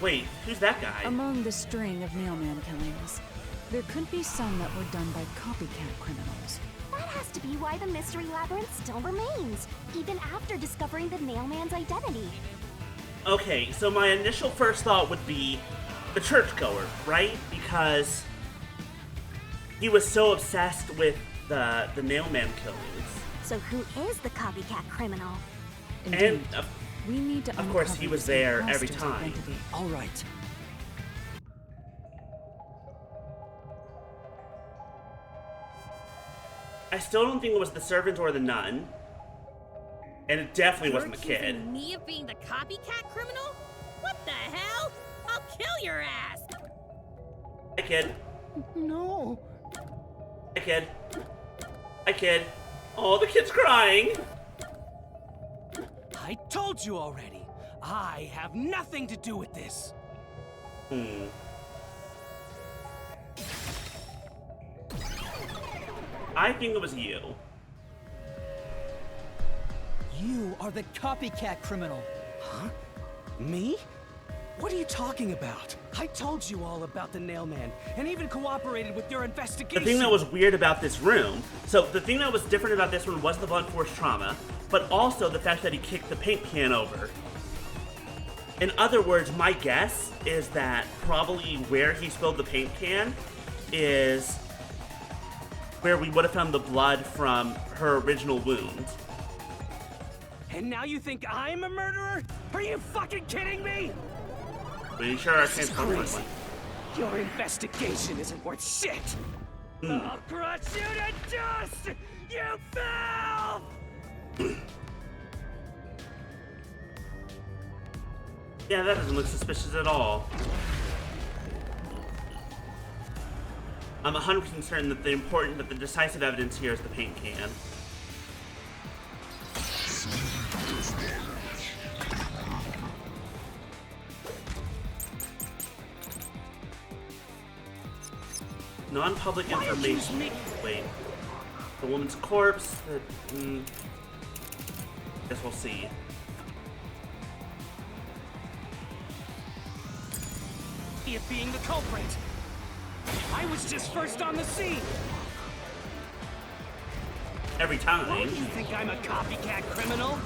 Wait, who's that guy? Among the string of nailman killings, there could be some that were done by copycat criminals. That has to be why the mystery labyrinth still remains, even after discovering the nailman's identity. Okay, so my initial first thought would be the churchgoer, right? Because he was so obsessed with the nailman killings. So who is the copycat criminal? And we need to of course he was there every time. All right. I still don't think it was the servant or the nun. And it definitely wasn't the kid. Accusing me of being the copycat criminal? What the hell? I'll kill your ass! Hi, kid. No. Hi, kid. Hi, kid. Oh, the kid's crying. I told you already. I have nothing to do with this. I think it was you. You are the copycat criminal. Huh? Me? What are you talking about? I told you all about the nailman, and even cooperated with your investigation. The thing that was weird about this room, so the thing that was different about this one was the blunt force trauma, but also the fact that he kicked the paint can over. In other words, my guess is that probably where he spilled the paint can is where we would have found the blood from her original wound. And now you think I'm a murderer? Are you fucking kidding me? We sure are This is crazy. Your investigation isn't worth shit. I'll crush you to dust, you filth! Yeah, that doesn't look suspicious at all. I'm 100% certain that the decisive evidence here is the paint can. Non-public information. Wait. The woman's corpse. Guess we'll see. It being the culprit. I was just first on the scene. Every time. Why do you think I'm a copycat criminal?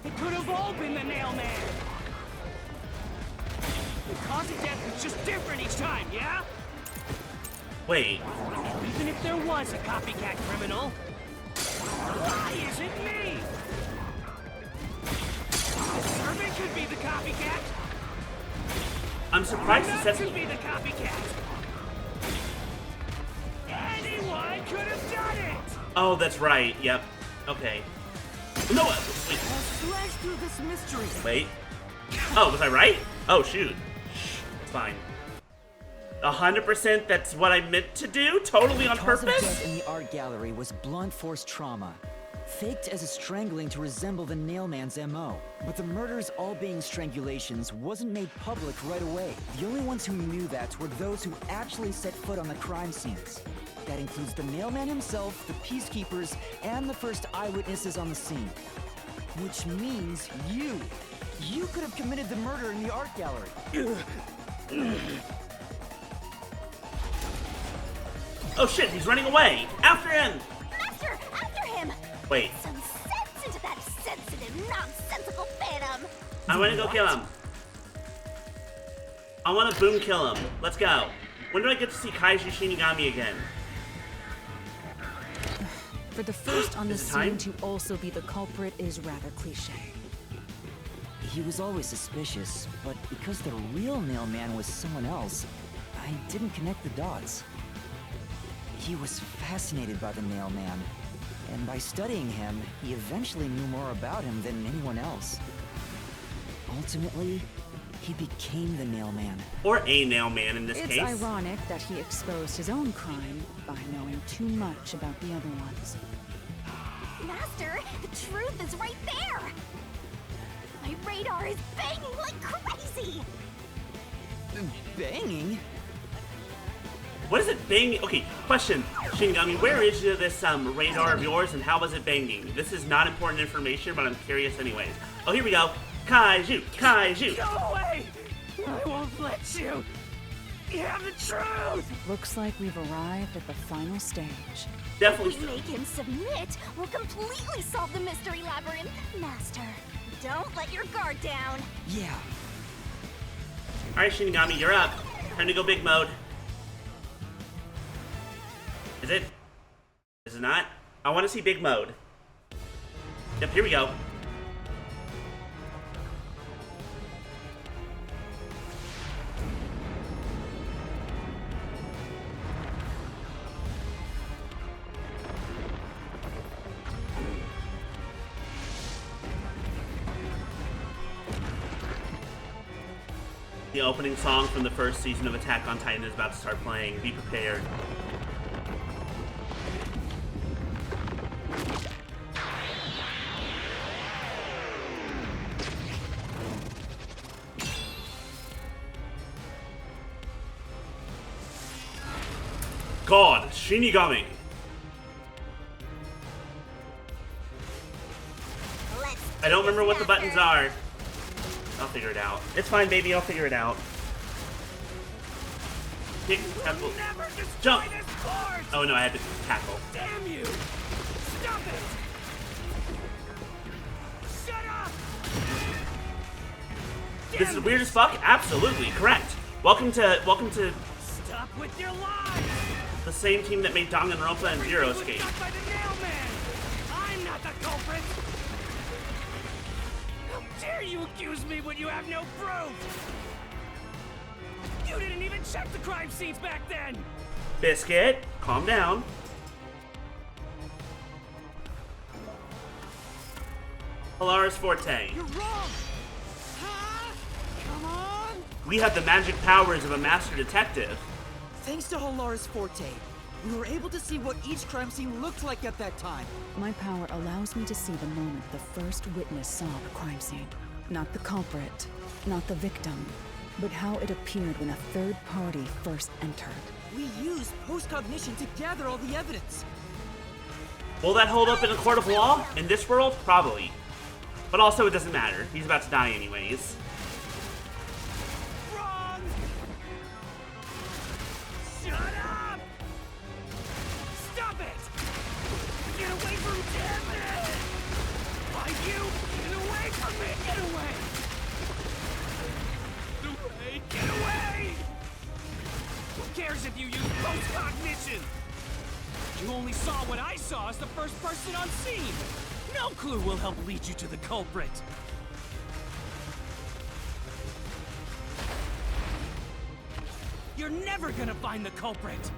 It could have all been the nailman. The cause of death was just different each time, yeah? Wait. Even if there was a copycat criminal, why is it me? The servant could be the copycat. I'm surprised he says could be the copycat. Anyone could have done it. Oh, that's right. Yep. Okay. No. Wait. Slash through this mystery. Wait. Oh, was I right? Oh, shoot. It's fine. 100% that's what I meant to do? Totally on The cause of purpose? death in the art gallery was blunt force trauma, faked as a strangling to resemble the nailman's MO. But the murders all being strangulations wasn't made public right away. The only ones who knew that were those who actually set foot on the crime scenes. That includes the nailman himself, the peacekeepers, and the first eyewitnesses on the scene. Which means you. You could have committed the murder in the art gallery. Oh shit, he's running away! After him! Master, after him! Wait, Some sense into that sensitive, nonsensical phantom! I wanna go kill him. I wanna boom kill him. Let's go. When do I get to see Kaiju Shinigami again? For the first on the Is it time? scene to also be the culprit is rather cliche. He was always suspicious, but because the real nailman was someone else, I didn't connect the dots. He was fascinated by the nailman, and by studying him, he eventually knew more about him than anyone else. Ultimately, he became the nailman. Or a nailman in this It's case. ironic that he exposed his own crime by knowing too much about the other ones. Master, the truth is right there! My radar is banging like crazy! Banging? What is it banging? Okay, question. Shinigami, where is this radar of yours and how was it banging? This is not important information, but I'm curious anyways. Oh, here we go. Kaiju! Kaiju! Go away! I won't let you! You have the truth! Looks like we've arrived at the final stage. Definitely. If we make him submit, we'll completely solve the mystery labyrinth. Master, don't let your guard down. Yeah. Alright, Shinigami, you're up. Time to go big mode. Is it? Is it not? I want to see big mode. Yep, here we go. The opening song from the first season of Attack on Titan is about to start playing. Be prepared. God, Shinigami. I don't remember what the buttons are. I'll figure it out. It's fine, baby. I'll figure it out. Kick, tackle, jump. Oh no, I had to tackle. Damn you! Stop it! Shut up! This is weird as fuck. Absolutely correct. Welcome to Stop with your lies! the same team that made Danganronpa and Zero Escape. By the nailman! I'm not the culprit! How dare you accuse me when you have no proof? You didn't even check the crime scenes back then! Biscuit, calm down. Polaris Forte. You're wrong! Huh? Come on! We have the magic powers of a master detective. Thanks to Halaris Forte, we were able to see what each crime scene looked like at that time. My power allows me to see the moment the first witness saw the crime scene. Not the culprit, not the victim, but how it appeared when a third party first entered. We used post-cognition to gather all the evidence. Will that hold up in a court of law? In this world? Probably. But also, it doesn't matter. He's about to die anyways. Wrong! Shut up! Stop it! Get away from Devin! Why you? Get away from me! Get away! Get away! Who cares if you use post-cognition? You only saw what I saw as the first person on scene. No clue will help lead you to the culprit. You're never gonna find the culprit.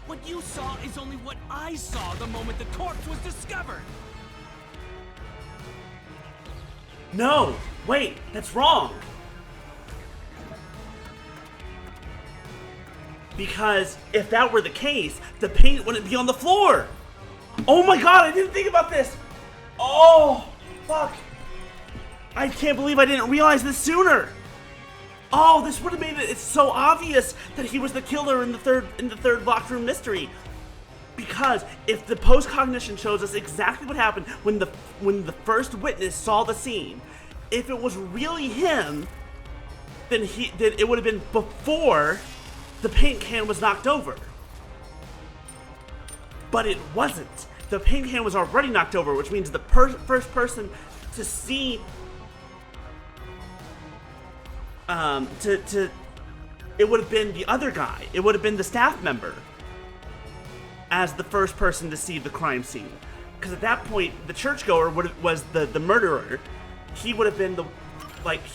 What you saw is only what I saw the moment the corpse was discovered. No! Wait, that's wrong! Because if that were the case, the paint wouldn't be on the floor! Oh my god, I didn't think about this! Oh, fuck. I can't believe I didn't realize this sooner! Oh, this would have made it so obvious that he was the killer in the third locked room mystery. Because if the post-cognition shows us exactly what happened when the first witness saw the scene, if it was really him, then it would have been before the paint can was knocked over. But it wasn't. The paint can was already knocked over, which means the first person to see it would have been the other guy. It would have been the staff member as the first person to see the crime scene. Because at that point, the churchgoer was the murderer. He would have been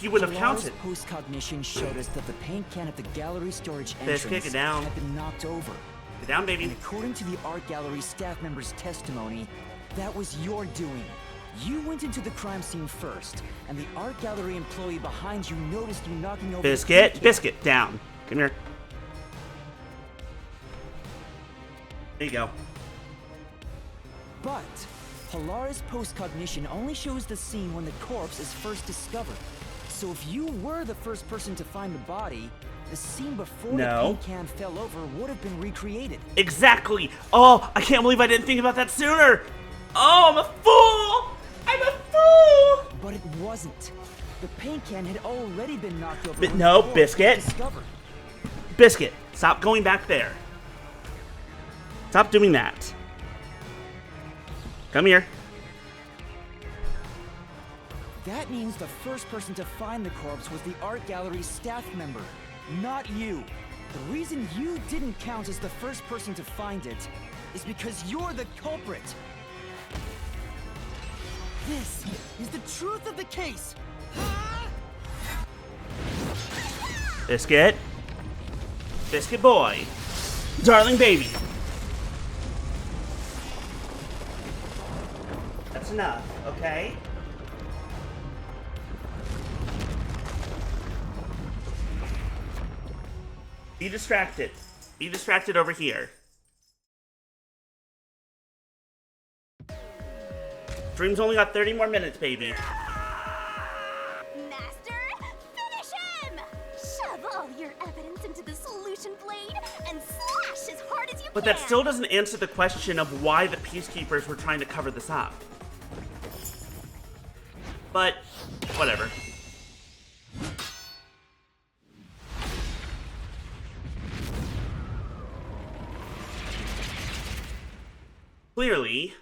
he would have counted. Post-cognition showed us that the paint can at the gallery storage Biscuit, entrance get down. had been knocked over. Get down, baby. And according to the art gallery staff member's testimony, that was your doing. You went into the crime scene first, and the art gallery employee behind you noticed you knocking over Biscuit, the Biscuit, down. Come here. There you go. But Polaris postcognition only shows the scene when the corpse is first discovered. So if you were the first person to find the body, the scene before the paint can fell over would have been recreated. Exactly. Oh, I can't believe I didn't think about that sooner. Oh, I'm a fool. I'm a fool. But it wasn't. The paint can had already been knocked over. But no, Biscuit. Biscuit, stop going back there. Stop doing that. Come here. That means the first person to find the corpse was the art gallery's staff member, not you. The reason you didn't count as the first person to find it is because you're the culprit. This is the truth of the case. Biscuit. Biscuit boy. Darling baby. That's enough, okay? Be distracted. Be distracted over here. Dream's only got 30 more minutes, baby. Master, finish him! Shove all your evidence into the solution blade and slash as hard as you can. But that still doesn't answer the question of why the Peacekeepers were trying to cover this up. But, whatever. Clearly,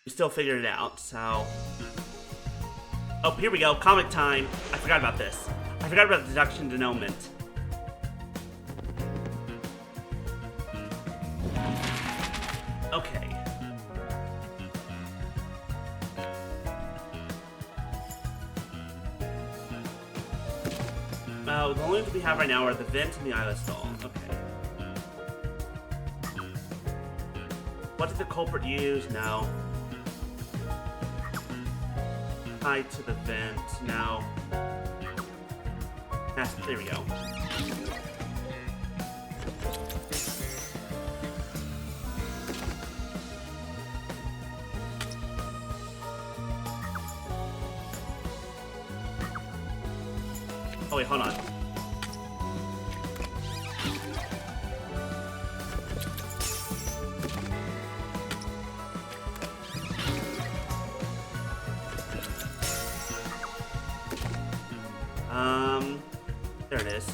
we still figured it out, so... Oh, here we go, comic time. I forgot about this. I forgot about the deduction denouement. Okay. The only ones we have right now are the vent and the eyeless doll. Okay. What did the culprit use? No. Tied to the vent. No. There we go. Oh wait, hold on. There it is.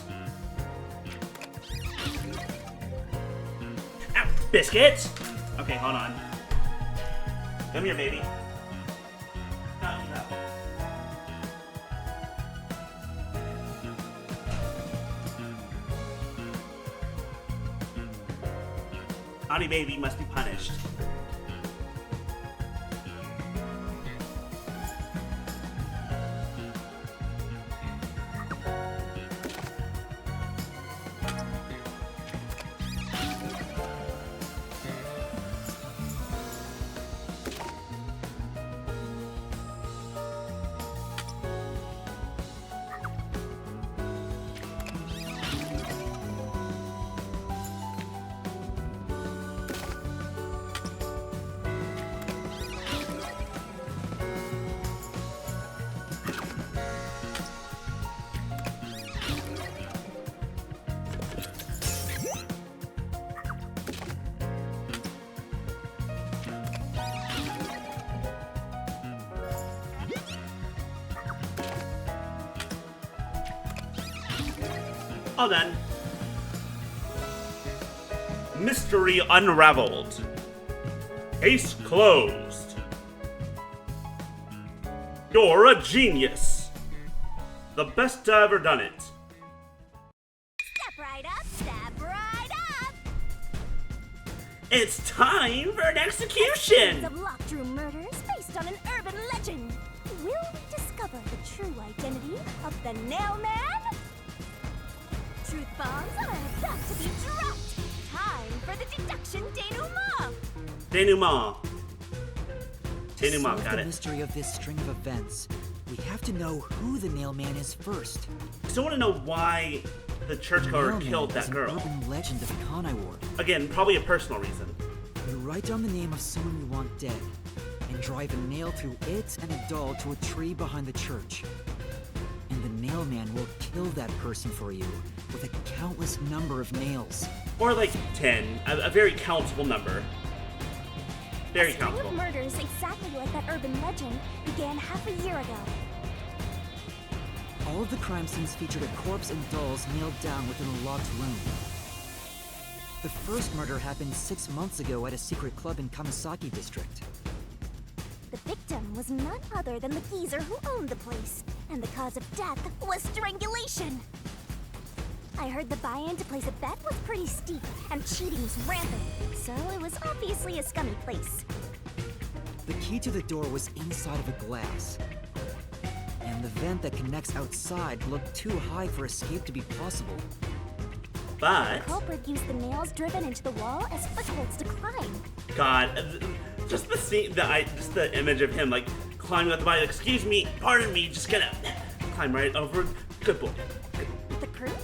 Ow, Biscuit! Okay, hold on. Come here, baby. No. Naughty baby must be punished. All done. Mystery unraveled. Case closed. You're a genius. The best I ever done it. Step right up, step right up. It's time for an execution. Of locked room murders based on an urban legend. Will we discover the true identity of the Nail Man? Truth bombs are about to be dropped. Time for the deduction denouement. Denouement. To Denouement, solve got the it. mystery of this string of events, we have to know who the Nail Man is first. I still want to know why the churchgoer Nail killed Man is that an girl. urban legend of Conai Ward. Again, probably a personal reason. You write down the name of someone you want dead, and drive a nail through it and a doll to a tree behind the church. And the nailman will kill that person for you with a countless number of nails. Or like 10, a very countable number. Very a string countable. of murders exactly like that urban legend began half a year ago. All of the crime scenes featured a corpse and dolls nailed down within a locked room. The first murder happened 6 months ago at a secret club in Kamasaki district. The victim was none other than the geezer who owned the place, and the cause of death was strangulation. I heard the buy-in to place a bet was pretty steep, and cheating was rampant, so it was obviously a scummy place. The key to the door was inside of a glass, and the vent that connects outside looked too high for escape to be possible. But the culprit used the nails driven into the wall as footholds to climb. God, just the scene, just the image of him like climbing up the body. Like, excuse me, pardon me, just gonna climb right over. Good boy. The proof?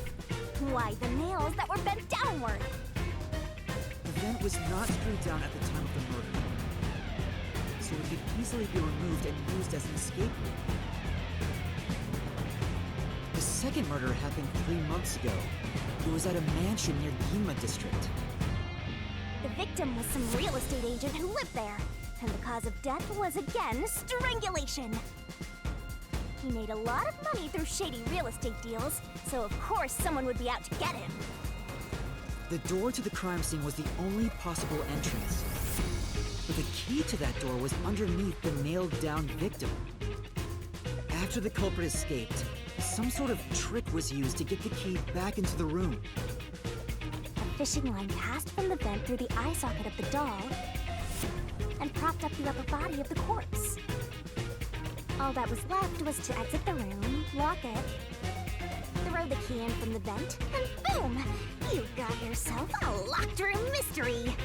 Why, the nails that were bent downward. The vent was not screwed down at the time of the murder, so it could easily be removed and used as an escape route. The second murder happened 3 months ago. It was at a mansion near Ginma district. The victim was some real estate agent who lived there, and the cause of death was again strangulation. He made a lot of money through shady real estate deals, so of course someone would be out to get him. The door to the crime scene was the only possible entrance, but the key to that door was underneath the nailed-down victim. After the culprit escaped, some sort of trick was used to get the key back into the room. A fishing line passed from the vent through the eye socket of the doll and propped up the upper body of the corpse. All that was left was to exit the room, lock it, throw the key in from the vent, and boom! You've got yourself a locked room mystery!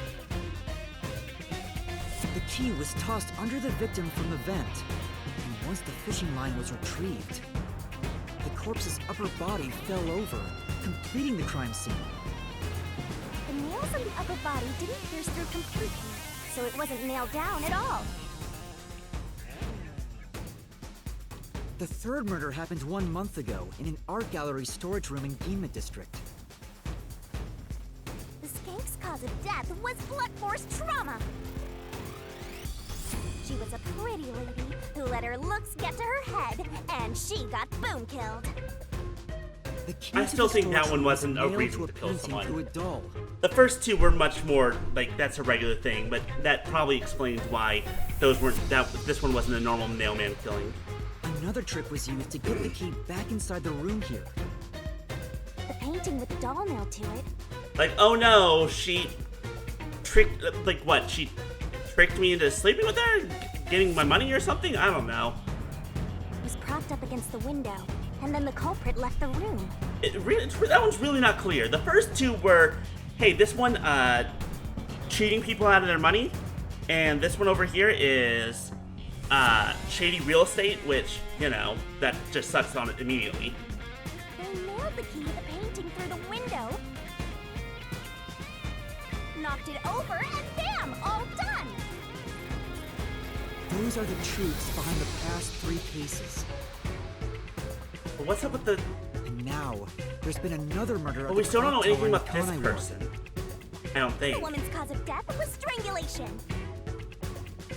The key was tossed under the victim from the vent, and once the fishing line was retrieved, the corpse's upper body fell over, completing the crime scene. The nails on the upper body didn't pierce through completely, so it wasn't nailed down at all. The third murder happened 1 month ago in an art gallery storage room in Ginma district. The skank's cause of death was blunt force trauma. She was a pretty lady who let her looks get to her head, and she got boom killed. I still think that one wasn't a reason to kill someone. The first two were much more like that's a regular thing, but that probably explains why this one wasn't a normal nailman killing. Another trick was used to get the key back inside the room here. The painting with the doll nailed to it. Like, oh no, she tricked, like what? She tricked me into sleeping with her? Getting my money or something? I don't know. It was propped up against the window, and then the culprit left the room. That one's really not clear. The first two were, hey, this one, cheating people out of their money, and this one over here is, shady real estate, which, you know, that just sucks on it immediately. They nailed the key to the painting through the window, knocked it over, and bam! All done! Those are the truths behind the past 3 cases. But what's up with the... And now, there's been another murder. But we still don't know anything about this Kanai person. I don't think. The woman's cause of death was strangulation.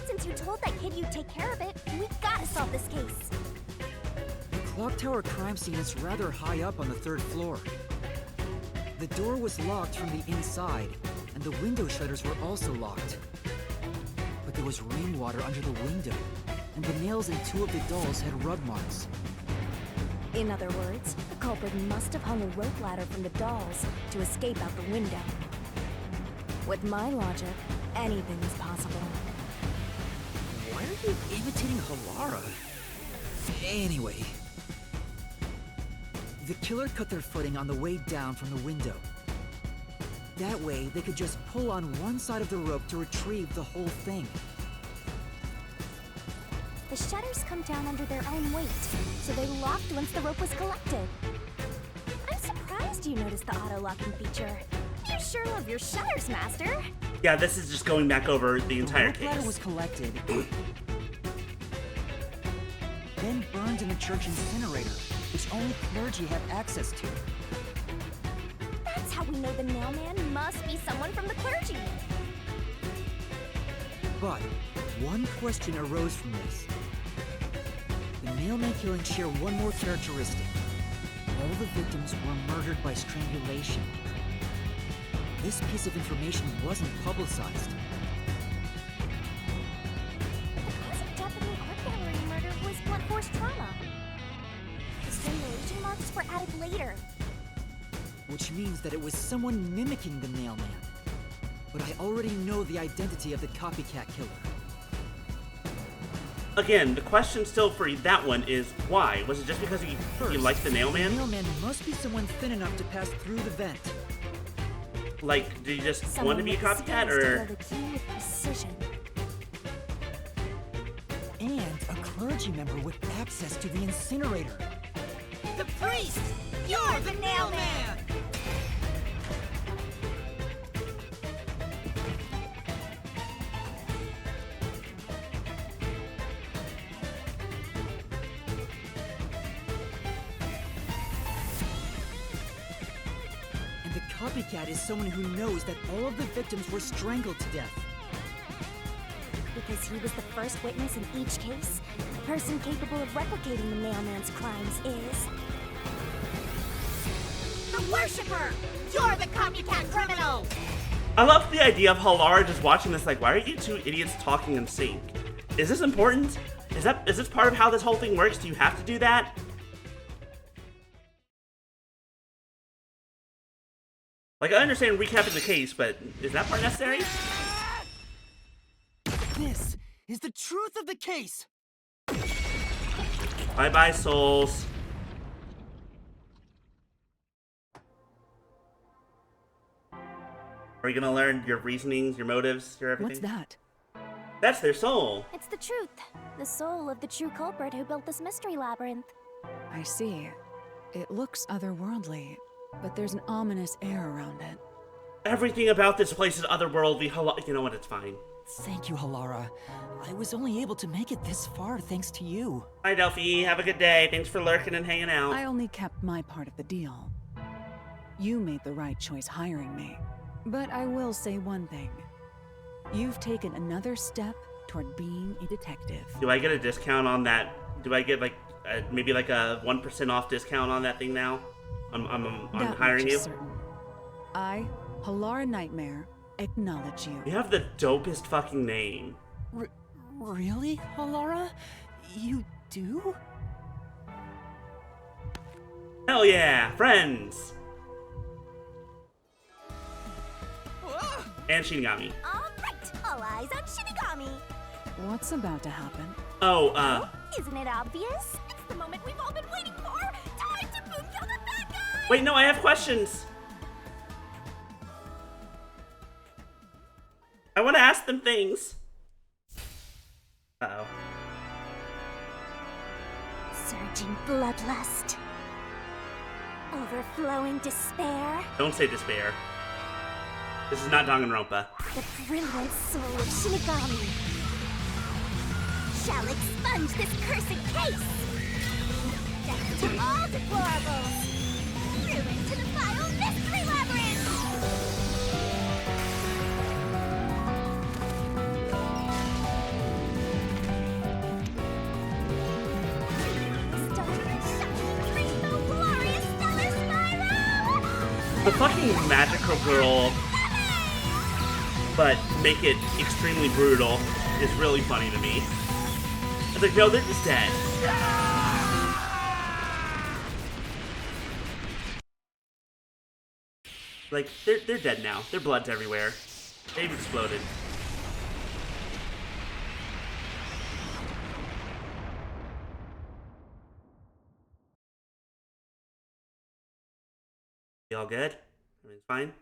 Since you told that kid you'd take care of it, we gotta solve this case. The clock tower crime scene is rather high up on the 3rd floor. The door was locked from the inside, and the window shutters were also locked. But there was rainwater under the window, and the nails in 2 of the dolls had rub marks. In other words, the culprit must have hung a rope ladder from the dolls to escape out the window. With my logic, anything is possible. Why are you imitating Halara? Anyway. The killer cut their footing on the way down from the window. That way, they could just pull on one side of the rope to retrieve the whole thing. The shutters come down under their own weight, so they locked once the rope was collected. I'm surprised you noticed the auto-locking feature. You You sure love your shutters, Master. Yeah, this is just going back over the entire rope ladder case. was collected, then burned in the church incinerator, which only clergy have access to. That's how we know the mailman must be someone from the clergy. But one question arose from this. The mailman killings share one more characteristic. All the victims were murdered by strangulation. This piece of information wasn't publicized. The cause of death in the art gallery murder was blunt force trauma. The strangulation marks were added later. Which means that it was someone mimicking the mailman. But I already know the identity of the copycat killer. Again, the question still for that one is why? Was it just because he liked the mailman? The mailman must be someone thin enough to pass through the vent. Like, did he just Someone want to be a with the copycat, skills to or? know the key with precision. And a clergy member with access to the incinerator. The priest! You're the mailman! And the copycat is someone who knows that all of the victims were strangled to death. Because he was the first witness in each case, the person capable of replicating the mailman's crimes is... The worshipper! You're the copycat criminal! I love the idea of Halara just watching this like, why are you two idiots talking in sync? Is this important? Is this part of how this whole thing works? Do you have to do that? Like, I understand recapping the case, but is that part necessary? This is the truth of the case. Bye-bye, souls. Are you gonna learn your reasonings, your motives, your everything? What's that? That's their soul. It's the truth. The soul of the true culprit who built this mystery labyrinth. I see. It looks otherworldly, but there's an ominous air around it. Everything about this place is otherworldly. You know what? It's fine. Thank you, Halara. I was only able to make it this far thanks to you. Hi, Delphi. Have a good day. Thanks for lurking and hanging out. I only kept my part of the deal. You made the right choice hiring me. But I will say one thing. You've taken another step toward being a detective. Do I get a discount on that? Do I get like maybe like a 1% off discount on that thing now? I'm That hiring much you. is certain. I, Halara Nightmare, acknowledge you. You have the dopest fucking name. Really, Halara? You do? Hell yeah, friends. And Shinigami. All right, all eyes on Shinigami. What's about to happen? Oh, Isn't it obvious? It's the moment we've all been waiting for. Time to boom kill the bad guy. wait, no, I have questions. I want to ask them things. Uh-oh. Surging bloodlust. Overflowing despair. Don't say despair. This is not Danganronpa. The brilliant soul of Shinigami shall expunge this cursed case. Death to all deplorables. Ruin to the vile mystery labyrinth. The fucking magical girl, but make it extremely brutal, is really funny to me. It's like, no, they're just dead. Like, they're dead now. Their blood's everywhere. They've exploded. You all good? Everything's fine?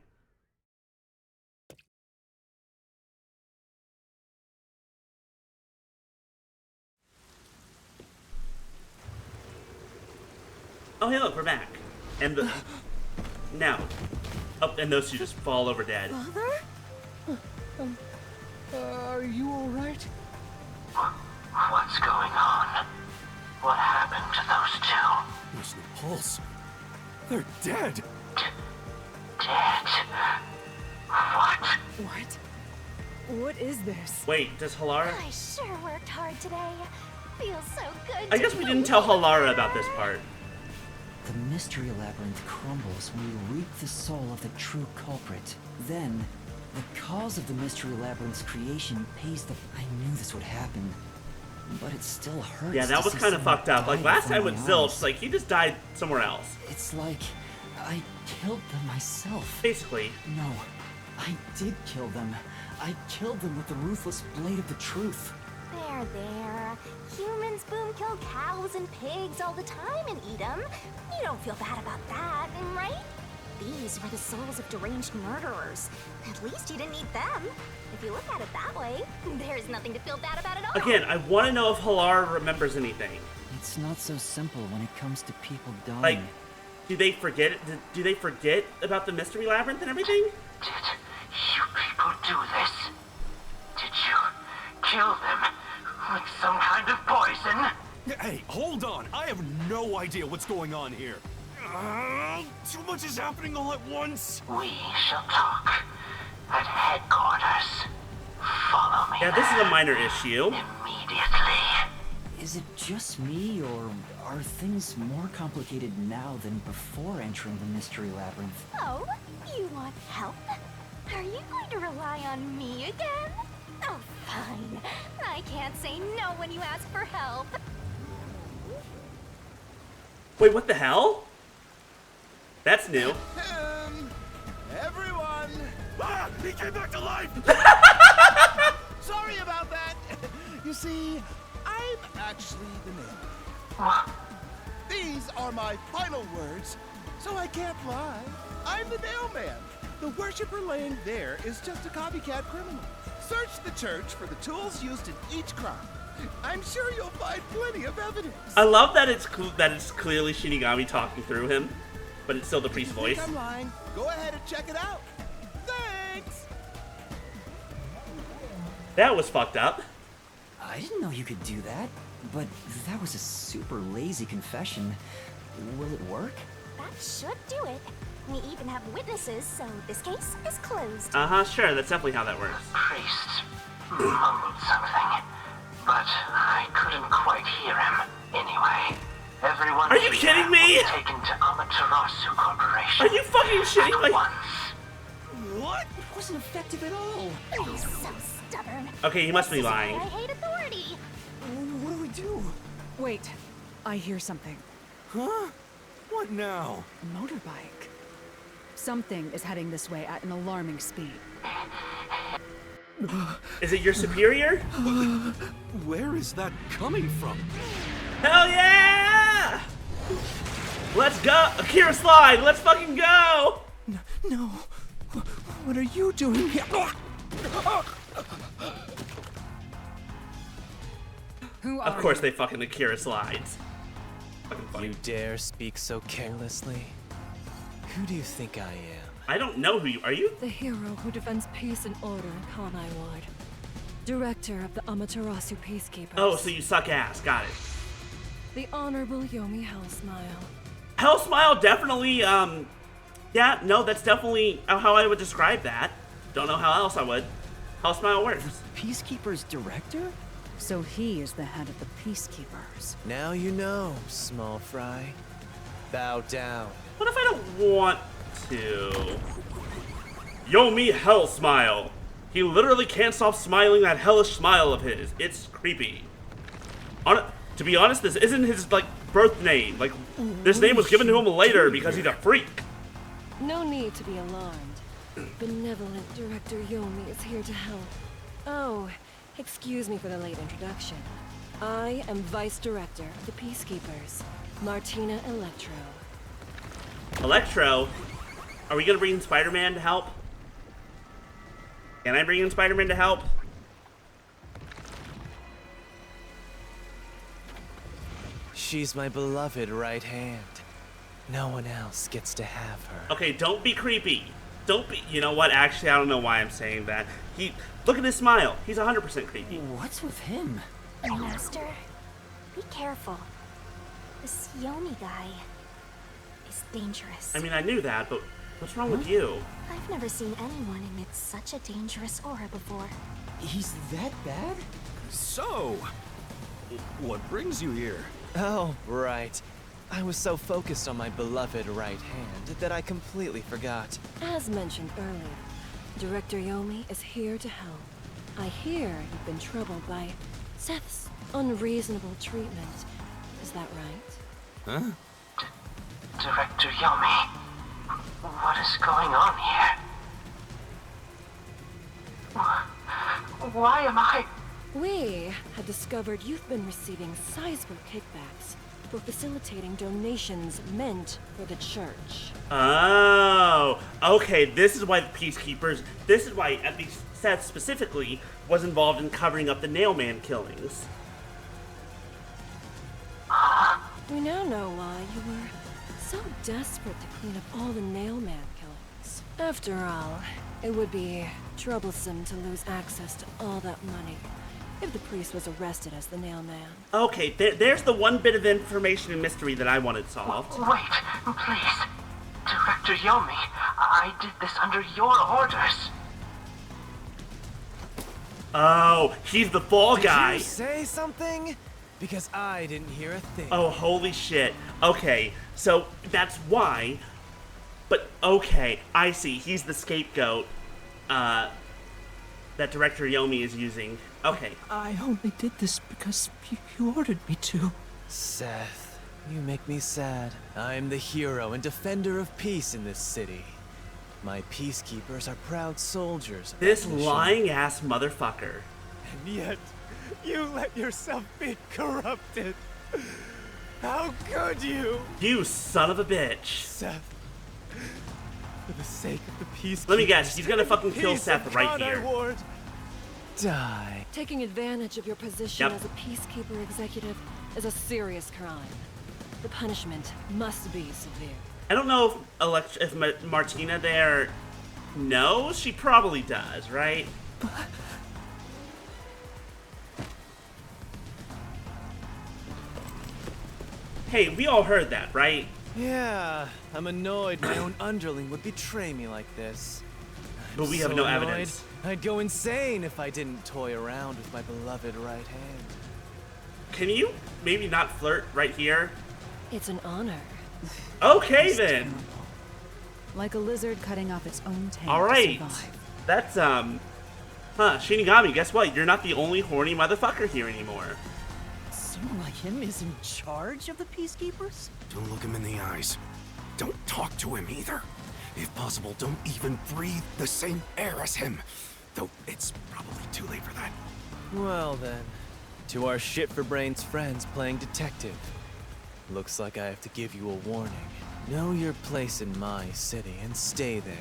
Oh, hey, look, we're back. And the... Now. Oh, and those two just fall over dead. Father? Are you alright? What's going on? What happened to those two? There's no pulse. They're dead. Dead? What? What? What is this? Wait, does Halara? I sure worked hard today. Feels so good. I guess we didn't tell Halara about this part. The mystery labyrinth crumbles when you reap the soul of the true culprit. Then, the cause of the mystery labyrinth's creation pays the... I knew this would happen, but it still hurts. Yeah, that to was see kind of someone fucked up. die Like last before time with my Zilch, eyes. like he just died somewhere else. It's like I killed them myself. Basically. No, I did kill them. I killed them with the ruthless blade of the truth. There. Humans boom kill cows and pigs all the time and eat them. You don't feel bad about that, right? These were the souls of deranged murderers. At least you didn't eat them. If you look at it that way, there's nothing to feel bad about at all. Again, I want to know if Halara remembers anything. It's not so simple when it comes to people dying. Like, do they forget it? Do they forget about the mystery labyrinth and everything? Did you people do this? Did you kill them with some kind of poison? Hey, hold on. I have no idea what's going on here. Too much is happening all at once. We shall talk at headquarters. Follow me. Yeah, this is a minor issue. Immediately. Is it just me, or are things more complicated now than before entering the mystery labyrinth? Oh, you want help? Are you going to rely on me again? Oh, fine. I can't say no when you ask for help. Wait, what the hell? That's new. Everyone! Ah! He came back to life! Sorry about that. You see, I'm actually the nail. These are my final words, so I can't lie. I'm the nail man. The worshiper laying there is just a copycat criminal. Search the church for the tools used in each crime. I'm sure you'll find plenty of evidence. I love that it's clearly Shinigami talking through him, but it's still the priest's voice. I'm lying. Go ahead and check it out. Thanks. That was fucked up. I didn't know you could do that, but that was a super lazy confession. Will it work? That should do it. We even have witnesses, so this case is closed. Sure, that's definitely how that works. Priest mumbled something, but I couldn't quite hear him. Anyway, everyone Are you kidding me? will be taken to Amaterasu Corporation. Are you fucking shitting me? What? It wasn't effective at all. You're so stubborn. Okay, he must be This is why lying. I hate authority. What do we do? Wait, I hear something. Huh? What now? A motorbike. Something is heading this way at an alarming speed. Is it your superior? Where is that coming from? Hell yeah! Let's go! Akira Slide, let's fucking go! No. What are you doing here? Who are Of course they fucking Akira Slides. Fucking funny. You dare speak so carelessly? Who do you think I am? I don't know who you are. You? The hero who defends peace and order in Kanai Ward. Director of the Amaterasu Peacekeepers. Oh, so you suck ass. Got it. The Honorable Yomi Hellsmile. Hell Smile definitely, yeah, no, that's definitely how I would describe that. Don't know how else I would. Hell Smile works. Peacekeeper's director? So he is the head of the Peacekeepers. Now you know, small fry. Bow down. What if I don't want to? Yomi Hell Smile. He literally can't stop smiling that hellish smile of his. It's creepy. To be honest, this isn't his, like, birth name. Like, this name was given to him later because he's a freak. No need to be alarmed. Benevolent Director Yomi is here to help. Oh, excuse me for the late introduction. I am Vice Director of the Peacekeepers, Martina Electro. Electro? Are we gonna bring in Spider-Man to help? Can I bring in Spider-Man to help? She's my beloved right hand. No one else gets to have her. Okay, don't be creepy. Don't be. You know what? Actually, I don't know why I'm saying that. Look at his smile. He's 100% creepy. What's with him? Master, be careful. This Yomi guy is dangerous. I mean, I knew that, but what's wrong with you? I've never seen anyone emit such a dangerous aura before. He's that bad? So, what brings you here? Oh, right. I was so focused on my beloved right hand that I completely forgot. As mentioned earlier, Director Yomi is here to help. I hear you've been troubled by Seth's unreasonable treatment. Is that right? Huh? Director Yomi, what is going on here? Why am I... We had discovered you've been receiving sizable kickbacks for facilitating donations meant for the church. Oh, okay. This is why the Peacekeepers. This is why, at least Seth specifically, was involved in covering up the Nailman killings. We now know why you were so desperate to clean up all the Nailman killings. After all, it would be troublesome to lose access to all that money if the priest was arrested as the Nailman. Okay, there's the one bit of information and mystery that I wanted solved. Wait, please. Director Yomi, I did this under your orders. Oh, he's the fall guy. Did you say something? Because I didn't hear a thing. Oh, holy shit. Okay, so that's why. But okay, I see. He's the scapegoat that Director Yomi is using. Okay. I only did this because you ordered me to. Seth, you make me sad. I'm the hero and defender of peace in this city. My peacekeepers are proud soldiers. This lying ass motherfucker. And yet, you let yourself be corrupted. How could you? You son of a bitch. Seth, for the sake of the peacekeepers. Let me guess, he's gonna fucking kill Seth right here. Die. Taking advantage of your position Yep. as a peacekeeper executive is a serious crime. The punishment must be severe. I don't know if Martina there knows. She probably does, right? Hey, we all heard that, right? Yeah, I'm annoyed my own underling would betray me like this. But we have So no annoyed, evidence. I'd go insane if I didn't toy around with my beloved right hand. Can you maybe not flirt right here? It's an honor. Okay then. Like a lizard cutting off its own tail All to right. survive. That's Shinigami, guess what? You're not the only horny motherfucker here anymore. Someone like him is in charge of the Peacekeepers? Don't look him in the eyes. Don't talk to him either. If possible, don't even breathe the same air as him. Though it's probably too late for that. Well then, to our shit-for-brains friends playing detective. Looks like I have to give you a warning. Know your place in my city and stay there.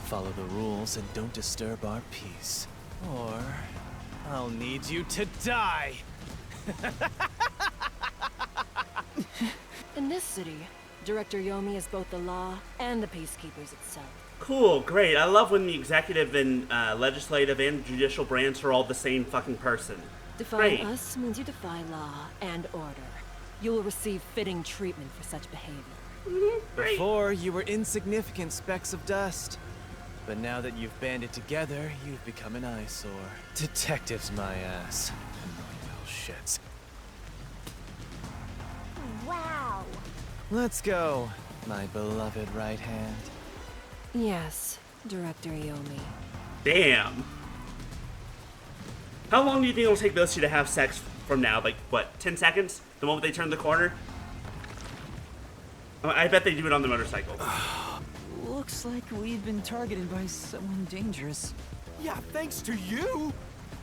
Follow the rules and don't disturb our peace. Or I'll need you to die! In this city, Director Yomi is both the law and the peacekeepers itself. Cool, great. I love when the executive and legislative and judicial branch are all the same fucking person. Defying Great. us means you defy law and order. You will receive fitting treatment for such behavior. Before, you were insignificant specks of dust. But now that you've banded together, you've become an eyesore. Detectives, my ass. Annoying little shits. Wow. Let's go, my beloved right hand. Yes, Director Yomi. Damn. How long do you think it'll take those two to have sex from now? Like, what, 10 seconds? The moment they turn the corner? I bet they do it on the motorcycle. Looks like we've been targeted by someone dangerous. Yeah, thanks to you.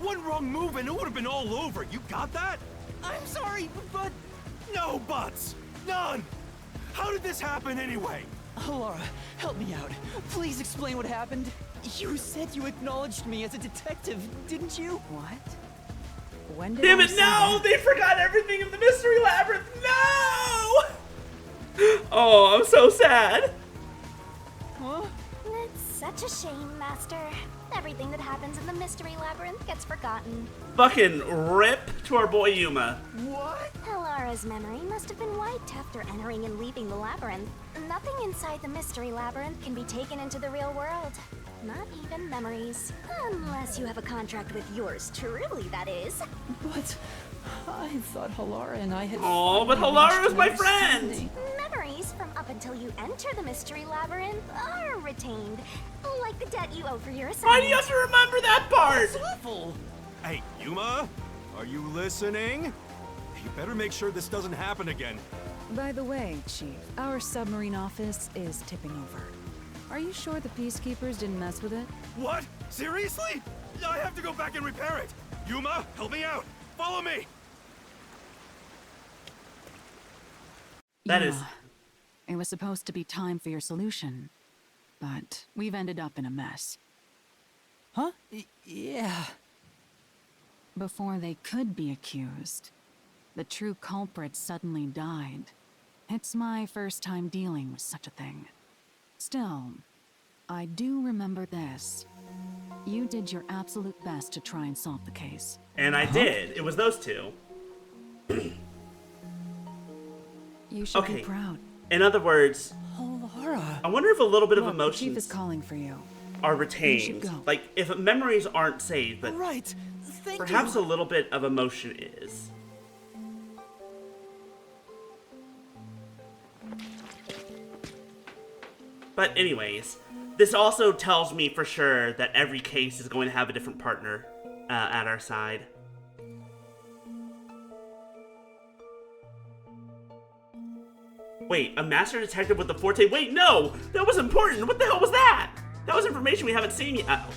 One wrong move and it would have been all over. You got that? I'm sorry, but... No buts. None. How did this happen anyway? Laura, help me out. Please explain what happened. You said you acknowledged me as a detective, didn't you? What? When did Damn I it, say no! that? They forgot everything in the mystery labyrinth! No! Oh, I'm so sad. Huh? It's such a shame, Master. Everything that happens in the Mystery Labyrinth gets forgotten. Fucking rip to our boy Yuma. What? Helara's memory must have been wiped after entering and leaving the labyrinth. Nothing inside the Mystery Labyrinth can be taken into the real world. Not even memories. Unless you have a contract with yours truly, that is. But I thought Halara and I had. Oh, but Halara is my friend! Memories from up until you enter the Mystery Labyrinth are retained. Like the debt you owe for your assignment. Why do you have to remember that part? That's awful. Hey, Yuma, are you listening? You better make sure this doesn't happen again. By the way, Chief, our submarine office is tipping over. Are you sure the Peacekeepers didn't mess with it? What? Seriously? I have to go back and repair it. Yuma, help me out. Follow me. That is. It was supposed to be time for your solution, but we've ended up in a mess. Huh? Yeah. Before they could be accused, the true culprit suddenly died. It's my first time dealing with such a thing. Still, I do remember this. You did your absolute best to try and solve the case. And I did. It was those two. You should be proud. In other words, Halara. I wonder if a little bit of Look, the Chief is emotions calling for you. are You retained. should go. Like, if memories aren't saved, but Right. Thank perhaps you. a little bit of emotion is. But anyways, this also tells me for sure that every case is going to have a different partner at our side. Wait, a master detective with the forte? Wait, no! That was important! What the hell was that? That was information we haven't seen yet. Oh.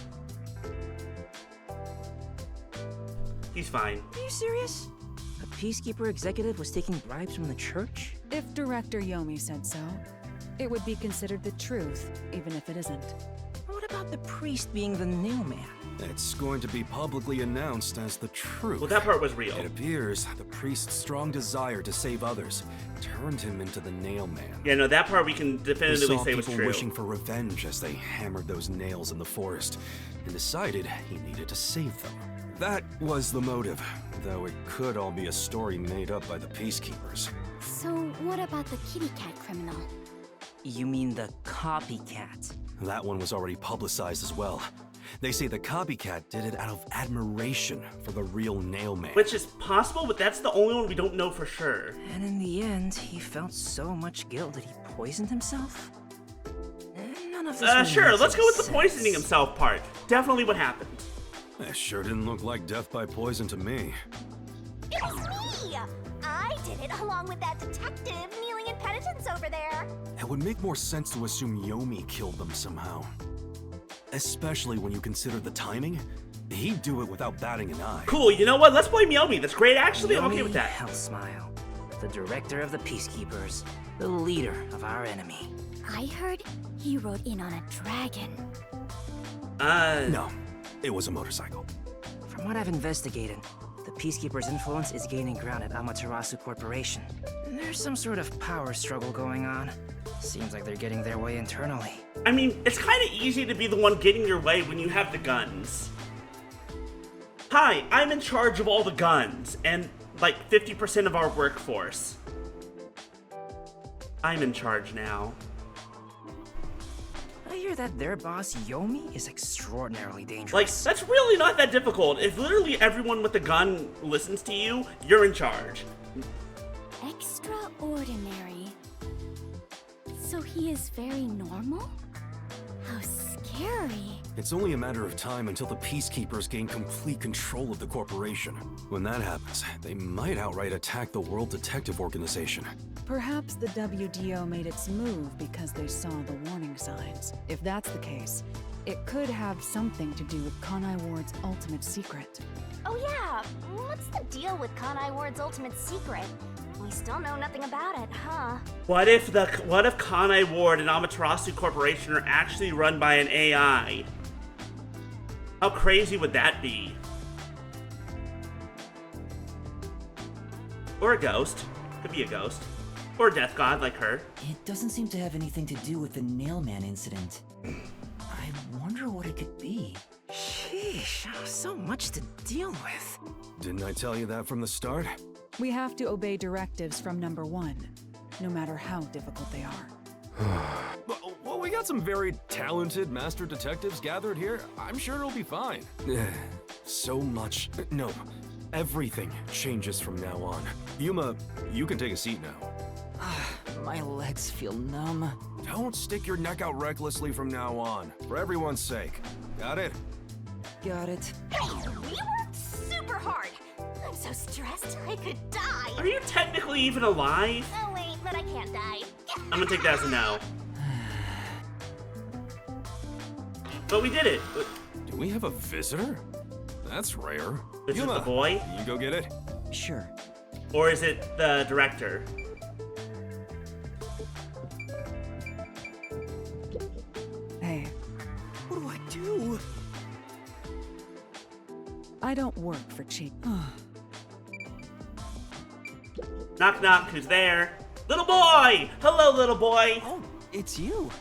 He's fine. Are you serious? A Peacekeeper executive was taking bribes from the church? If Director Yomi said so, it would be considered the truth, even if it isn't. What about the priest being the nailman? It's going to be publicly announced as the truth. Well, that part was real. It appears the priest's strong desire to save others turned him into the nailman. Yeah, no, that part we can definitively say was people true. wishing for revenge as they hammered those nails in the forest and decided he needed to save them. That was the motive, though it could all be a story made up by the Peacekeepers. So what about the kitty cat criminal? You mean the copycat? That one was already publicized as well. They say the copycat did it out of admiration for the real nailman. Which is possible, but that's the only one we don't know for sure. And in the end, he felt so much guilt that he poisoned himself? None of this really Sure, makes let's go any with the sense. poisoning himself part. Definitely what happened. That sure didn't look like death by poison to me. It's me! I did it along with that detective kneeling in penitence over there. It would make more sense to assume Yomi killed them somehow. Especially when you consider the timing. He'd do it without batting an eye. Cool, you know what? Let's blame Yomi. That's great, actually. I'm okay with that. Hellsmile, the director of the Peacekeepers, the leader of our enemy. I heard he rode in on a dragon. No, it was a motorcycle. From what I've investigated, the Peacekeepers' influence is gaining ground at Amaterasu Corporation. There's some sort of power struggle going on. Seems like they're getting their way internally. I mean, it's kind of easy to be the one getting your way when you have the guns. Hi, I'm in charge of all the guns, and like 50% of our workforce. I'm in charge now. I hear that their boss, Yomi, is extraordinarily dangerous. Like, that's really not that difficult. If literally everyone with a gun listens to you, you're in charge. Extraordinary. So he is very normal? How scary. It's only a matter of time until the Peacekeepers gain complete control of the corporation. When that happens, they might outright attack the World Detective Organization. Perhaps the WDO made its move because they saw the warning signs. If that's the case, it could have something to do with Kanai Ward's ultimate secret. Oh yeah, what's the deal with Kanai Ward's ultimate secret? We still know nothing about it, huh? What if Kanai Ward and Amaterasu Corporation are actually run by an AI? How crazy would that be? Or a ghost. Could be a ghost. Or a death god like her. It doesn't seem to have anything to do with the Nailman incident. I wonder what it could be. Sheesh, so much to deal with. Didn't I tell you that from the start? We have to obey directives from number 1, no matter how difficult they are. Well, we got some very talented master detectives gathered here. I'm sure it'll be fine. So much. No, everything changes from now on. Yuma, you can take a seat now. My legs feel numb. Don't stick your neck out recklessly from now on, for everyone's sake. Got it? Got it. Hey, we worked super hard. I'm so stressed, I could die. Are you technically even alive? Oh wait, but I can't die. I'm gonna take that as a no. But we did it. Do we have a visitor? That's rare. Is it Yuma, the boy? you go get it? Sure. Or is it the director? Hey, What do I do? I don't work for cheap. Knock knock, who's there? Little boy! Hello, little boy! Oh, it's you.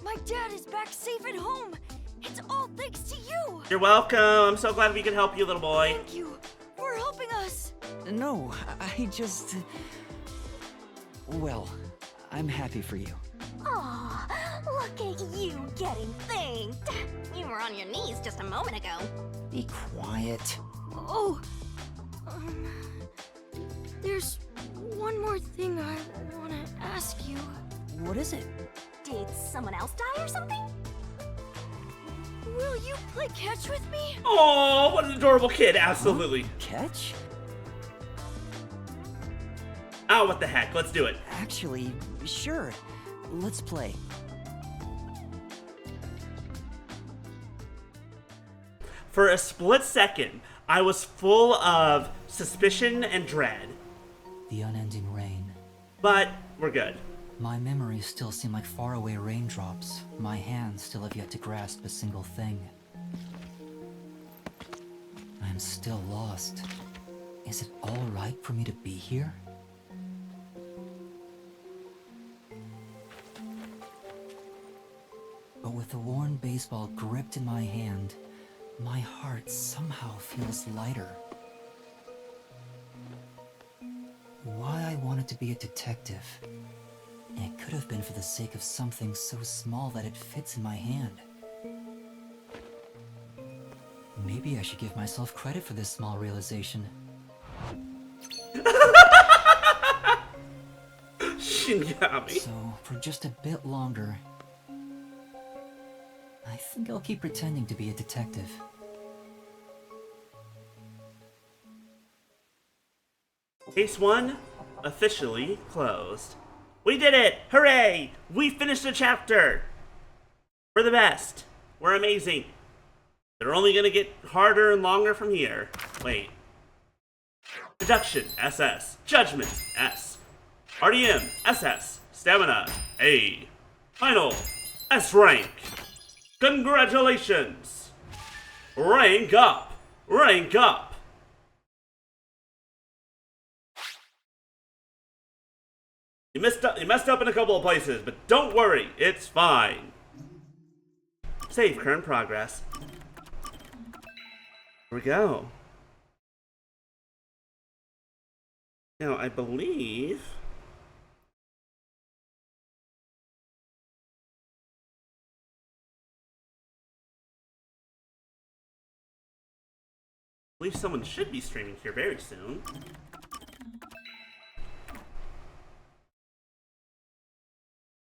My dad is back safe at home. It's all thanks to you. You're welcome. I'm so glad we could help you, little boy. Thank you for helping us. No, I just... Well, I'm happy for you. Aw, look at you getting thanked. You were on your knees just a moment ago. Be quiet. Oh, there's one more thing I want to ask you. What is it? Did someone else die or something? Will you play catch with me? Oh, what an adorable kid. Absolutely. Catch? Oh, what the heck. Let's do it. Actually, sure. Let's play. For a split second, I was full of suspicion and dread. The unending rain. But we're good. My memories still seem like faraway raindrops. My hands still have yet to grasp a single thing. I'm still lost. Is it all right for me to be here? But with the worn baseball gripped in my hand, my heart somehow feels lighter. Why I wanted to be a detective. It could have been for the sake of something so small that it fits in my hand. Maybe I should give myself credit for this small realization. Shinigami. So, for just a bit longer, I think I'll keep pretending to be a detective. Case 1 officially closed. We did it! Hooray! We finished the chapter! We're the best. We're amazing. They're only gonna get harder and longer from here. Wait. Deduction, SS. Judgment, S. RDM, SS. Stamina, A. Final, S rank. Congratulations! Rank up! Rank up! You messed up in a couple of places, but don't worry, it's fine. Save current progress. Here we go. Now, I believe... someone should be streaming here very soon.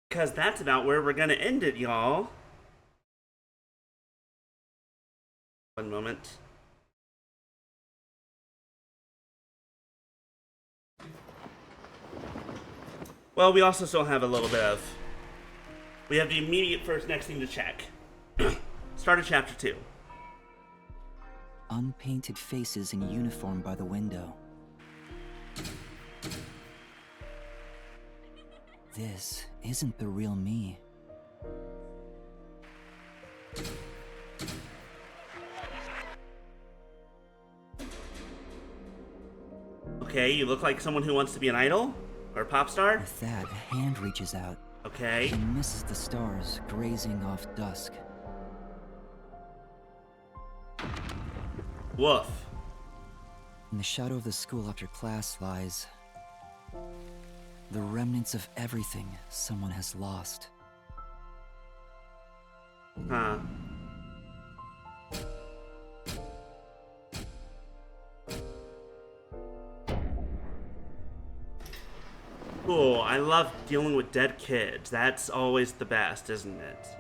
Because that's about where we're gonna end it, y'all. One moment. Well, we also still have a little bit of... We have the immediate next thing to check. Start of chapter 2. Unpainted faces in uniform by the window. This isn't the real me. Okay, you look like someone who wants to be an idol? Or pop star? With that, a hand reaches out. Okay. He misses the stars, grazing off dusk. Woof. In the shadow of the school after class lies the remnants of everything someone has lost. Huh. Cool. I love dealing with dead kids. That's always the best, isn't it?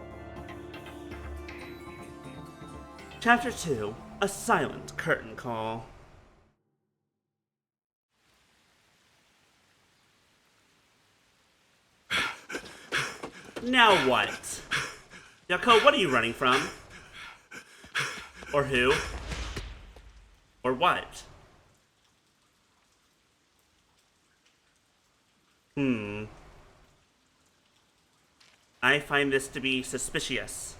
Chapter 2. A silent curtain call. Now what? Yako, what are you running from? Or who? Or what? I find this to be suspicious.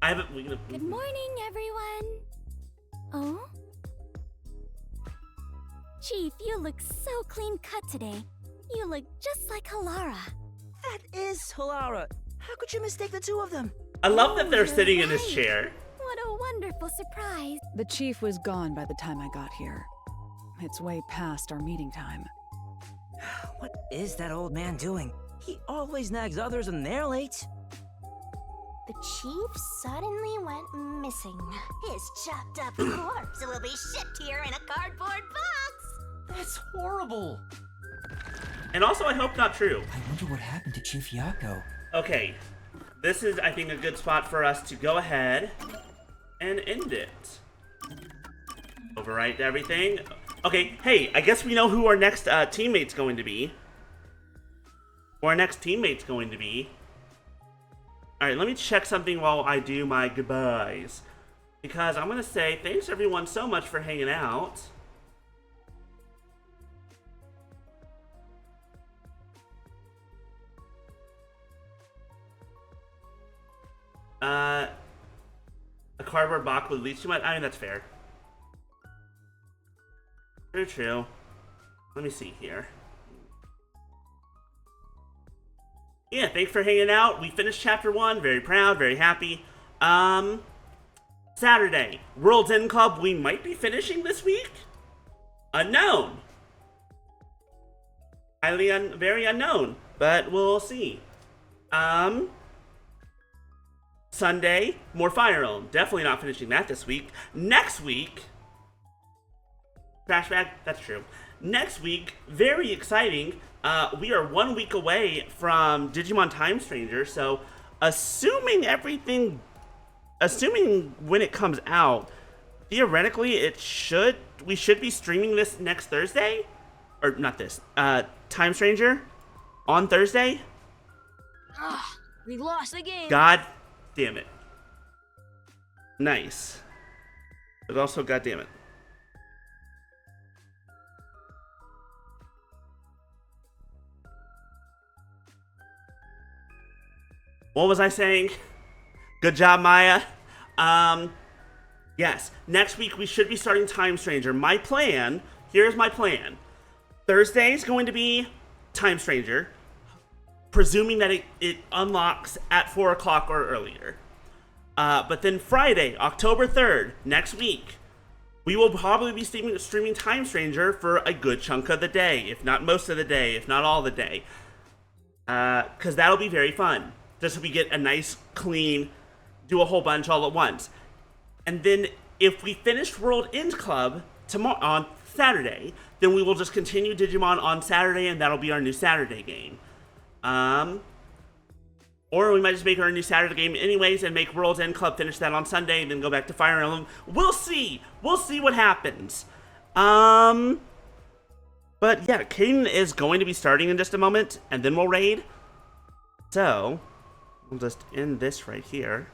I haven't. Good morning, everyone. Oh? Chief, you look so clean cut today. You look just like Halara. That is Halara. How could you mistake the two of them? I love that they're you're sitting in his right. chair. What a wonderful surprise. The chief was gone by the time I got here. It's way past our meeting time. What is that old man doing? He always nags others when they're late. The chief suddenly went missing. His chopped up corpse will be shipped here in a cardboard box. That's horrible. And also, I hope not true. I wonder what happened to Chief Yako. Okay, this is, I think, a good spot for us to go ahead and end it. Overwrite everything. Okay, hey, I guess we know who our next teammate's going to be. Who our next teammate's going to be. Alright, let me check something while I do my goodbyes. Because I'm going to say thanks everyone so much for hanging out. A cardboard box would lead too much. I mean, that's fair. True, true. Let me see here. Yeah, thanks for hanging out. We finished chapter 1. Very proud, very happy. Saturday, World's End Club. We might be finishing this week. Unknown. Very unknown, but we'll see. Sunday, more Fire Emblem. Definitely not finishing that this week. Next week, Crash Bag, that's true. Next week, very exciting. We are 1 week away from Digimon Time Stranger, so assuming when it comes out, theoretically we should be streaming this next Thursday, or not this, Time Stranger on Thursday. Ah, we lost again. God damn it. Nice. But also, god damn it. What was I saying? Good job, Maya. Yes, next week we should be starting Time Stranger. My plan, here's my plan. Thursday is going to be Time Stranger, presuming that it unlocks at 4 o'clock or earlier. But then Friday, October 3rd, next week, we will probably be streaming Time Stranger for a good chunk of the day, if not most of the day, if not all the day. Because that'll be very fun. Just so we get a nice, clean, do a whole bunch all at once. And then if we finish World End Club tomorrow on Saturday, then we will just continue Digimon on Saturday, and that'll be our new Saturday game. Or we might just make our new Saturday game anyways and make World's End Club finish that on Sunday and then go back to Fire Emblem. We'll see. We'll see what happens. But yeah, Caden is going to be starting in just a moment, and then we'll raid. So, we'll just end this right here.